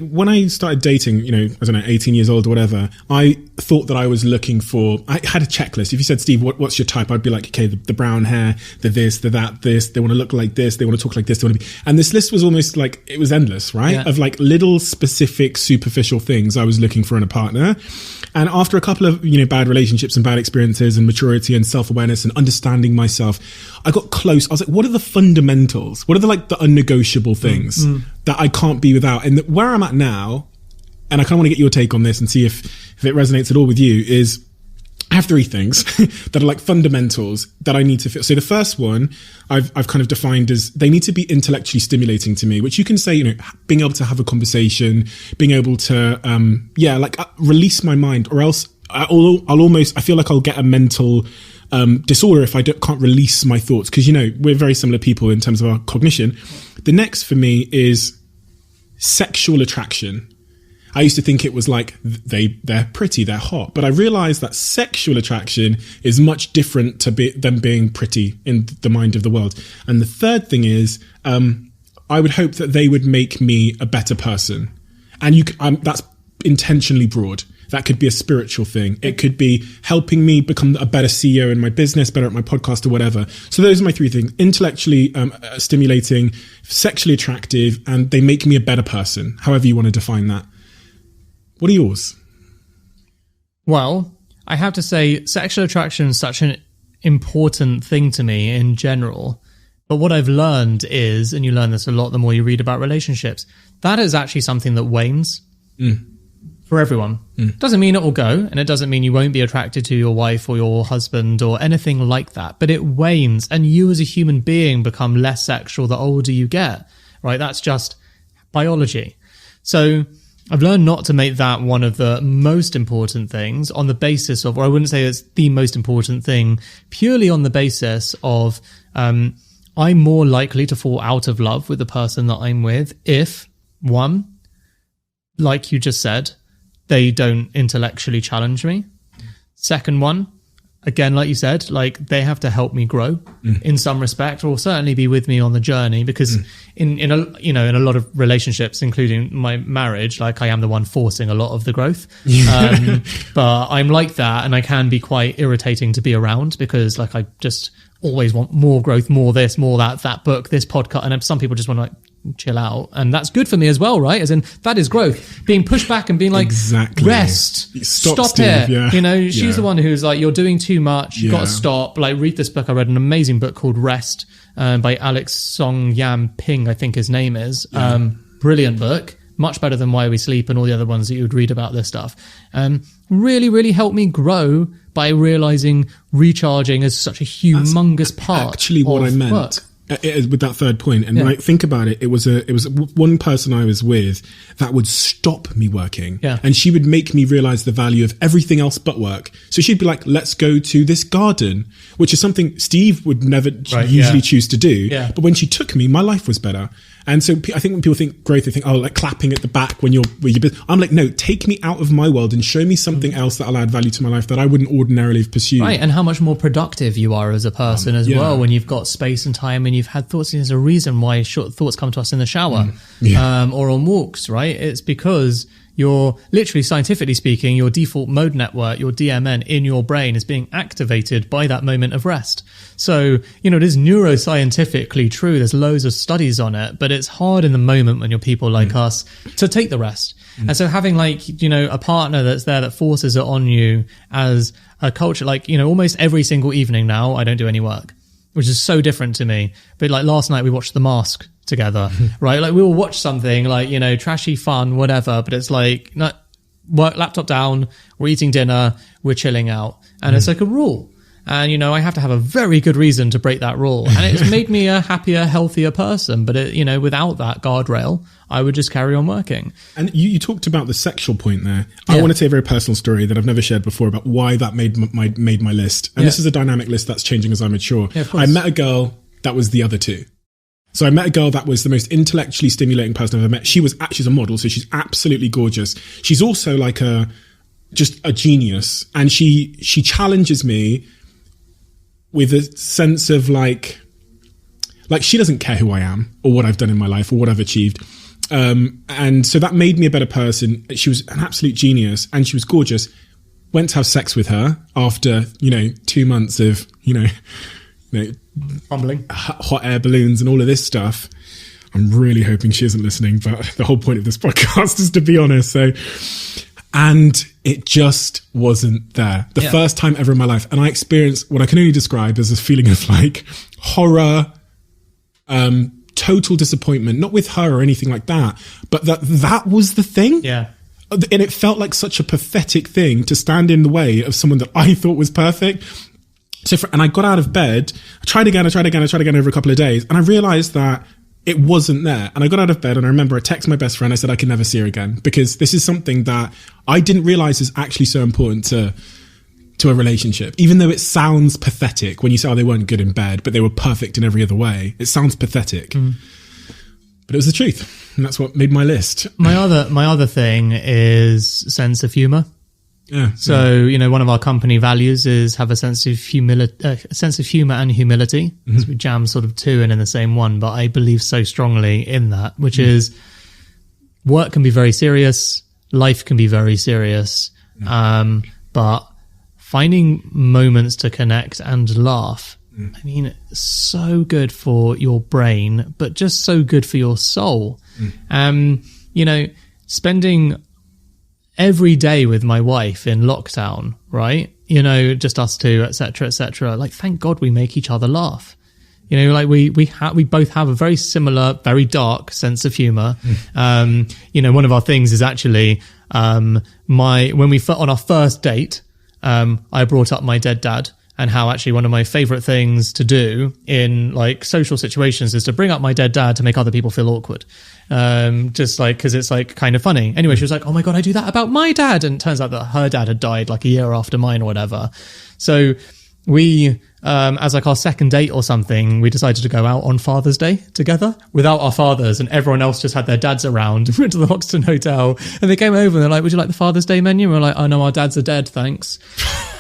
When I started dating, 18 years old or whatever, I thought that I was looking for, I had a checklist. If you said, Steve, what's your type? I'd be like, okay, the brown hair, the this, the that, this, they want to look like this, they want to talk like this, they want to be, and this list was almost like, it was endless, right? Yeah. Of little specific superficial things I was looking for in a partner. And after a couple of, bad relationships and bad experiences and maturity and self-awareness and understanding myself, I got close. I was like, what are the fundamentals? What are the unnegotiable things that I can't be without? And where I'm at now, and I kind of want to get your take on this and see if it resonates at all with you, is I have 3 things that are fundamentals that I need to feel. So the first one I've kind of defined as they need to be intellectually stimulating to me, which you can say, being able to have a conversation, being able to, release my mind, or else I feel like I'll get a mental disorder if I can't release my thoughts. Cause we're very similar people in terms of our cognition. The next for me is sexual attraction. I used to think it was they're pretty, they're hot, but I realized that sexual attraction is much different than being pretty in the mind of the world. And the third thing is, I would hope that they would make me a better person. And that's intentionally broad. That could be a spiritual thing. It could be helping me become a better CEO in my business, better at my podcast or whatever. So those are my three things: intellectually stimulating, sexually attractive, and they make me a better person, however you want to define that. What are yours? Well, I have to say sexual attraction is such an important thing to me in general. But what I've learned is, and you learn this a lot the more you read about relationships, that is actually something that wanes. For everyone. Doesn't mean it will go, and it doesn't mean you won't be attracted to your wife or your husband or anything like that, but it wanes, and you as a human being become less sexual the older you get, right? That's just biology. So I've learned not to make that one of the most important things on the basis of, or I wouldn't say it's the most important thing, purely on the basis of I'm more likely to fall out of love with the person that I'm with if, one, like you just said, they don't intellectually challenge me. Second one, again, like you said, like they have to help me grow in some respect, or certainly be with me on the journey. Because in a lot of relationships, including my marriage, like I am the one forcing a lot of the growth. But I'm like that, and I can be quite irritating to be around because, like, I just always want more growth, more this, more that book, this podcast, and some people just want to like chill out, and that's good for me as well, right? As in, that is growth, being pushed back and being like, exactly. Rest, stop Steve, here. You know, she's the one who's like, you're doing too much, you got to stop. Like, read this book. I read an amazing book called Rest by Alex Song Yam Ping, I think his name is. Brilliant book, much better than Why We Sleep and all the other ones that you would read about this stuff. Really, really helped me grow by realizing recharging is such a humongous part actually what of I meant. work. With that third point, and when I think about it, it was one person I was with that would stop me working, and she would make me realize the value of everything else but work. So she'd be like, "Let's go to this garden," which is something Steve would never usually choose to do. But when she took me, my life was better. And so I think when people think growth, they think, oh, like clapping at the back when you're I'm like, no, take me out of my world and show me something else that'll add value to my life that I wouldn't ordinarily have pursued. Right, and how much more productive you are as a person as well when you've got space and time and you've had thoughts. There's a reason why short thoughts come to us in the shower or on walks, right? It's because you're literally, scientifically speaking, your default mode network, your DMN in your brain is being activated by that moment of rest. So, you know, it is neuroscientifically true. There's loads of studies on it, but it's hard in the moment when you're people like us to take the rest. And so having, like, you know, a partner that's there that forces it on you as a culture, like, you know, almost every single evening now, I don't do any work, which is so different to me. But like last night we watched The Mask together, right? Like we will watch something like, you know, trashy fun, whatever, but it's like, not work, laptop down, we're eating dinner, we're chilling out. And it's like a rule. And, you know, I have to have a very good reason to break that rule. And it's made me a happier, healthier person. But, it, you know, without that guardrail, I would just carry on working. And you talked about the sexual point there. I want to tell a very personal story that I've never shared before about why that made my list. And this is a dynamic list that's changing as I mature. I met a girl that was the other two. So I met a girl that was the most intellectually stimulating person I've ever met. She's a model, so she's absolutely gorgeous. She's also like just a genius. And she challenges me with a sense of like she doesn't care who I am or what I've done in my life or what I've achieved. And so that made me a better person. She was an absolute genius and she was gorgeous. Went to have sex with her after, 2 months of, Fumbling, hot air balloons and all of this stuff. I'm really hoping she isn't listening, but the whole point of this podcast is to be honest. So, and it just wasn't there. The first time ever in my life. And I experienced what I can only describe as a feeling of like horror, total disappointment, not with her or anything like that, but that was the thing. Yeah. And it felt like such a pathetic thing to stand in the way of someone that I thought was perfect. And I got out of bed, I tried again over a couple of days, and I realized that it wasn't there. And I got out of bed and I remember I texted my best friend, I said I can never see her again because this is something that I didn't realize is actually so important to a relationship. Even though it sounds pathetic when you say, oh, they weren't good in bed, but they were perfect in every other way. It sounds pathetic. But it was the truth. And that's what made my list. My other thing is sense of humor. Yeah. So, one of our company values is have a sense of humor and humility. So we jam sort of two in the same one, but I believe so strongly in that, which is work can be very serious, life can be very serious, But finding moments to connect and laugh, I mean, it's so good for your brain, but just so good for your soul. You know, spending every day with my wife in lockdown, right? You know, just us two, etc., etc. Like, thank God we make each other laugh. You know, like we both have a very similar, very dark sense of humor. You know, one of our things is actually when we on our first date, I brought up my dead dad, and how actually one of my favorite things to do in like social situations is to bring up my dead dad to make other people feel awkward. Just like, cause it's like kind of funny. Anyway, she was like, oh my God, I do that about my dad. And it turns out that her dad had died like a year after mine or whatever. So we, as like our second date or something, we decided to go out on Father's Day together without our fathers, and everyone else just had their dads around. We went to the Hoxton Hotel, and they came over and they're like, would you like the Father's Day menu? And we're like, oh no, our dads are dead, thanks.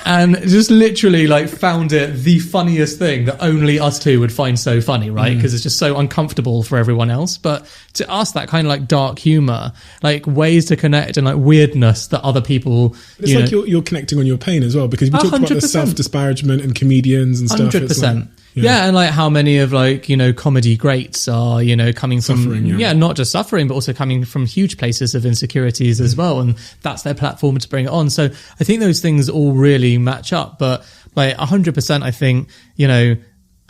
And just literally like found it the funniest thing that only us two would find so funny, right? Because it's just so uncomfortable for everyone else. But to us, that kind of like dark humor, like ways to connect and like weirdness that other people, it's like you're connecting on your pain as well, because we talked about the self-disparagement and comedians and stuff. 100%. Yeah, and like how many of like, you know, comedy greats are, you know, coming from, suffering, not just suffering, but also coming from huge places of insecurities as well. And that's their platform to bring it on. So I think those things all really match up. But like 100%, I think, you know,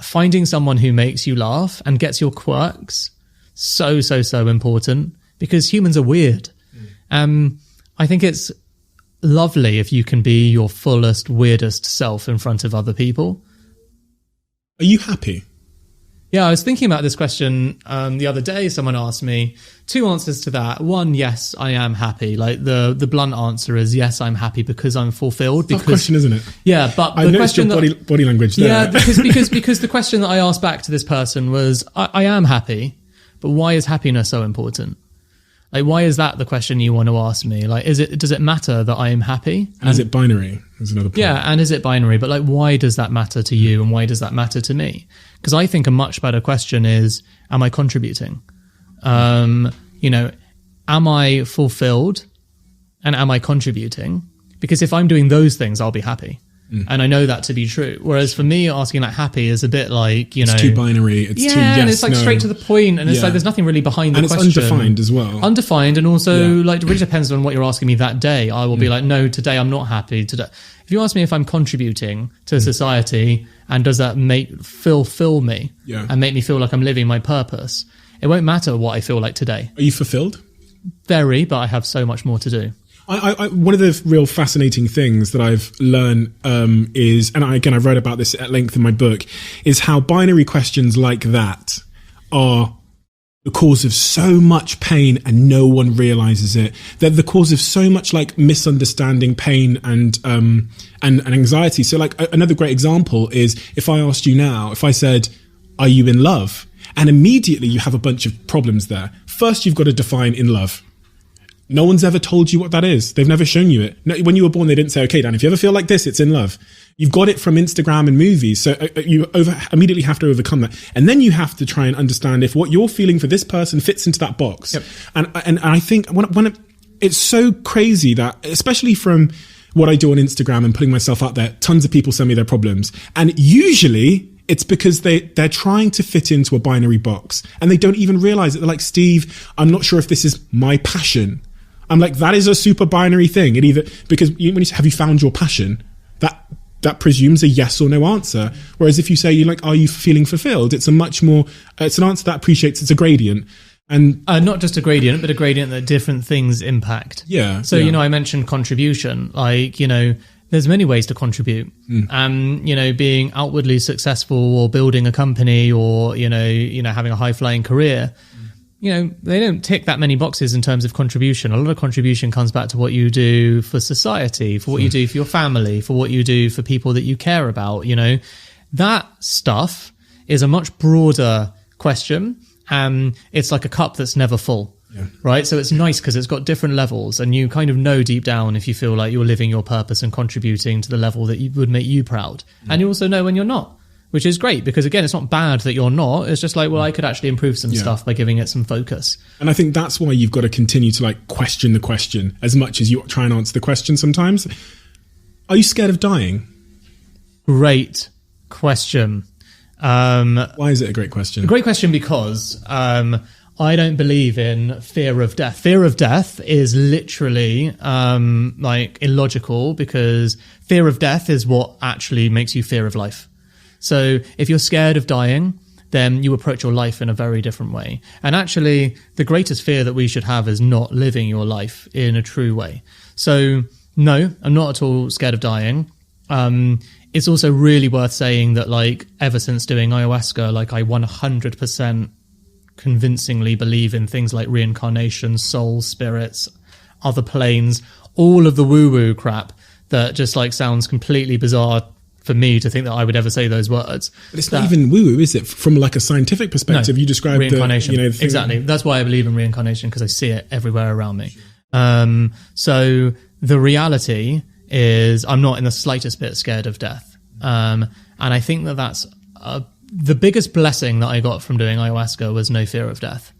finding someone who makes you laugh and gets your quirks, so important, because humans are weird. I think it's lovely if you can be your fullest, weirdest self in front of other people. Are you happy? Yeah, I was thinking about this question the other day. Someone asked me two answers to that. One, yes, I am happy. Like the blunt answer is yes, I'm happy because I'm fulfilled. Tough question, isn't it? Yeah, but I noticed your body language there. Yeah, because the question that I asked back to this person was, I am happy, but why is happiness so important? Like, why is that the question you want to ask me? Like, does it matter that I am happy? And is it binary? Is another point. Yeah, and is it binary? But like, why does that matter to you, and why does that matter to me? Because I think a much better question is, am I contributing? You know, am I fulfilled, and am I contributing? Because if I'm doing those things, I'll be happy. And I know that to be true. Whereas for me, asking like happy is a bit like, you know, it's too binary. It's too yes, and it's like straight to the point, and it's like there's nothing really behind the question. And it's undefined as well. Undefined, and also like it really depends on what you're asking me that day. I will be like, no, today I'm not happy. Today, if you ask me if I'm contributing to society and does that fulfill me and make me feel like I'm living my purpose, it won't matter what I feel like today. Are you fulfilled? Very, but I have so much more to do. One of the real fascinating things that I've learned is, and I've read about this at length in my book, is how binary questions like that are the cause of so much pain and no one realizes it. They're the cause of so much like misunderstanding, pain and anxiety. So like another great example is if I asked you now, if I said, are you in love? And immediately you have a bunch of problems there. First, you've got to define in love. No one's ever told you what that is. They've never shown you it. No, when you were born, they didn't say, okay, Dan, if you ever feel like this, it's in love. You've got it from Instagram and movies. So you immediately have to overcome that. And then you have to try and understand if what you're feeling for this person fits into that box. Yep. And I think when it's so crazy that, especially from what I do on Instagram and putting myself out there, tons of people send me their problems. And usually it's because they're trying to fit into a binary box and they don't even realize it. They're like, Steve, I'm not sure if this is my passion. I'm like, that is a super binary thing. It either, because when you say, have you found your passion? That presumes a yes or no answer. Whereas if you say, you're like, are you feeling fulfilled? It's an answer that appreciates it's a gradient. And not just a gradient, but a gradient that different things impact. Yeah. So, you know, I mentioned contribution, like, you know, there's many ways to contribute. You know, being outwardly successful or building a company or, you know, having a high flying career. You know, they don't tick that many boxes in terms of contribution. A lot of contribution comes back to what you do for society, for what you do for your family, for what you do for people that you care about. You know, that stuff is a much broader question. It's like a cup that's never full, right? So it's nice because it's got different levels and you kind of know deep down if you feel like you're living your purpose and contributing to the level that would make you proud. And you also know when you're not, which is great because, again, it's not bad that you're not. It's just like, well, I could actually improve some stuff by giving it some focus. And I think that's why you've got to continue to like question the question as much as you try and answer the question sometimes. Are you scared of dying? Great question. Why is it a great question? A great question because I don't believe in fear of death. Fear of death is literally like illogical, because fear of death is what actually makes you fear of life. So if you're scared of dying, then you approach your life in a very different way. And actually, the greatest fear that we should have is not living your life in a true way. So no, I'm not at all scared of dying. It's also really worth saying that, like, ever since doing ayahuasca, like, I 100% convincingly believe in things like reincarnation, souls, spirits, other planes, all of the woo-woo crap that just like sounds completely bizarre for me to think that I would ever say those words. But it's not even woo-woo, is it? From like a scientific perspective, you describe reincarnation. The exactly. That's why I believe in reincarnation, because I see it everywhere around me. So the reality is I'm not in the slightest bit scared of death. And I think that that's the biggest blessing that I got from doing ayahuasca was no fear of death.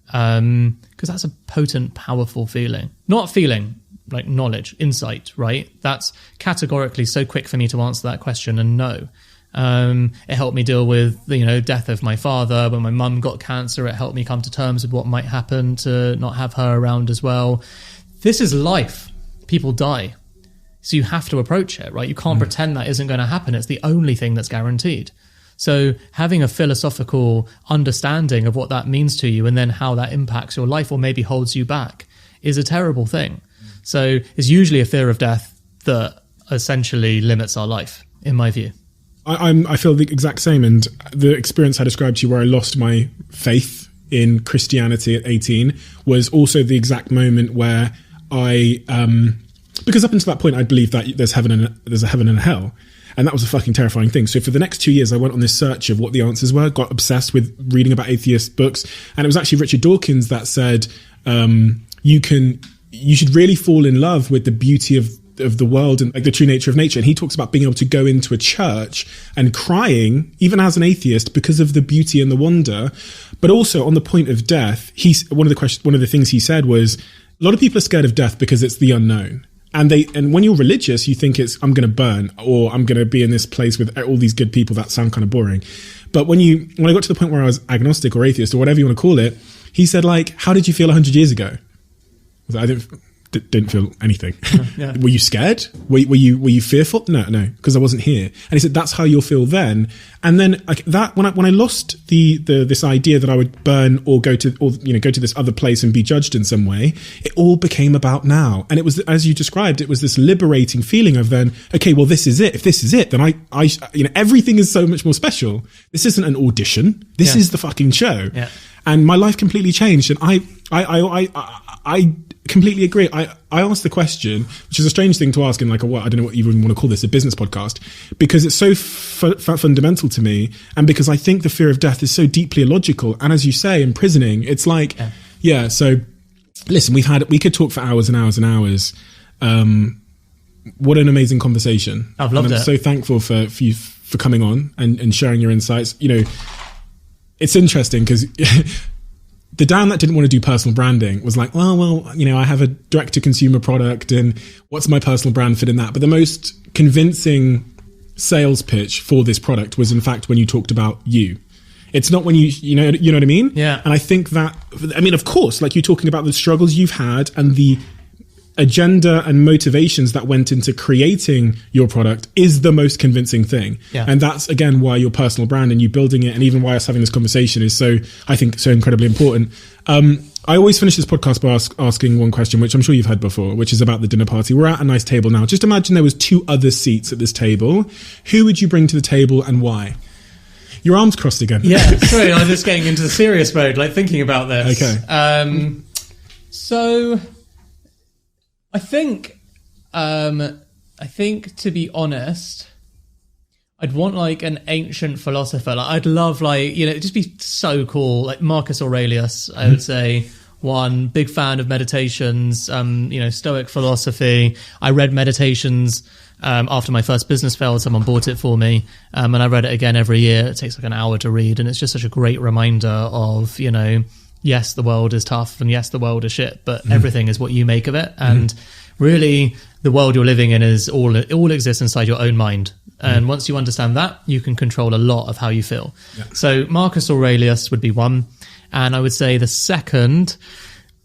Because that's a potent, powerful feeling. Not feeling, like knowledge, insight, right? That's categorically so quick for me to answer that question and no. It helped me deal with the death of my father. When my mum got cancer, it helped me come to terms with what might happen to not have her around as well. This is life. People die. So you have to approach it, right? You can't pretend that isn't going to happen. It's the only thing that's guaranteed. So having a philosophical understanding of what that means to you and then how that impacts your life or maybe holds you back is a terrible thing. So it's usually a fear of death that essentially limits our life, in my view. I feel the exact same. And the experience I described to you where I lost my faith in Christianity at 18 was also the exact moment where I... because up until that point, I'd believed that there's a heaven and a hell. And that was a fucking terrifying thing. So for the next 2 years, I went on this search of what the answers were, got obsessed with reading about atheist books. And it was actually Richard Dawkins that said, you should really fall in love with the beauty of the world and like the true nature of nature. And he talks about being able to go into a church and crying, even as an atheist, because of the beauty and the wonder. But also on the point of death, one of the things he said was, a lot of people are scared of death because it's the unknown. And when you're religious, you think it's, I'm going to burn or I'm going to be in this place with all these good people that sound kind of boring. But when I got to the point where I was agnostic or atheist or whatever you want to call it, he said, like, how did you feel 100 years ago? I didn't feel anything. Yeah. Were you scared? Were you fearful? No, because I wasn't here. And he said, that's how you'll feel then. And then when I lost this idea that I would burn or go to this other place and be judged in some way, it all became about now. And it was, as you described, it was this liberating feeling of then, okay, well, this is it. If this is it, then I everything is so much more special. This isn't an audition. This is the fucking show. Yeah. And my life completely changed. And I completely agree. I asked the question, which is a strange thing to ask in like I don't know what you even want to call this, a business podcast, because it's so fundamental to me. And because I think the fear of death is so deeply illogical. And as you say, imprisoning, it's like, so listen, we could talk for hours and hours and hours. What an amazing conversation. I've loved it. I'm so thankful for you for coming on and sharing your insights. It's interesting because the Dan that didn't want to do personal branding was like, well, I have a direct-to-consumer product and what's my personal brand fit in that? But the most convincing sales pitch for this product was, in fact, when you talked about you. It's not when you know what I mean? Yeah. And I think that, of course, like you're talking about the struggles you've had and the agenda and motivations that went into creating your product is the most convincing thing. Yeah. And that's, again, why your personal brand and you building it and even why us having this conversation is so incredibly important. I always finish this podcast by asking one question, which I'm sure you've had before, which is about the dinner party. We're at a nice table now. Just imagine there was 2 other seats at this table. Who would you bring to the table and why? Your arms crossed again. Yeah, sorry, I'm just getting into the serious mode, like thinking about this. Okay. So I think to be honest, I'd want like an ancient philosopher. Like I'd love it'd just be so cool. Like Marcus Aurelius, I would say. One big fan of meditations, Stoic philosophy. I read Meditations After my first business failed, someone bought it for me, and I read it again every year. It takes like an hour to read, and it's just such a great reminder of, yes, the world is tough, and yes, the world is shit, but everything is what you make of it. And really, the world you're living in is it all exists inside your own mind. And once you understand that, you can control a lot of how you feel. Yeah. So Marcus Aurelius would be one. And I would say the second,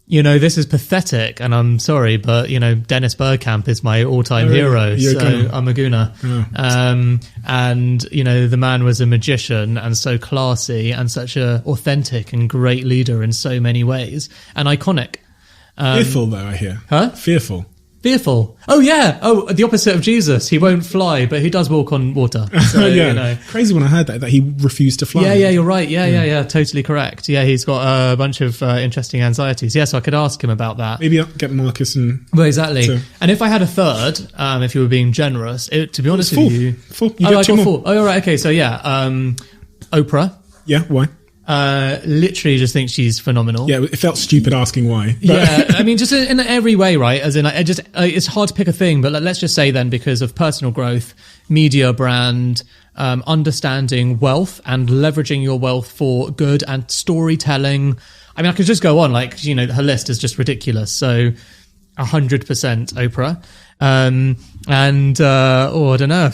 this is pathetic, and I'm sorry, but, Dennis Bergkamp is my all-time hero. So I'm a gooner. Oh. And, the man was a magician and so classy and such a authentic and great leader in so many ways, and iconic. Fearful, though, I hear. Huh? Fearful. Oh, yeah. Oh, the opposite of Jesus. He won't fly, but he does walk on water. So, yeah. Crazy when I heard that he refused to fly. Yeah, you're right. Yeah. Totally correct. Yeah, he's got a bunch of interesting anxieties. Yeah, so I could ask him about that. Maybe I'll get Marcus and... Well, exactly. And if I had a third, if you were being generous, to be honest with you... Four. You got two more. Four. Oh, all right. Okay, so yeah. Oprah. Yeah, why? Literally just think she's phenomenal. Yeah, it felt stupid asking why. Yeah, I mean, just in every way, right? As in, it's hard to pick a thing, but let's just say then, because of personal growth, media brand, understanding wealth and leveraging your wealth for good and storytelling. I mean, I could just go on, her list is just ridiculous. So 100% Oprah. I don't know.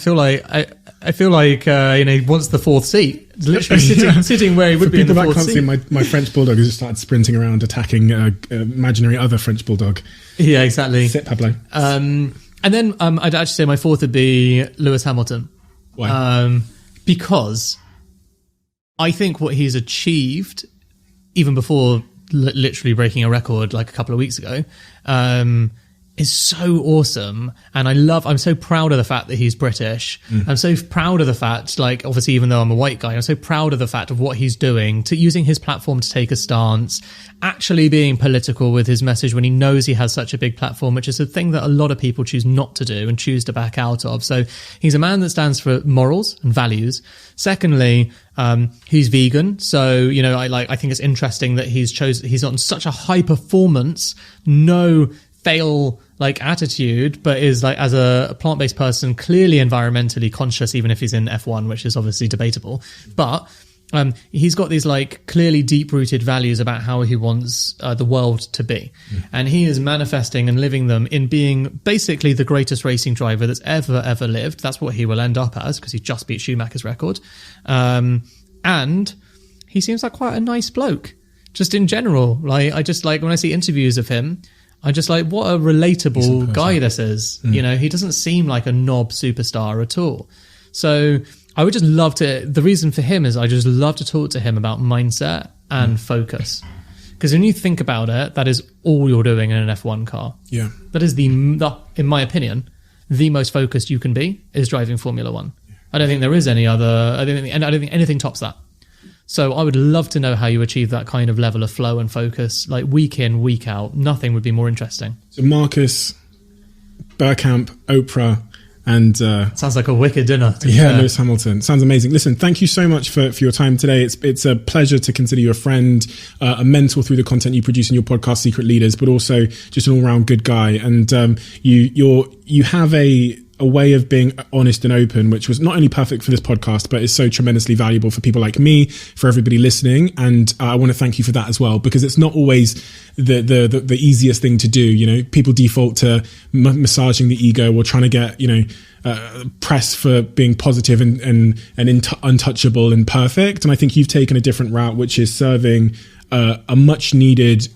I feel like he wants the fourth seat. Literally sitting where he would be in the fourth seat. My French bulldog has just started sprinting around, attacking imaginary other French bulldog. Yeah, exactly. Sit, Pablo. And then I'd actually say my fourth would be Lewis Hamilton. Why? Because I think what he's achieved, even before literally breaking a record like a couple of weeks ago, is so awesome. And I'm so proud of the fact that he's British. I'm so proud of the fact, obviously, even though I'm a white guy, I'm so proud of the fact of what he's doing, to using his platform to take a stance, actually being political with his message when he knows he has such a big platform, which is a thing that a lot of people choose not to do and choose to back out of. So he's a man that stands for morals and values. Secondly, he's vegan. So, I think it's interesting that he's on such a high performance, no fail attitude, but is as a plant-based person, clearly environmentally conscious, even if he's in F1, which is obviously debatable. But he's got these clearly deep-rooted values about how he wants the world to be. And he is manifesting and living them in being basically the greatest racing driver that's ever lived. That's what he will end up as, because he just beat Schumacher's record. And he seems like quite a nice bloke, just in general. I just when I see interviews of him, I just what a relatable guy this is. He doesn't seem like a knob superstar at all. So I would just love to, the reason for him is I just love to talk to him about mindset and focus. Because when you think about it, that is all you're doing in an F1 car. Yeah. That is in my opinion, the most focused you can be is driving Formula One. I don't think there is any other, I don't think anything tops that. So I would love to know how you achieve that kind of level of flow and focus, week in, week out. Nothing would be more interesting. So Marcus, Bergkamp, Oprah, and... sounds like a wicked dinner. Lewis Hamilton. Sounds amazing. Listen, thank you so much for your time today. It's a pleasure to consider you a friend, a mentor through the content you produce in your podcast, Secret Leaders, but also just an all-round good guy. And you have a way of being honest and open, which was not only perfect for this podcast, but is so tremendously valuable for people like me, for everybody listening. And I want to thank you for that as well, because it's not always the easiest thing to do. People default to massaging the ego or trying to get, press for being positive and untouchable and perfect. And I think you've taken a different route, which is serving a much needed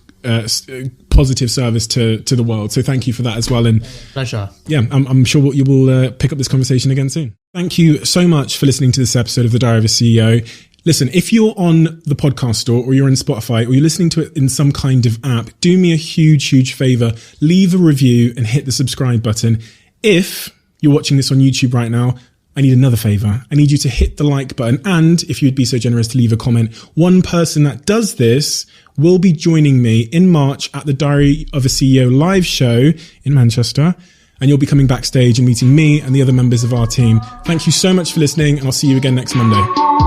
positive service to the world. So thank you for that as well. And pleasure. Yeah, I'm sure you will pick up this conversation again soon. Thank you so much for listening to this episode of The Diary of a CEO. Listen, if you're on the podcast store or you're in Spotify or you're listening to it in some kind of app, do me a huge favor. Leave a review and hit the subscribe button. If you're watching this on YouTube right now, I need another favor. I need you to hit the like button. And if you would be so generous to leave a comment, one person that does this will be joining me in March at the Diary of a CEO live show in Manchester. And you'll be coming backstage and meeting me and the other members of our team. Thank you so much for listening, and I'll see you again next Monday.